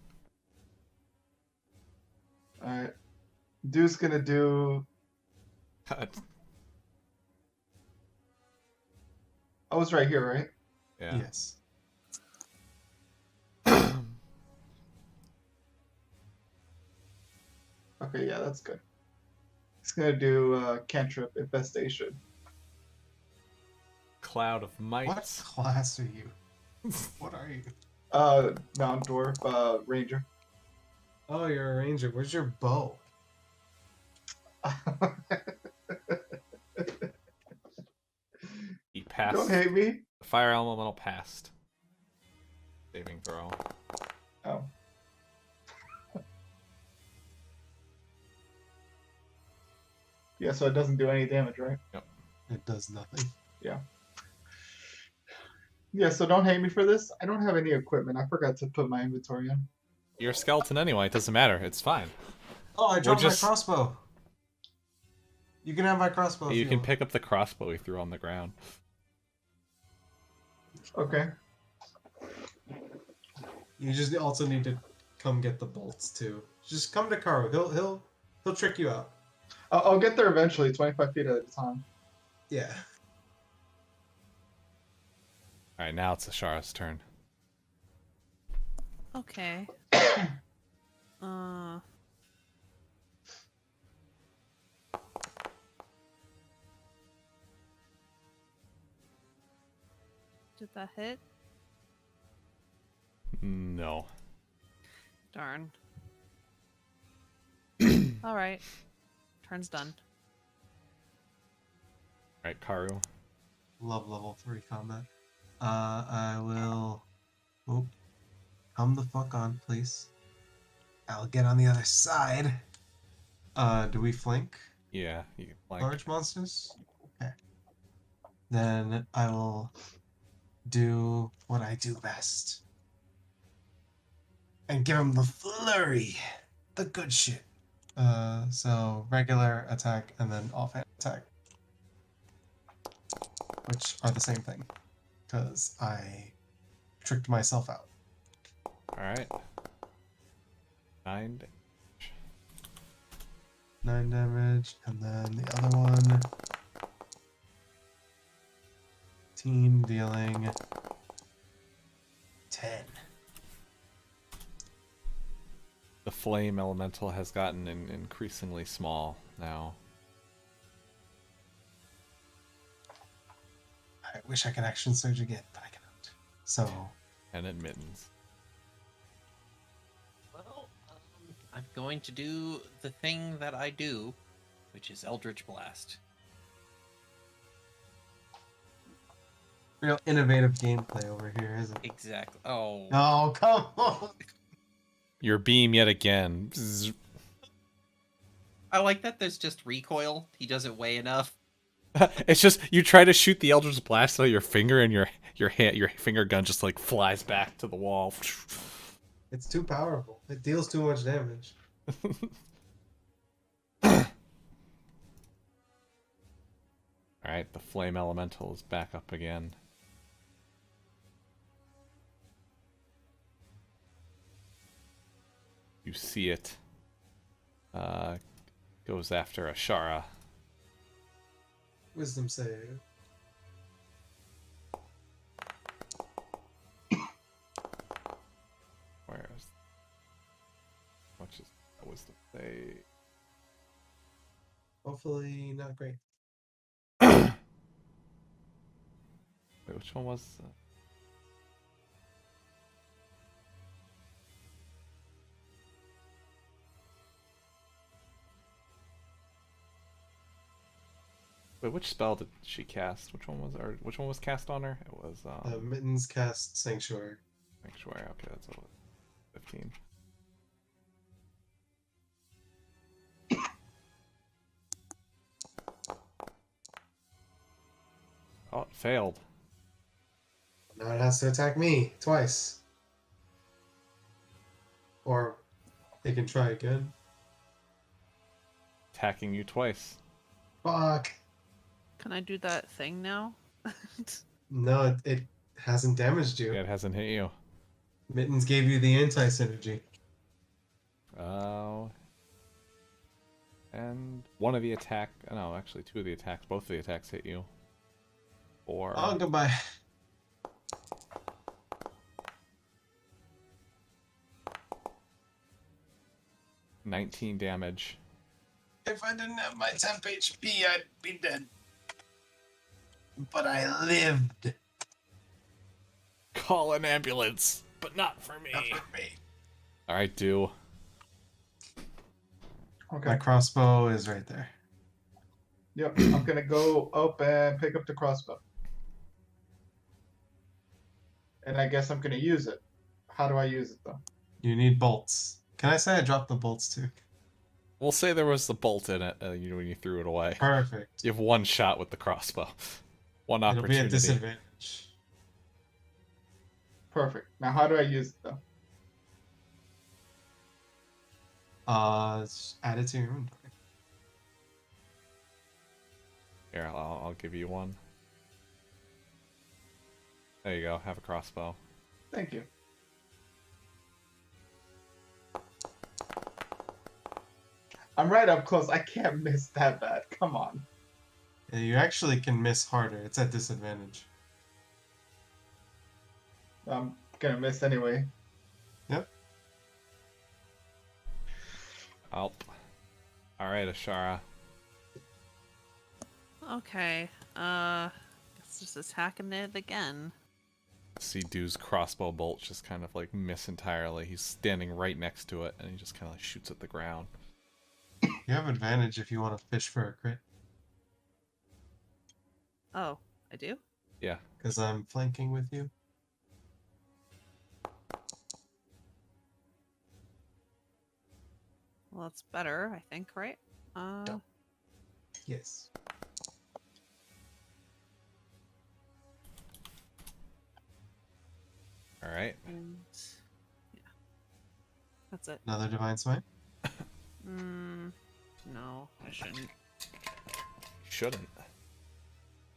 Alright. Deuce gonna do. I was right here, right? Yeah. Yes. Okay, yeah, that's good. He's gonna do cantrip infestation. Cloud of might. What class are you? What are you? Mount Dwarf, Ranger. Oh, you're a ranger. Where's your bow? He passed. Don't hate me. The fire elemental passed. Saving throw. Oh. Yeah, so it doesn't do any damage, right? It does nothing. Yeah, so don't hate me for this. I don't have any equipment. I forgot to put my inventory in. You're a skeleton anyway. It doesn't matter. It's fine. Oh, I dropped just- my crossbow. You can have my crossbow. if You can want. pick up the crossbow he threw on the ground. Okay. You just also need to come get the bolts too. Just come to Karu. He'll trick you out. I'll get there eventually, 25 feet at a time. Yeah. All right, now it's Ashara's turn. Okay. uh. Did that hit? No. Darn. All right. Turn's done. All right, Karu. Love level 3 combat. I will. Oop. Come the fuck on, please. I'll get on the other side. Do we flank Yeah, you can flank. large monsters? Okay. Then I will do what I do best. And give him the flurry. The good shit. So regular attack and then offhand attack. Which are the same thing. Because I tricked myself out. All right. 9 damage. 9 damage, and then the other one. Team dealing 10. The flame elemental has gotten increasingly small now. I wish I could action surge again, but I cannot. So, And it mittens. Well, I'm going to do the thing that I do, which is Eldritch Blast. real innovative gameplay over here, isn't it? Exactly. Oh. Oh, come on! Your beam yet again. Bzz. I like that there's just recoil. He doesn't weigh enough. It's just you try to shoot the Eldritch Blast out of your finger, and your finger gun just like flies back to the wall. It's too powerful. It deals too much damage. Alright, the flame elemental is back up again. You see it. Goes after Ashara. Wisdom save. Where's... What is that wisdom save? not great. Wait, which one was? Wait, which spell did she cast? Which one was cast on her? It was Mittens cast Sanctuary. Sanctuary. Okay, that's what it was. 15. Oh, it failed. Now it has to attack me twice. Or they can try again. Attacking you twice. Fuck. Can I do that thing now? No, it hasn't damaged you. Yeah, it hasn't hit you. Mittens gave you the anti-synergy. Oh. And one of the attack. No, actually, two of the attacks. Both of the attacks hit you. Or. Oh, goodbye. $19 damage. If I didn't have my temp HP, I'd be dead. But I lived. Call an ambulance, but not for me. Not for me. Alright, do. Okay. My crossbow is right there. Yep. I'm gonna go up and pick up the crossbow. And I guess I'm gonna use it. How do I use it though? You need bolts. Can I say I dropped the bolts too? We'll say there was the bolt in it when you threw it away. Perfect. You have one shot with the crossbow. One It'll be opportunity. a disadvantage. Perfect. Now how do I use it though? Add it to your inventory. Here, I'll give you one. There you go. Have a crossbow. Thank you. I'm right up close. I can't miss that bad. Come on. Yeah, you actually can miss harder. It's at disadvantage. I'm gonna miss anyway. Yep. Alright, Ashara. Okay. Guess just attacking it again. See Dew's crossbow bolt just kind of like miss entirely. He's standing right next to it and he just kind of like shoots at the ground. You have advantage if you want to fish for a crit. Oh, I do? Yeah. Because I'm flanking with you. Well, that's better, I think, right? Yes. Alright. And yeah, that's it. Another divine smite. No, I shouldn't. Shouldn't.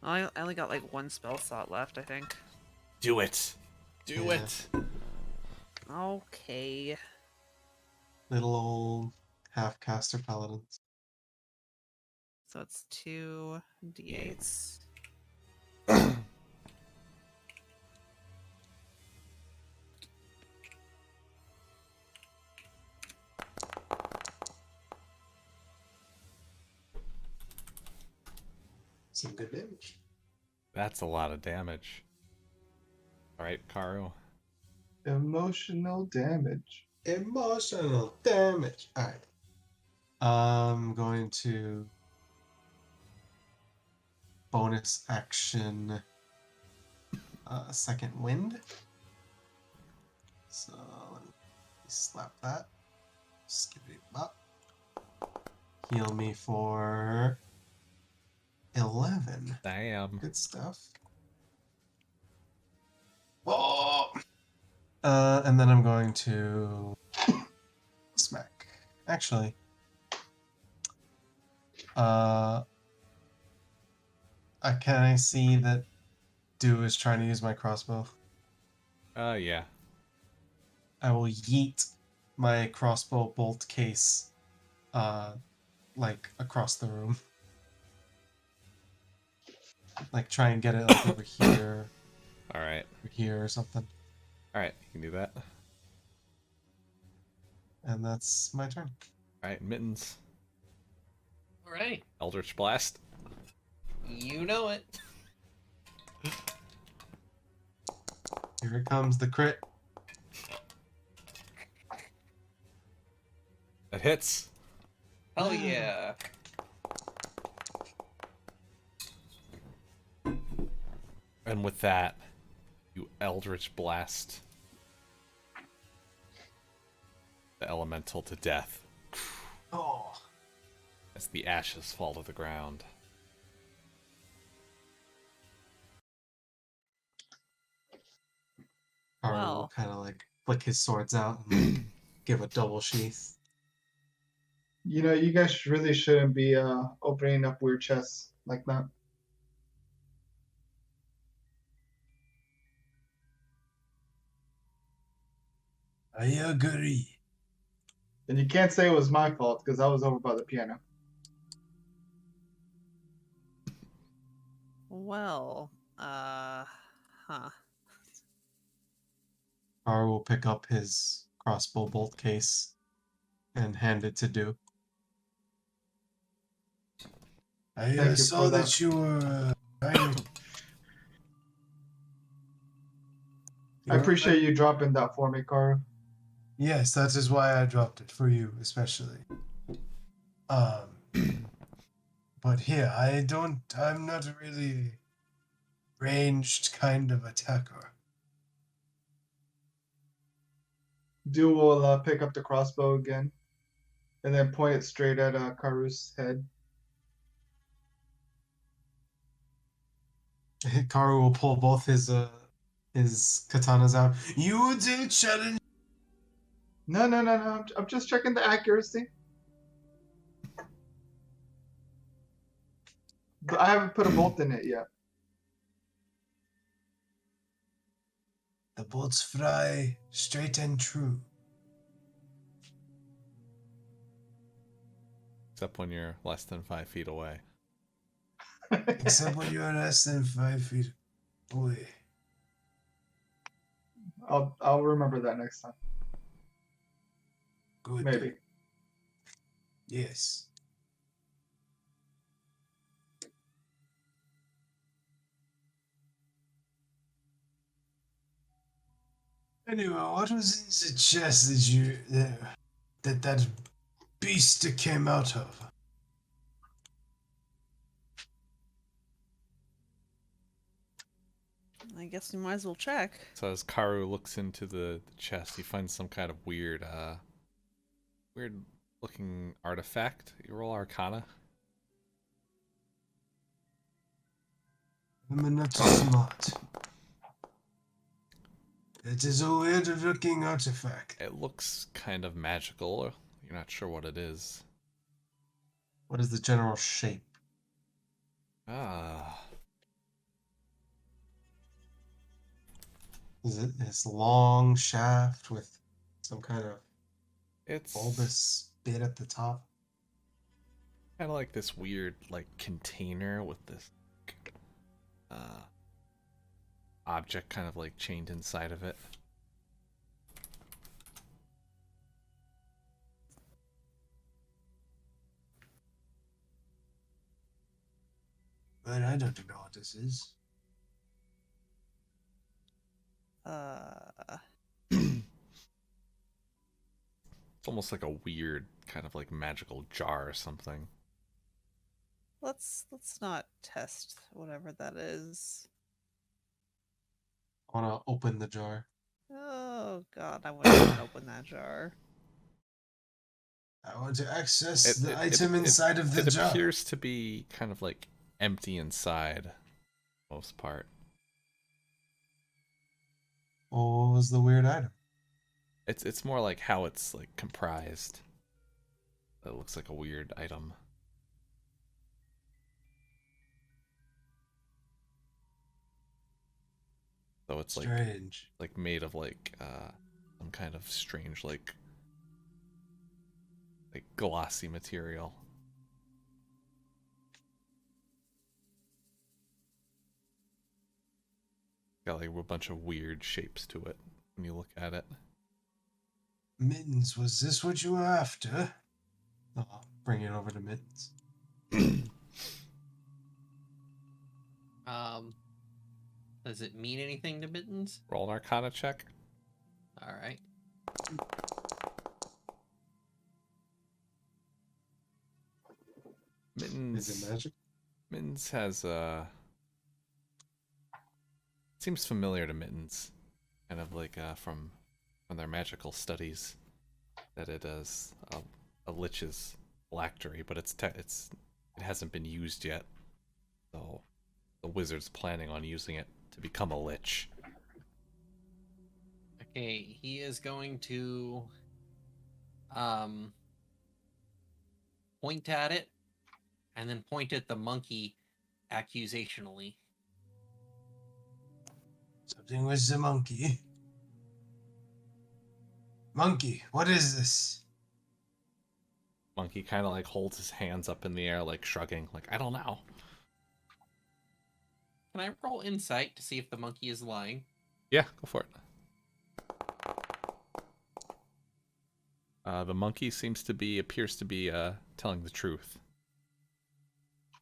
I only got like one spell slot left, I think. Do it. Do Yeah. it. Okay. Little old half-caster paladins. So it's 2 d8s. Some good damage. That's a lot of damage. Alright, Karu. Emotional damage. Emotional damage. Alright. I'm going to bonus action second wind. So let me slap that. Skip it up. Heal me for 11. Damn. Good stuff. Oh! And then I'm going to smack. Actually, can I see that Dew is trying to use my crossbow? Yeah. I will yeet my crossbow bolt case, like across the room. Like try and get it like over here, Alright. over here or something. Alright, you can do that. And that's my turn. Alright, Mittens. All right. Eldritch Blast. You know it. Here comes the crit. It hits. Hell yeah. And with that, you Eldritch Blast the elemental to death Oh. as the ashes fall to the ground. Haru will Well. kind of like flick his swords out and give a double sheath. You know, you guys really shouldn't be opening up weird chests like that. I agree. And you can't say it was my fault because I was over by the piano. Well, huh. Haru will pick up his crossbow bolt case and hand it to Do. Thank you saw for that that. you were. I appreciate you dropping that for me, Karu. Yes, that is why I dropped it for you, especially. But here, I'm not a really ranged kind of attacker. Do will pick up the crossbow again, and then point it straight at Karu's head. Karu will pull both his katanas out. You did challenge. No. I'm just checking the accuracy. But I haven't put a bolt in it yet. The bolts fly straight and true. Except when you're less than 5 feet away. Except when you're less than 5 feet away. I'll remember that next time. Good. Maybe. Yes. Anyway, what was in the chest that beast came out of? I guess we might as well check. So as Karu looks into the chest, he finds some kind of weird looking artifact. You roll Arcana. I'm not smart. It is a weird looking artifact. It looks kind of magical. You're not sure what it is. What is the general shape? Ah, Is it this long shaft with some kind of it's bulbous bit at the top? kind of like this weird container with this object kind of chained inside of it. But I don't know what this is. It's almost like a weird kind of magical jar or something. Let's not test whatever that is. I want to open the jar. Oh god, I wouldn't even open that jar. I want to access the item inside of the it jar. It appears to be kind of empty inside, most part. What was the weird item? It's more like how it's comprised. It looks like a weird item. So it's strange. Made of some kind of strange glossy material. Got a bunch of weird shapes to it when you look at it. Mittens, was this what you were after? I'll bring it over to Mittens. Does it mean anything to Mittens? Roll an Arcana check. All right. Mittens. Is it magic? Mittens has seems familiar to Mittens, kind of like from their magical studies, that it is a lich's phylactery, but it hasn't been used yet. So the wizard's planning on using it to become a lich. Okay, he is going to point at it and then point at the monkey accusationally. Something with the monkey. Monkey, what is this? Monkey kind of like holds his hands up in the air, like shrugging, like, I don't know. Can I roll insight to see if the monkey is lying? Yeah, go for it. The monkey appears to be telling the truth.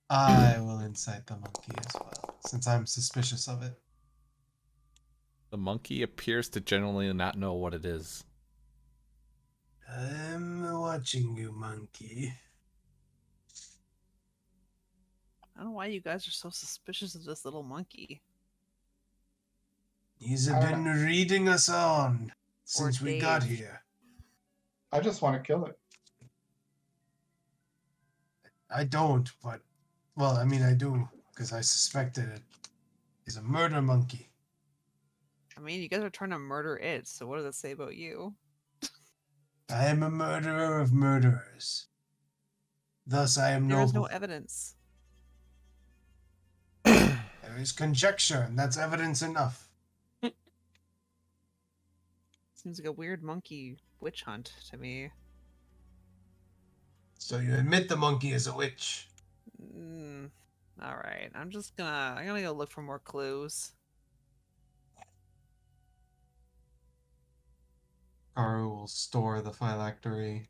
I will incite the monkey as well, since I'm suspicious of it. The monkey appears to generally not know what it is. I'm watching you, monkey. I don't know why you guys are so suspicious of this little monkey. He's I been don't reading us on since we got Dave. here. I just want to kill it. I don't, but... Well, I mean, I do, because I suspected it. He's a murder monkey. I mean, you guys are trying to murder it, so what does it say about you? I am a murderer of murderers. Thus I am There is no noble. evidence. There is conjecture, and that's evidence enough. Seems like a weird monkey witch hunt to me. So you admit the monkey is a witch. All right, I'm gonna go look for more clues. Karu will store the phylactery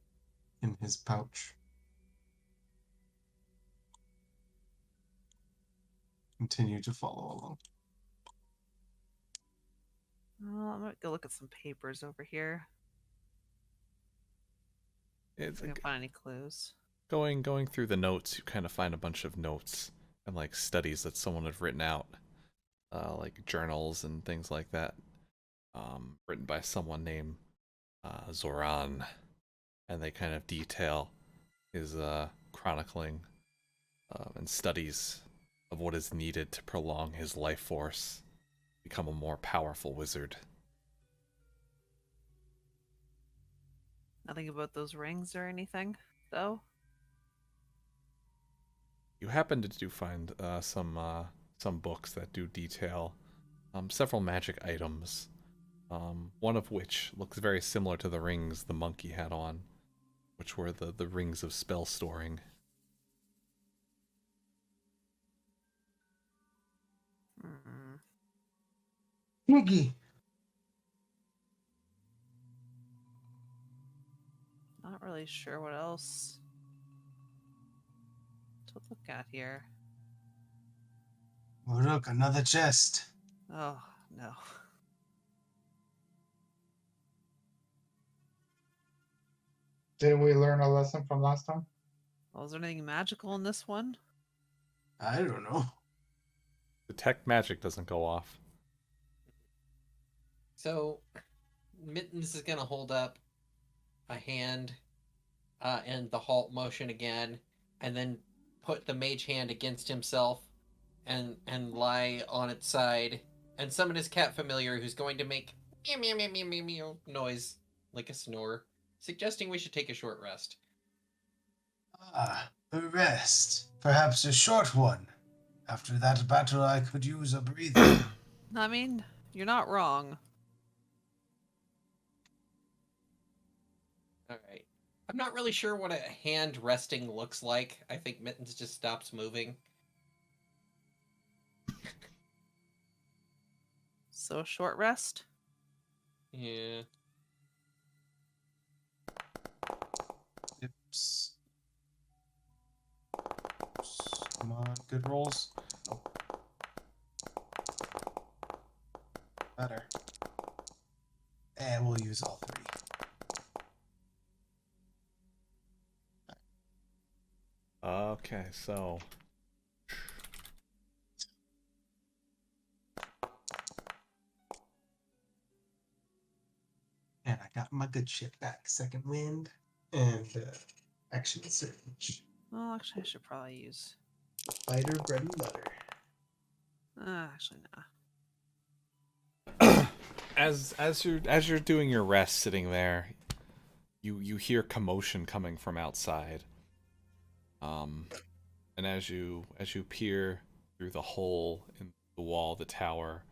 in his pouch. Continue to follow along. I'm gonna go look at some papers over here. It's See if I can find any clues. going through the notes. You kind of find a bunch of notes and like studies that someone had written out, like journals and things like that, written by someone named Zoran, and they kind of detail his chronicling and studies of what is needed to prolong his life force, become a more powerful wizard. Nothing about those rings or anything, though. You happen to do find some books that do detail several magic items, one of which looks very similar to the rings the monkey had on, which were the rings of spell storing. Mm. Piggy! Not really sure what else to look at here. Oh, look, another chest. Oh, no. Didn't we learn a lesson from last time? Well, is there anything magical in this one? I don't know. Detect magic doesn't go off. So, Mittens is going to hold up a hand in the halt motion again, and then put the mage hand against himself and lie on its side, and summon his cat familiar, who's going to make meow meow meow meow meow meow noise like a snore, suggesting we should take a short rest. Ah, a rest. Perhaps a short one. After that battle, I could use a breather. I mean, you're not wrong. All right. I'm not really sure what a hand resting looks like. I think Mittens just stops moving. So, a short rest? Yeah. Oops. Come on, good rolls. Oh. Better. And we'll use all three. Okay, so And I got my good shit back. Second wind and action surge. Well, actually, I should probably use. Fighter bread and butter. Actually, no. as you're doing your rest sitting there, you hear commotion coming from outside. And as you peer through the hole in the wall of the tower,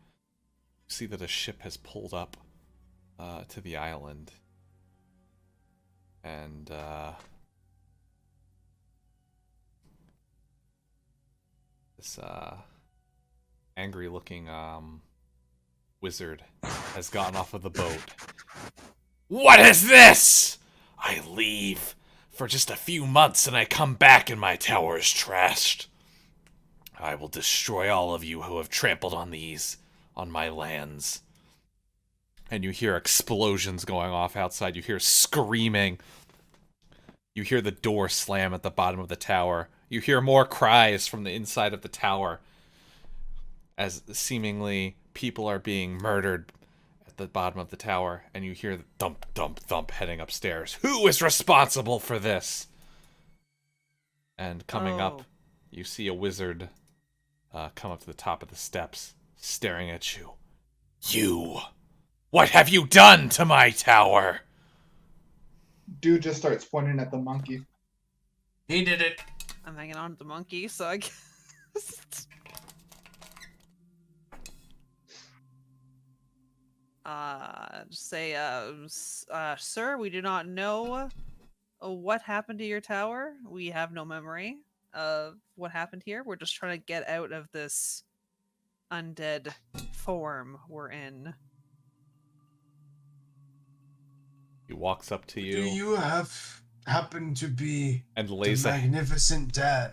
you see that a ship has pulled up to the island. And this angry looking wizard has gotten off of the boat. What is this? I leave for just a few months and I come back and my tower is trashed. I will destroy all of you who have trampled on my lands. And you hear explosions going off outside. You hear screaming. You hear the door slam at the bottom of the tower. You hear more cries from the inside of the tower as seemingly people are being murdered at the bottom of the tower. And you hear the thump, thump, thump heading upstairs. Who is responsible for this? And coming up, you see a wizard come up to the top of the steps, staring at you. You! What have you done to my tower? Dude just starts pointing at the monkey. He did it. I'm hanging on to the monkey, so I guess. Just say, sir, we do not know what happened to your tower. We have no memory of what happened here. We're just trying to get out of this undead form we're in. He walks up to you. Do you happen to be and the lays a Magnificent Dan?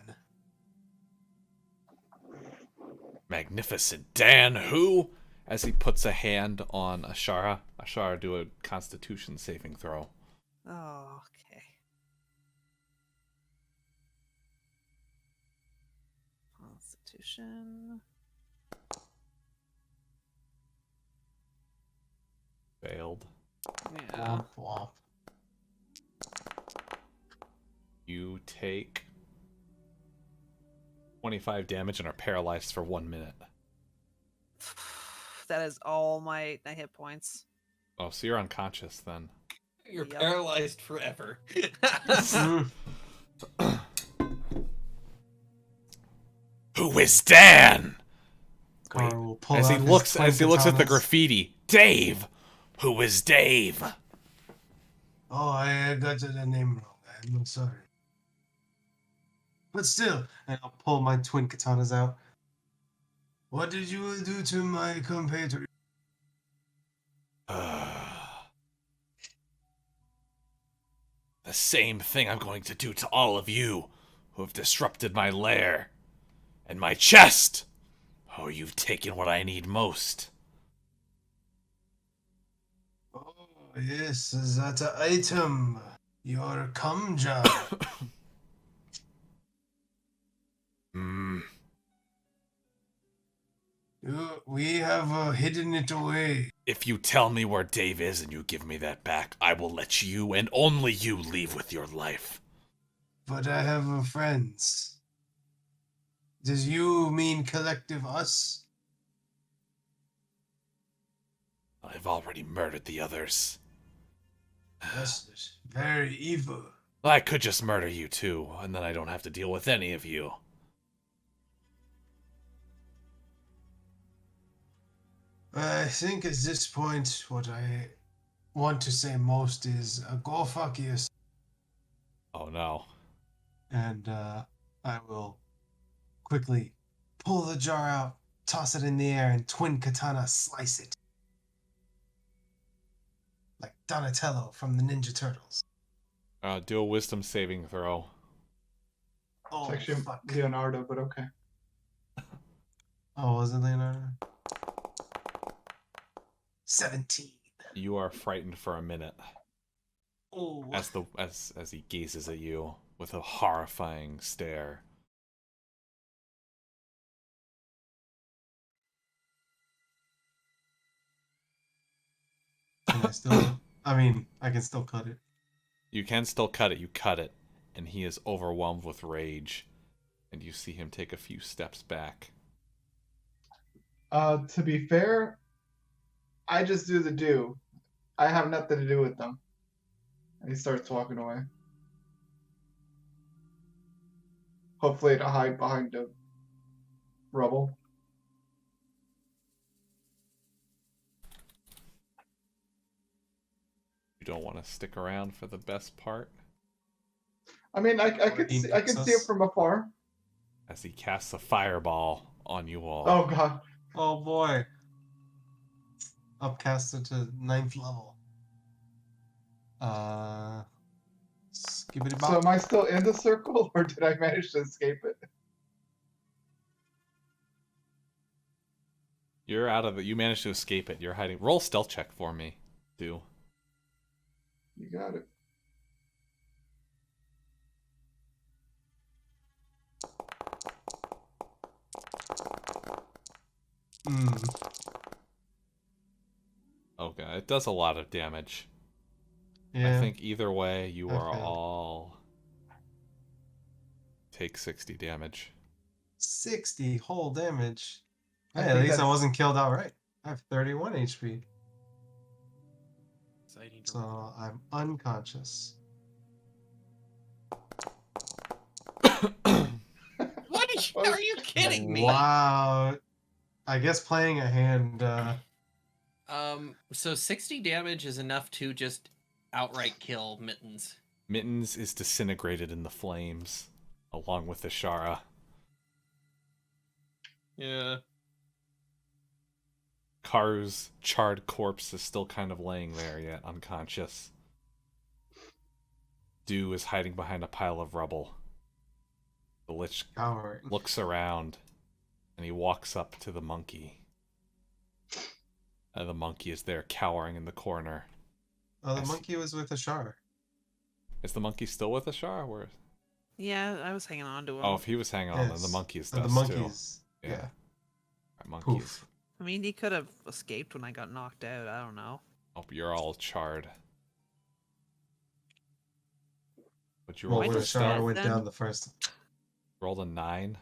Magnificent Dan, who? as he puts a hand on Ashara. Ashara, do a Constitution saving throw. Oh, okay. Constitution. Failed. Yeah. Womp womp. You take 25 damage and are paralyzed for 1 minute. That is all my hit points. Oh, so you're unconscious then. You're Yep. paralyzed forever. Who is Dan? Gar will pull As he out his looks twin at the katanas. graffiti. Dave. Who is Dave? Oh, I got the name wrong. I'm sorry. But still, and I'll pull my twin katanas out. What did you do to my compatriot? The same thing I'm going to do to all of you who have disrupted my lair. And my chest! Oh, you've taken what I need most. Oh, yes, that item. Your cum jar. We have hidden it away. If you tell me where Dave is and you give me that back, I will let you and only you leave with your life. But I have friends. Does you mean collective us? I've already murdered the others. That's very evil. I could just murder you too, and then I don't have to deal with any of you. I think at this point, what I want to say most is go fuck yourself. Oh no. And I will quickly pull the jar out, toss it in the air, and twin katana slice it. Like Donatello from the Ninja Turtles. Do a wisdom saving throw. Oh, It's actually fuck. Leonardo, but okay. Oh, was it Leonardo? 17. You are frightened for a minute Oh. as he gazes at you with a horrifying stare. Can I still... I mean, I can still cut it. You can still cut it. You cut it, and he is overwhelmed with rage, and you see him take a few steps back. To be fair, I just do the do. I have nothing to do with them. And he starts walking away. Hopefully to hide behind the rubble. You don't want to stick around for the best part? I mean, I can see it from afar. As he casts a fireball on you all. Oh god. Oh boy. Upcasted to 9th level. Skibbity bop. So am I still in the circle, or did I manage to escape it? You're out of it. You managed to escape it. You're hiding. Roll stealth check for me, too. You got it. Okay, it does a lot of damage. Yeah. I think either way, you I are failed. all take 60 damage. 60 whole damage. I Hey, at think least I that's- wasn't killed outright. I have 31 HP. Exciting to So I'm unconscious. What are you kidding me? Wow. I guess playing a hand, So 60 damage is enough to just outright kill Mittens. Mittens is disintegrated in the flames, along with the Shara. Yeah. Karu's charred corpse is still kind of laying there yet, unconscious. Dew is hiding behind a pile of rubble. The Lich coward. looks around, and he walks up to the monkey. The monkey is there, cowering in the corner. Oh, the monkey was with Ashar. Is the monkey still with Ashar? Where? Yeah, I was hanging on to him. Oh, if he was hanging on, then Yes. the monkey is The dust monkeys. too. Yeah. Right, monkeys. Poof. I mean, he could have escaped when I got knocked out. I don't know. Oh, you're all charred. But you Well, rolled when a just Ashar stealth. dead went then? down the first. Rolled a 9.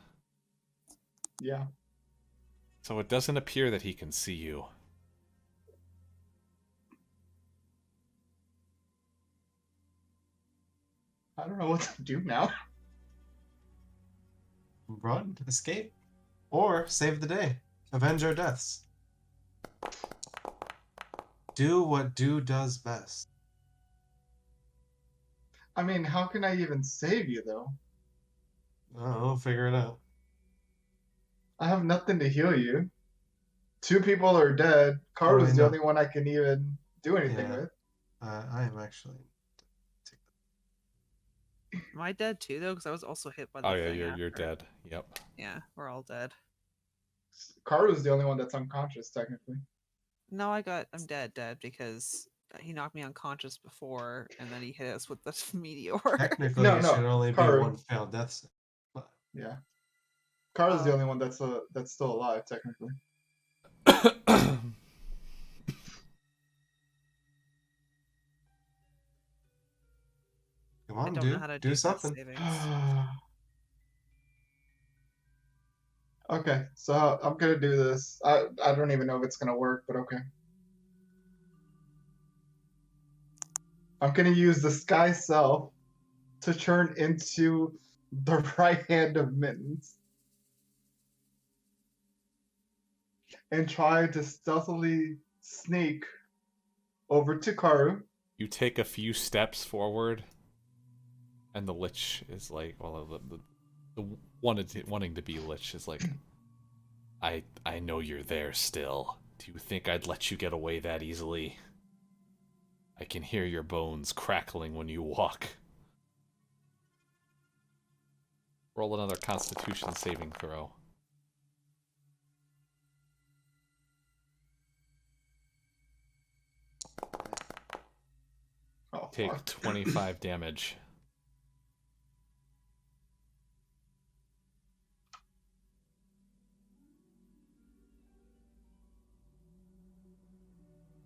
Yeah. So it doesn't appear that he can see you. I don't know what to do now. Run, escape, or save the day. Avenge our deaths. Do what Do does best. I mean, how can I even save you, though? Oh, we'll figure it out. I have nothing to heal you. 2 people are dead. Karu's I the know. only one I can even do anything Yeah. with. I am actually. Am I dead too, though? Because I was also hit by the Oh yeah, thing you're after. dead. Yep. Yeah, we're all dead. Karu's the only one that's unconscious, technically. No, I'm dead because he knocked me unconscious before, and then he hit us with the meteor. Technically, No, it no, should only be Karu. 1 failed death save. But Yeah. Karu's the Oh. only one that's still alive, technically. come I on, don't know how to do death something. savings. Okay, so I'm gonna do this. I don't even know if it's gonna work, but okay. I'm gonna use the Sky Self to turn into the right hand of Mittens and try to stealthily sneak over to Karu. You take a few steps forward, and the Lich is like, well, the wanting to be Lich is like, I know you're there still. Do you think I'd let you get away that easily? I can hear your bones crackling when you walk. Roll another Constitution saving throw. Oh, Take fuck. 25 damage.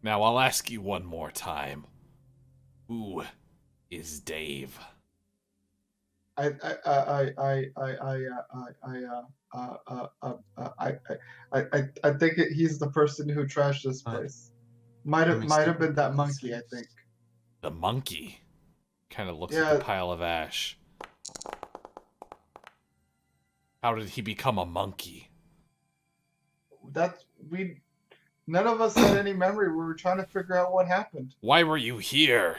Now I'll ask you one more time. Who is Dave? I I I I I I I think he's the person who trashed this What? place. Might Let have me might stick have been with that these monkey. I saves. think. The monkey. Kind of looks at Yeah. the pile of ash. How did he become a monkey? That's we. None of us had any memory. We were trying to figure out what happened. Why were you here?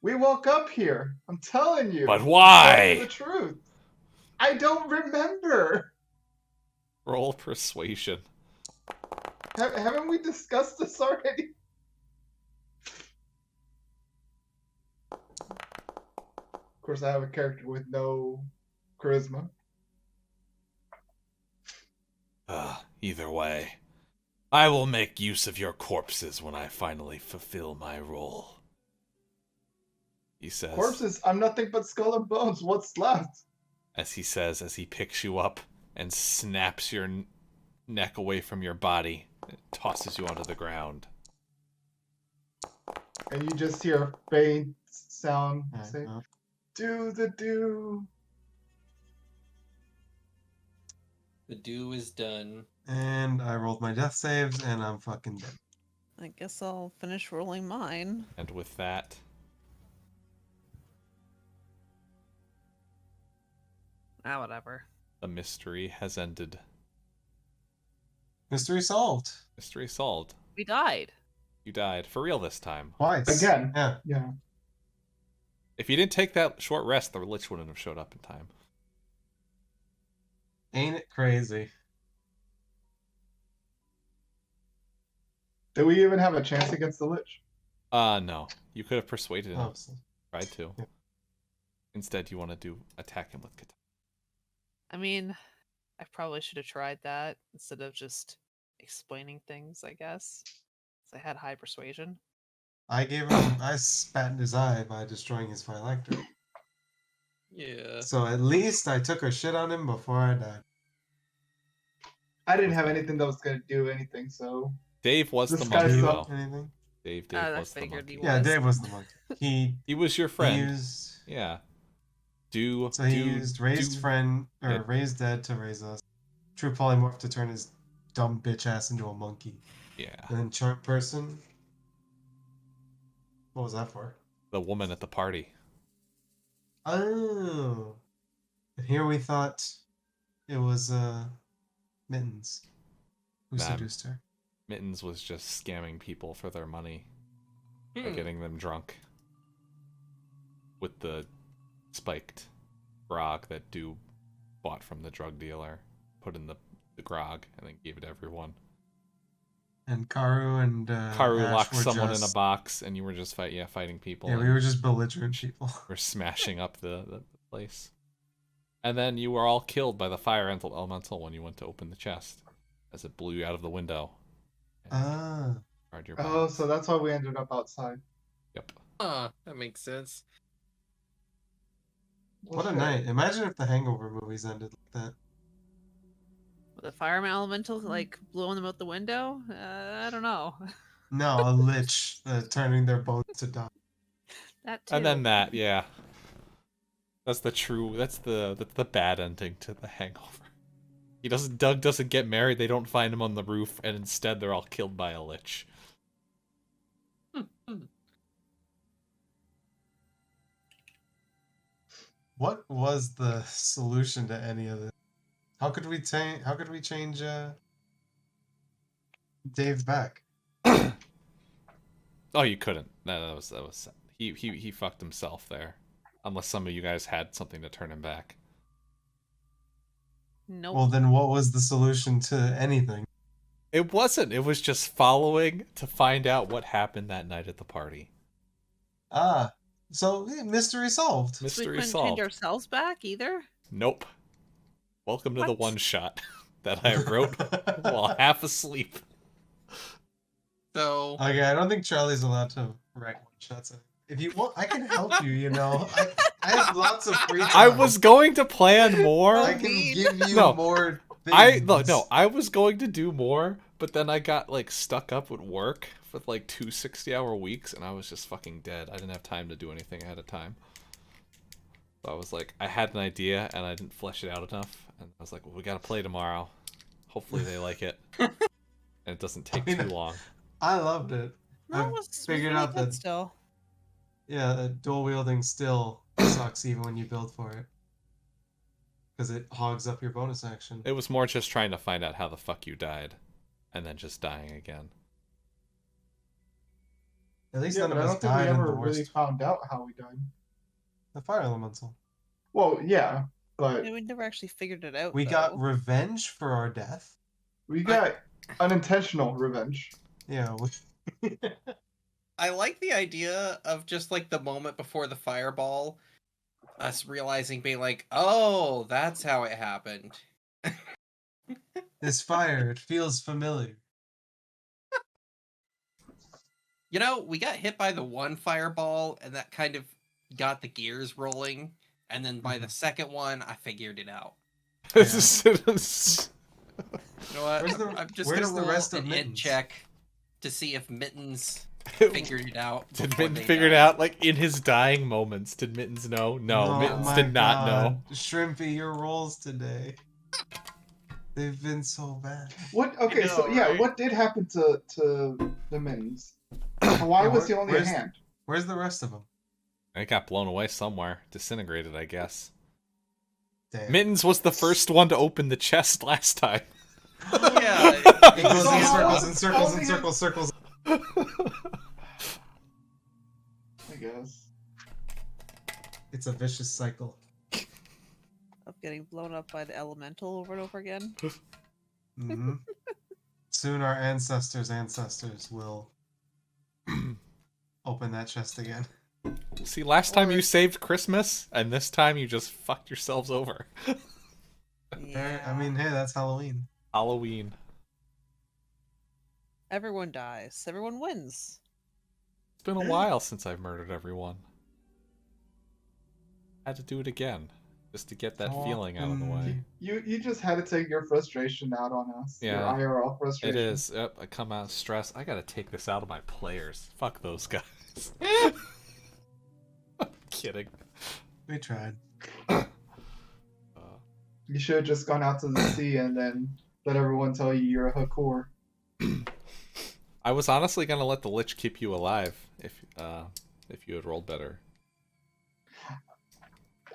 We woke up here. I'm telling you. But I'm telling you why? the truth. I don't remember. Roll persuasion. Haven't we discussed this already? Of course, I have a character with no charisma. Either way, I will make use of your corpses when I finally fulfill my role. He says. Corpses, I'm nothing but skull and bones. What's left? As he says, as he picks you up and snaps your neck away from your body, and tosses you onto the ground. And you just hear a faint sound say, Uh, "Do the do." The do is done. And I rolled my death saves, and I'm fucking dead. I guess I'll finish rolling mine. And with that, Ah, whatever. the mystery has ended. Mystery solved. Mystery solved. We died. You died. For real this time. Twice. Again. Yeah. Yeah. If you didn't take that short rest, the Lich wouldn't have showed up in time. Ain't it crazy? Did we even have a chance against the Lich? No. You could have persuaded him. Oh, so- Tried to. Yeah. Instead, you want to attack him with katana. I mean, I probably should have tried that instead of just explaining things, I guess. 'Cause I had high persuasion. I spat in his eye by destroying his phylactery. Yeah. So at least I took a shit on him before I died. I didn't have anything that was gonna do anything, so Dave was This the guy monkey, sucked. though. Anything? Dave I was the figured monkey. he Yeah, was. Dave was the monkey. He was your He friend. used Yeah. he used raised friend or Dead. raised dead to raise us. True polymorph to turn his dumb bitch ass into a monkey. Yeah. And then charm person. What was that for? The woman at the party. Oh. And here we thought it was Mittens who Nah. seduced her. Mittens was just scamming people for their money by Hmm. getting them drunk with the spiked grog that Dew bought from the drug dealer, put in the grog, and then gave it to everyone. And Karu and Karu Ash locked were someone in a just- box, and you were just fighting people. Yeah, and we were just belligerent people. were smashing up the place. And then you were all killed by the fire elemental when you went to open the chest, as it blew you out of the window. and Ah. charred your oh, bodies. so that's why we ended up outside. Yep. That makes sense. What a shit. night. Imagine if the Hangover movies ended like that. The fire elemental like blowing them out the window? I don't know. No, a lich turning their bones to dust. That too. And then that, yeah. That's the bad ending to the Hangover. Doug doesn't get married, they don't find him on the roof, and instead they're all killed by a lich. What was the solution to any of this? How could we change Dave's back? Oh, you couldn't. No, that was he fucked himself there. Unless some of you guys had something to turn him back. Nope. Well, then what was the solution to anything? It wasn't. It was just following to find out what happened that night at the party. Ah, so mystery solved. So we Mystery couldn't solved. change ourselves back either? Nope. Welcome to the What? one shot that I wrote while half asleep. So Okay, I don't think Charlie's allowed to write one shots. If you want, I can help you. You know, I have lots of free time. I was going to plan more. I can give you No, more things. I was going to do more, but then I got like stuck up with work for like 2 60-hour weeks, and I was just fucking dead. I didn't have time to do anything ahead of time. So I was like, I had an idea and I didn't flesh it out enough, and I was like, well, we gotta play tomorrow. Hopefully they like it, and it doesn't take too long. I loved it. No, I've it was figured really out good that still. dual wielding still sucks even when you build for it, because it hogs up your bonus action. It was more just trying to find out how the fuck you died, and then just dying again. At least Yeah, none but of I us don't think we died in ever the really worst. found out how we died. The fire elemental. Well, yeah, but Yeah, we never actually figured it out. We got though. revenge for our death. we got unintentional revenge. Yeah. I like the idea of just like the moment before the fireball, us realizing, being like, oh, that's how it happened. This fire, it feels familiar. You know, we got hit by the one fireball, and that kind of got the gears rolling. And then by the second one, I figured it out. Yeah. You know what? Where's I'm just where's gonna the roll rest of an int Mittens? check to see if Mittens figured it out. Did before Mittens they figure it died. out, like, in his dying moments? Did Mittens know? No, Oh Mittens my did not know. God. Shrimpy, your rolls today. They've been so bad. What? Okay, so know, yeah, right? what did happen to the minis? Why Yeah, was he only a where's- hand? Where's the rest of them? It got blown away somewhere. Disintegrated, I guess. Damn. Mittens was the first one to open the chest last time. Yeah, It goes in Oh, circles and circles and oh, circles, circles. I guess. It's a vicious cycle. Of getting blown up by the elemental over and over again. Hmm Soon our ancestors' will open that chest again. See, last time Or- you saved Christmas, and this time you just fucked yourselves over. Yeah. I mean, hey, that's Halloween. Halloween. Everyone dies. Everyone wins. It's been a while since I've murdered everyone. Had to do it again, just to get that feeling out of the way. You just had to take your frustration out on us. Yeah. Your IRL It frustration. is. Yep, I come out stressed. I gotta take this out of my players. Fuck those guys. I'm kidding. We tried. You should have just gone out to the sea and then let everyone tell you you're a Hakor. I was honestly gonna let the Lich keep you alive if you had rolled better.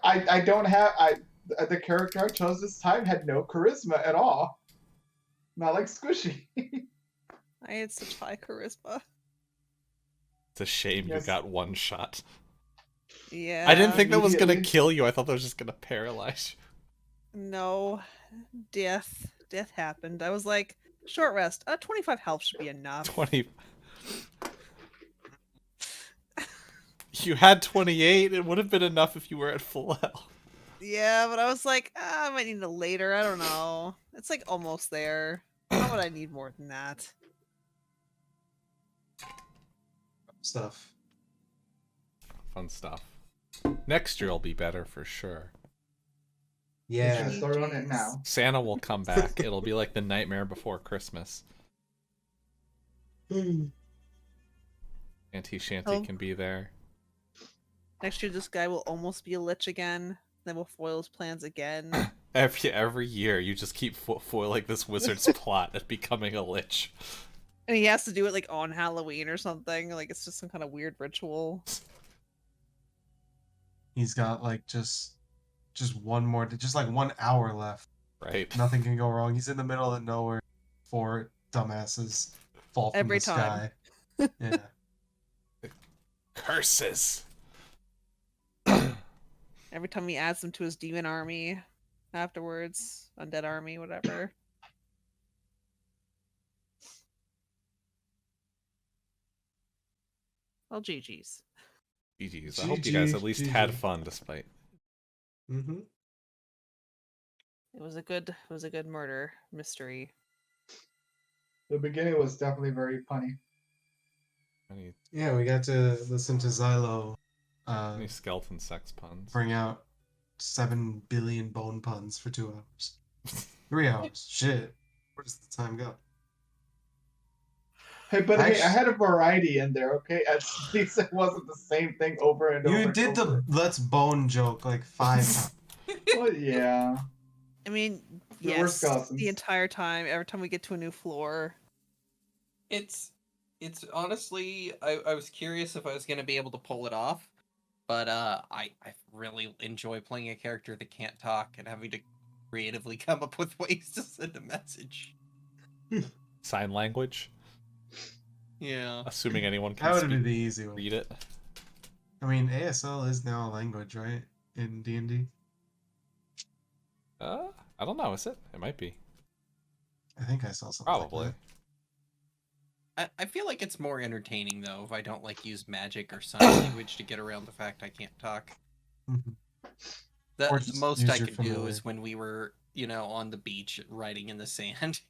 I don't have the character I chose this time had no charisma at all. Not like Squishy. I had such high charisma. It's a shame Yes. you got one shot. Yeah. I didn't think that was gonna Immediately. kill you. I thought that was just gonna paralyze you. No. Death. Death happened. I was like, short rest. 25 health should be enough. 20. You had 28. It would have been enough if you were at full health. Yeah, but I was like, I might need it later. I don't know. It's like almost there. How would I need more than that? Stuff. Fun stuff. Next year will be better for sure. Yeah. Let's start on it now. Santa will come back. It'll be like the Nightmare Before Christmas. Auntie Shanty Oh. can be there. Next year, this guy will almost be a lich again. Then we'll foil his plans again. Every year, you just keep foiling this wizard's plot at becoming a lich. And he has to do it like on Halloween or something. Like it's just some kind of weird ritual. He's got like just one more, just like 1 hour left. Right? Nothing can go wrong. He's in the middle of nowhere. 4 dumbasses fall from Every the time. sky. Yeah. Curses! Every time he adds them to his demon army afterwards, undead army, whatever. Well, GG's. GG's. I hope you guys at least had GG. fun despite Mm-hmm. It was a good murder mystery. The beginning was definitely very funny. Any Yeah, we got to listen to Xylo any skeleton sex puns? bring out 7 billion bone puns for 2 hours. 3 hours. Shit. Where does the time go? Hey, but hey, I Actu- had a variety in there, okay? At least it wasn't the same thing over and over. You and did over. the let's bone joke like 5 times. Well, yeah. I mean, There were yes, skeletons. the entire time, every time we get to a new floor. It's honestly, I was curious if I was gonna be able to pull it off, but I really enjoy playing a character that can't talk and having to creatively come up with ways to send a message. Sign language. Yeah. Assuming anyone can That would be speak, the easy one. read it. I mean, ASL is now a language, right? In D&D? I don't know. Is it? It might be. I think I saw something Probably. like I feel like it's more entertaining though if I don't like use magic or sign language to get around the fact I can't talk. that. Mhm. The Or just most use I your could do familiar. is when we were, on the beach writing in the sand.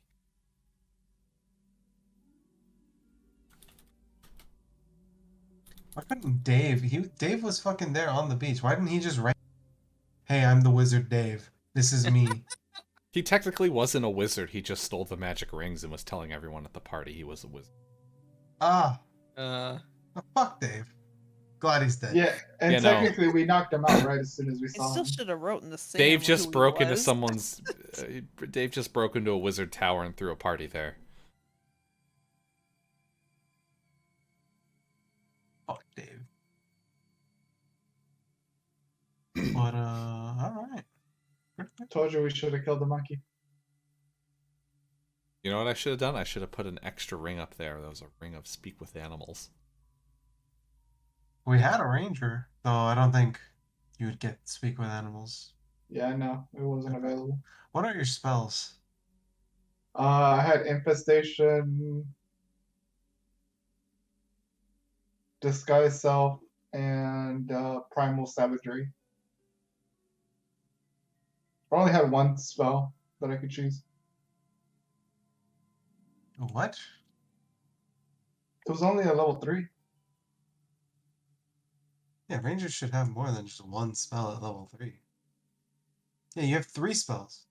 Why couldn't Dave? Dave was fucking there on the beach. Why didn't he just write, "Hey, I'm the wizard Dave. This is me." He technically wasn't a wizard. He just stole the magic rings and was telling everyone at the party he was a wizard. Ah, Uh, oh, fuck Dave. Glad he's dead. Yeah, and Yeah, no. technically we knocked him out right as soon as we I saw still him. should have wrote in the sand. Dave who just he broke into was. someone's. Dave just broke into a wizard tower and threw a party there. Fuck Dave. But all right. Told you we should have killed the monkey. You know what I should have done? I should have put an extra ring up there. That was a ring of speak with animals. We had a ranger, though. I don't think you would get speak with animals. Yeah, I know. It wasn't available. What are your spells? I had infestation, disguise self, and primal savagery. I only had one spell that I could choose. What? It was only a level 3. Yeah, rangers should have more than just one spell at level 3. Yeah, you have 3 spells.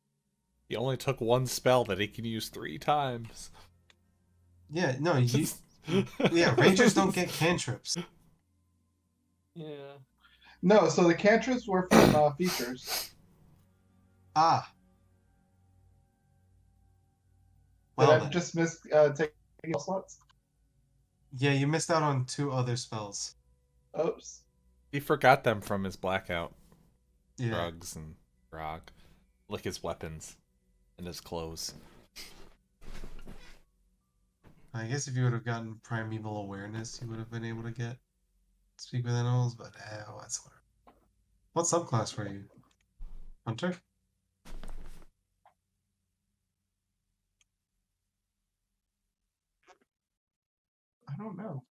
He only took one spell that he can use 3 times. Yeah, no, yeah, rangers don't get cantrips. yeah. No, so the cantrips were from features. Ah. But Well I then. just missed taking slots. Yeah, you missed out on 2 other spells. Oops. He forgot them from his blackout. Yeah. Drugs and grog. Like his weapons and his clothes. I guess if you would have gotten primeval awareness, you would have been able to get speak with animals, but that's whatever. What subclass were you? Hunter? I don't know.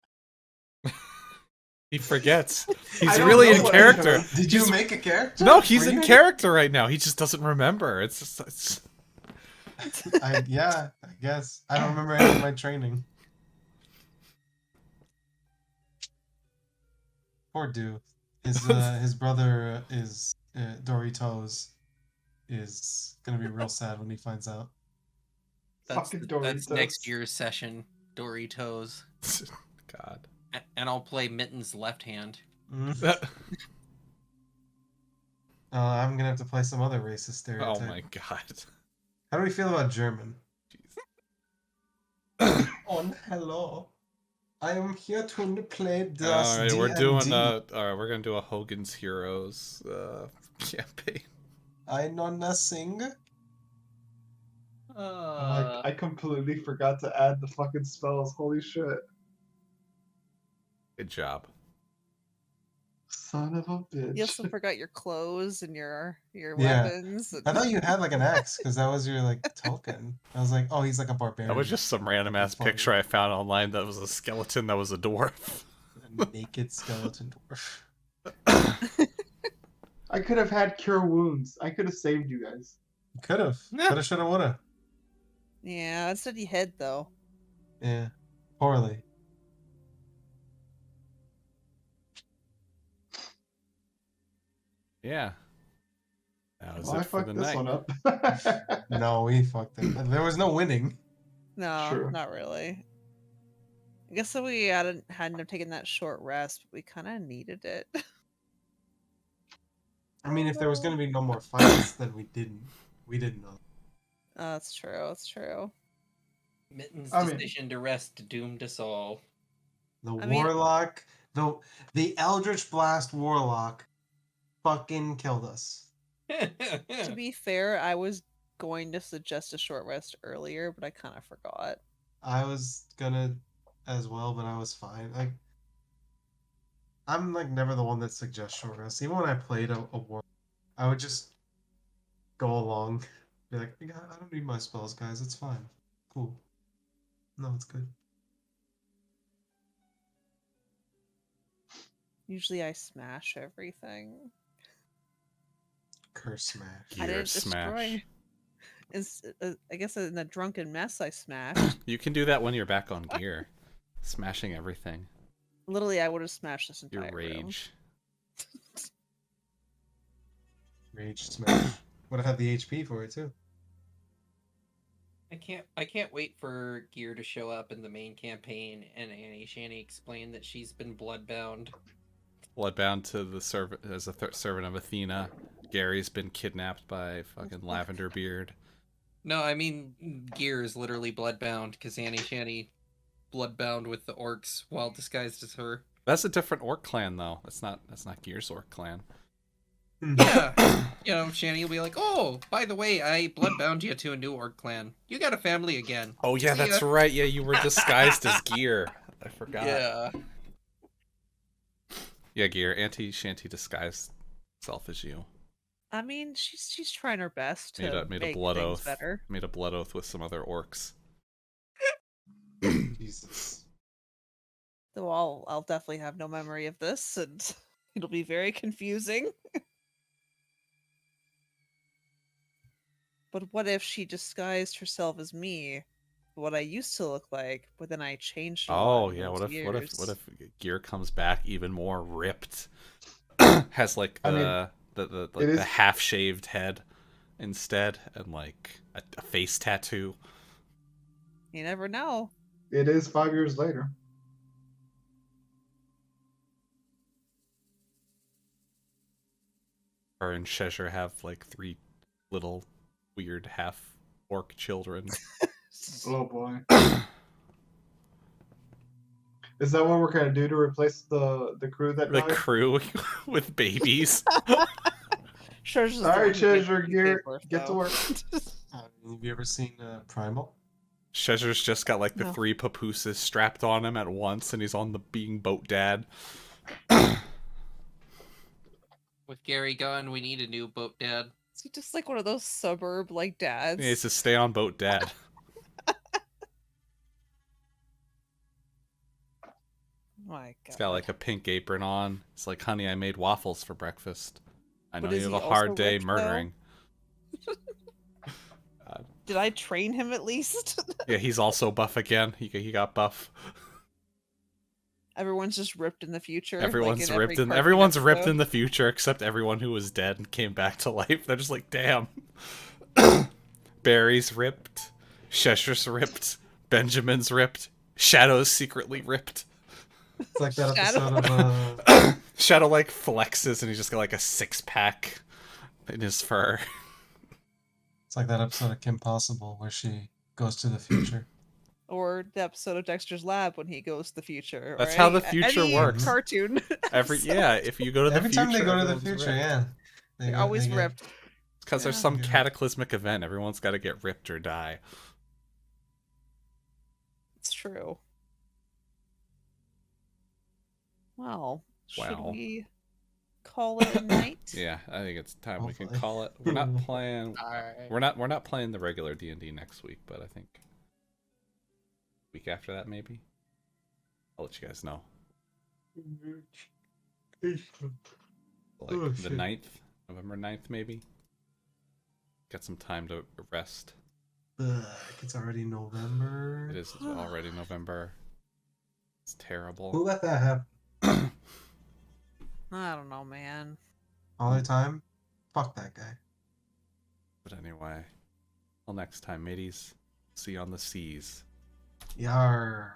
He forgets. He's I don't really know in what- character. Did you He's- make a character? No, he's Were in you character right now. He just doesn't remember. It's just. Yeah, I guess. I don't remember any of my training. Poor dude. His brother is Doritos is gonna be real sad when he finds out. That's Fucking that's next Doritos. year's session, Doritos. God. And I'll play Mitten's left hand. I'm gonna have to play some other racist Oh stereotype. my god. How do we feel about German? Jeez. On hello. I am here to play this All right, we're doing D&D. all right, we're gonna do a Hogan's Heroes campaign. I know nothing. I completely forgot to add the fucking spells. Holy shit. Good job. Son of a bitch. You also forgot your clothes and your Yeah. weapons. I thought you had like an axe because that was your like token. I was like, oh, he's like a barbarian. That was just some random ass Funny. picture I found online that was a skeleton that was a dwarf. a naked skeleton dwarf. I could have had cure wounds. I could have saved you guys. Could have. Nah. Could have, should have, would have. Yeah, instead you hid though. Yeah. Poorly. Yeah. That was Well, I it for fucked the this night. one up. No, we fucked it. There was no winning. No, True. not really. I guess that we hadn't have taken that short rest, but we kind of needed it. I mean, if there was going to be no more fights, then we didn't. We didn't know. That's true. That's true. Mitten's I mean- decision to rest doomed us all. The I mean- warlock, the Eldritch Blast warlock, fucking killed us. To be fair, I was going to suggest a short rest earlier, but I kind of forgot. I was gonna as well, but I was fine. Like, I'm like never the one that suggests short rest. Even when I played a war, I would just go along, be like, "Yeah, I don't need my spells, guys. It's fine, cool. No, it's good." Usually I smash everything. Curse smash. I Gear didn't smash. destroy. I guess in the drunken mess I smashed. You can do that when you're back on gear. Smashing everything. Literally, I would have smashed this Your entire room. rage. Rage smash. Would have had the HP for it too. I can't wait for Gear to show up in the main campaign and Annie Shanny explain that she's been bloodbound. Bloodbound to the as a servant of Athena. Gary's been kidnapped by fucking Lavender Beard. No, I mean Gear is literally bloodbound because Annie Shanny bloodbound with the orcs while disguised as her. That's a different orc clan though. That's not Gear's orc clan. Yeah, you know, Shanny will be like, "Oh, by the way, I bloodbound you to a new orc clan. You got a family again." Oh yeah, See that's ya." right. Yeah, you were disguised as Gear. I forgot. Yeah. Yeah, Gear. Auntie Shanty disguised herself as you. I mean, she's trying her best to Made a make blood things oath. better. Made a blood oath with some other orcs. Jesus. Though I'll definitely have no memory of this, and it'll be very confusing. But what if she disguised herself as me, what I used to look like, but then I changed a lot Oh in yeah, those what years? if Gear comes back even more ripped? Has like I mean, the half shaved head instead, and like a face tattoo. You never know. It is 5 years later. Her and Cheshire have like 3 little weird half orc children. Oh boy. Is that what we're gonna do to replace the crew that The died? crew with babies. Treasure's the All right, one who gave Treasure, me Gear, birth, get to though. work. Have you ever seen Primal? Cheshire's just got like the No. 3 papooses strapped on him at once, and he's on the being boat dad. With Gary gone, we need a new boat dad. Is he just like one of those suburb like dads? He needs to stay on boat dad. My God. He's got like a pink apron on. It's like, honey, I made waffles for breakfast. I know But is you he have a hard also day rich, though? murdering. Did I train him at least? Yeah, he's also buff again. He got buff. Everyone's just ripped in the future. Everyone's like ripped in. every Everyone's cartoon ripped episode. in the future except everyone who was dead and came back to life. They're just like, damn. Barry's ripped. Cheshire's ripped. Benjamin's ripped. Shadow's secretly ripped. It's like that Shadow. episode of Shadow like flexes and he's just got like a 6-pack in his fur. it's like that episode of Kim Possible where she goes to the future. Or the episode of Dexter's Lab when he goes to the future. That's right? how the future Any works. Cartoon. Yeah, if you go to the Every future, time they go to the everyone's future, ripped. yeah. They're always get- ripped. Because there's Yeah. some Yeah. cataclysmic event. Everyone's got to get ripped or die. It's true. Well, should Wow. we call it a night? Yeah, I think it's time we can Hopefully. call it. We're not playing. Alright. We're not playing the regular D&D next week, but I think week after that maybe. I'll let you guys know. Like Oh, the shit. 9th, November 9th maybe. get some time to rest. Ugh, it's already November. It is already November. It's terrible. Who let that happen? I don't know, man. All the time? Fuck that guy. But anyway, till next time, mateys. See you on the seas. Yar.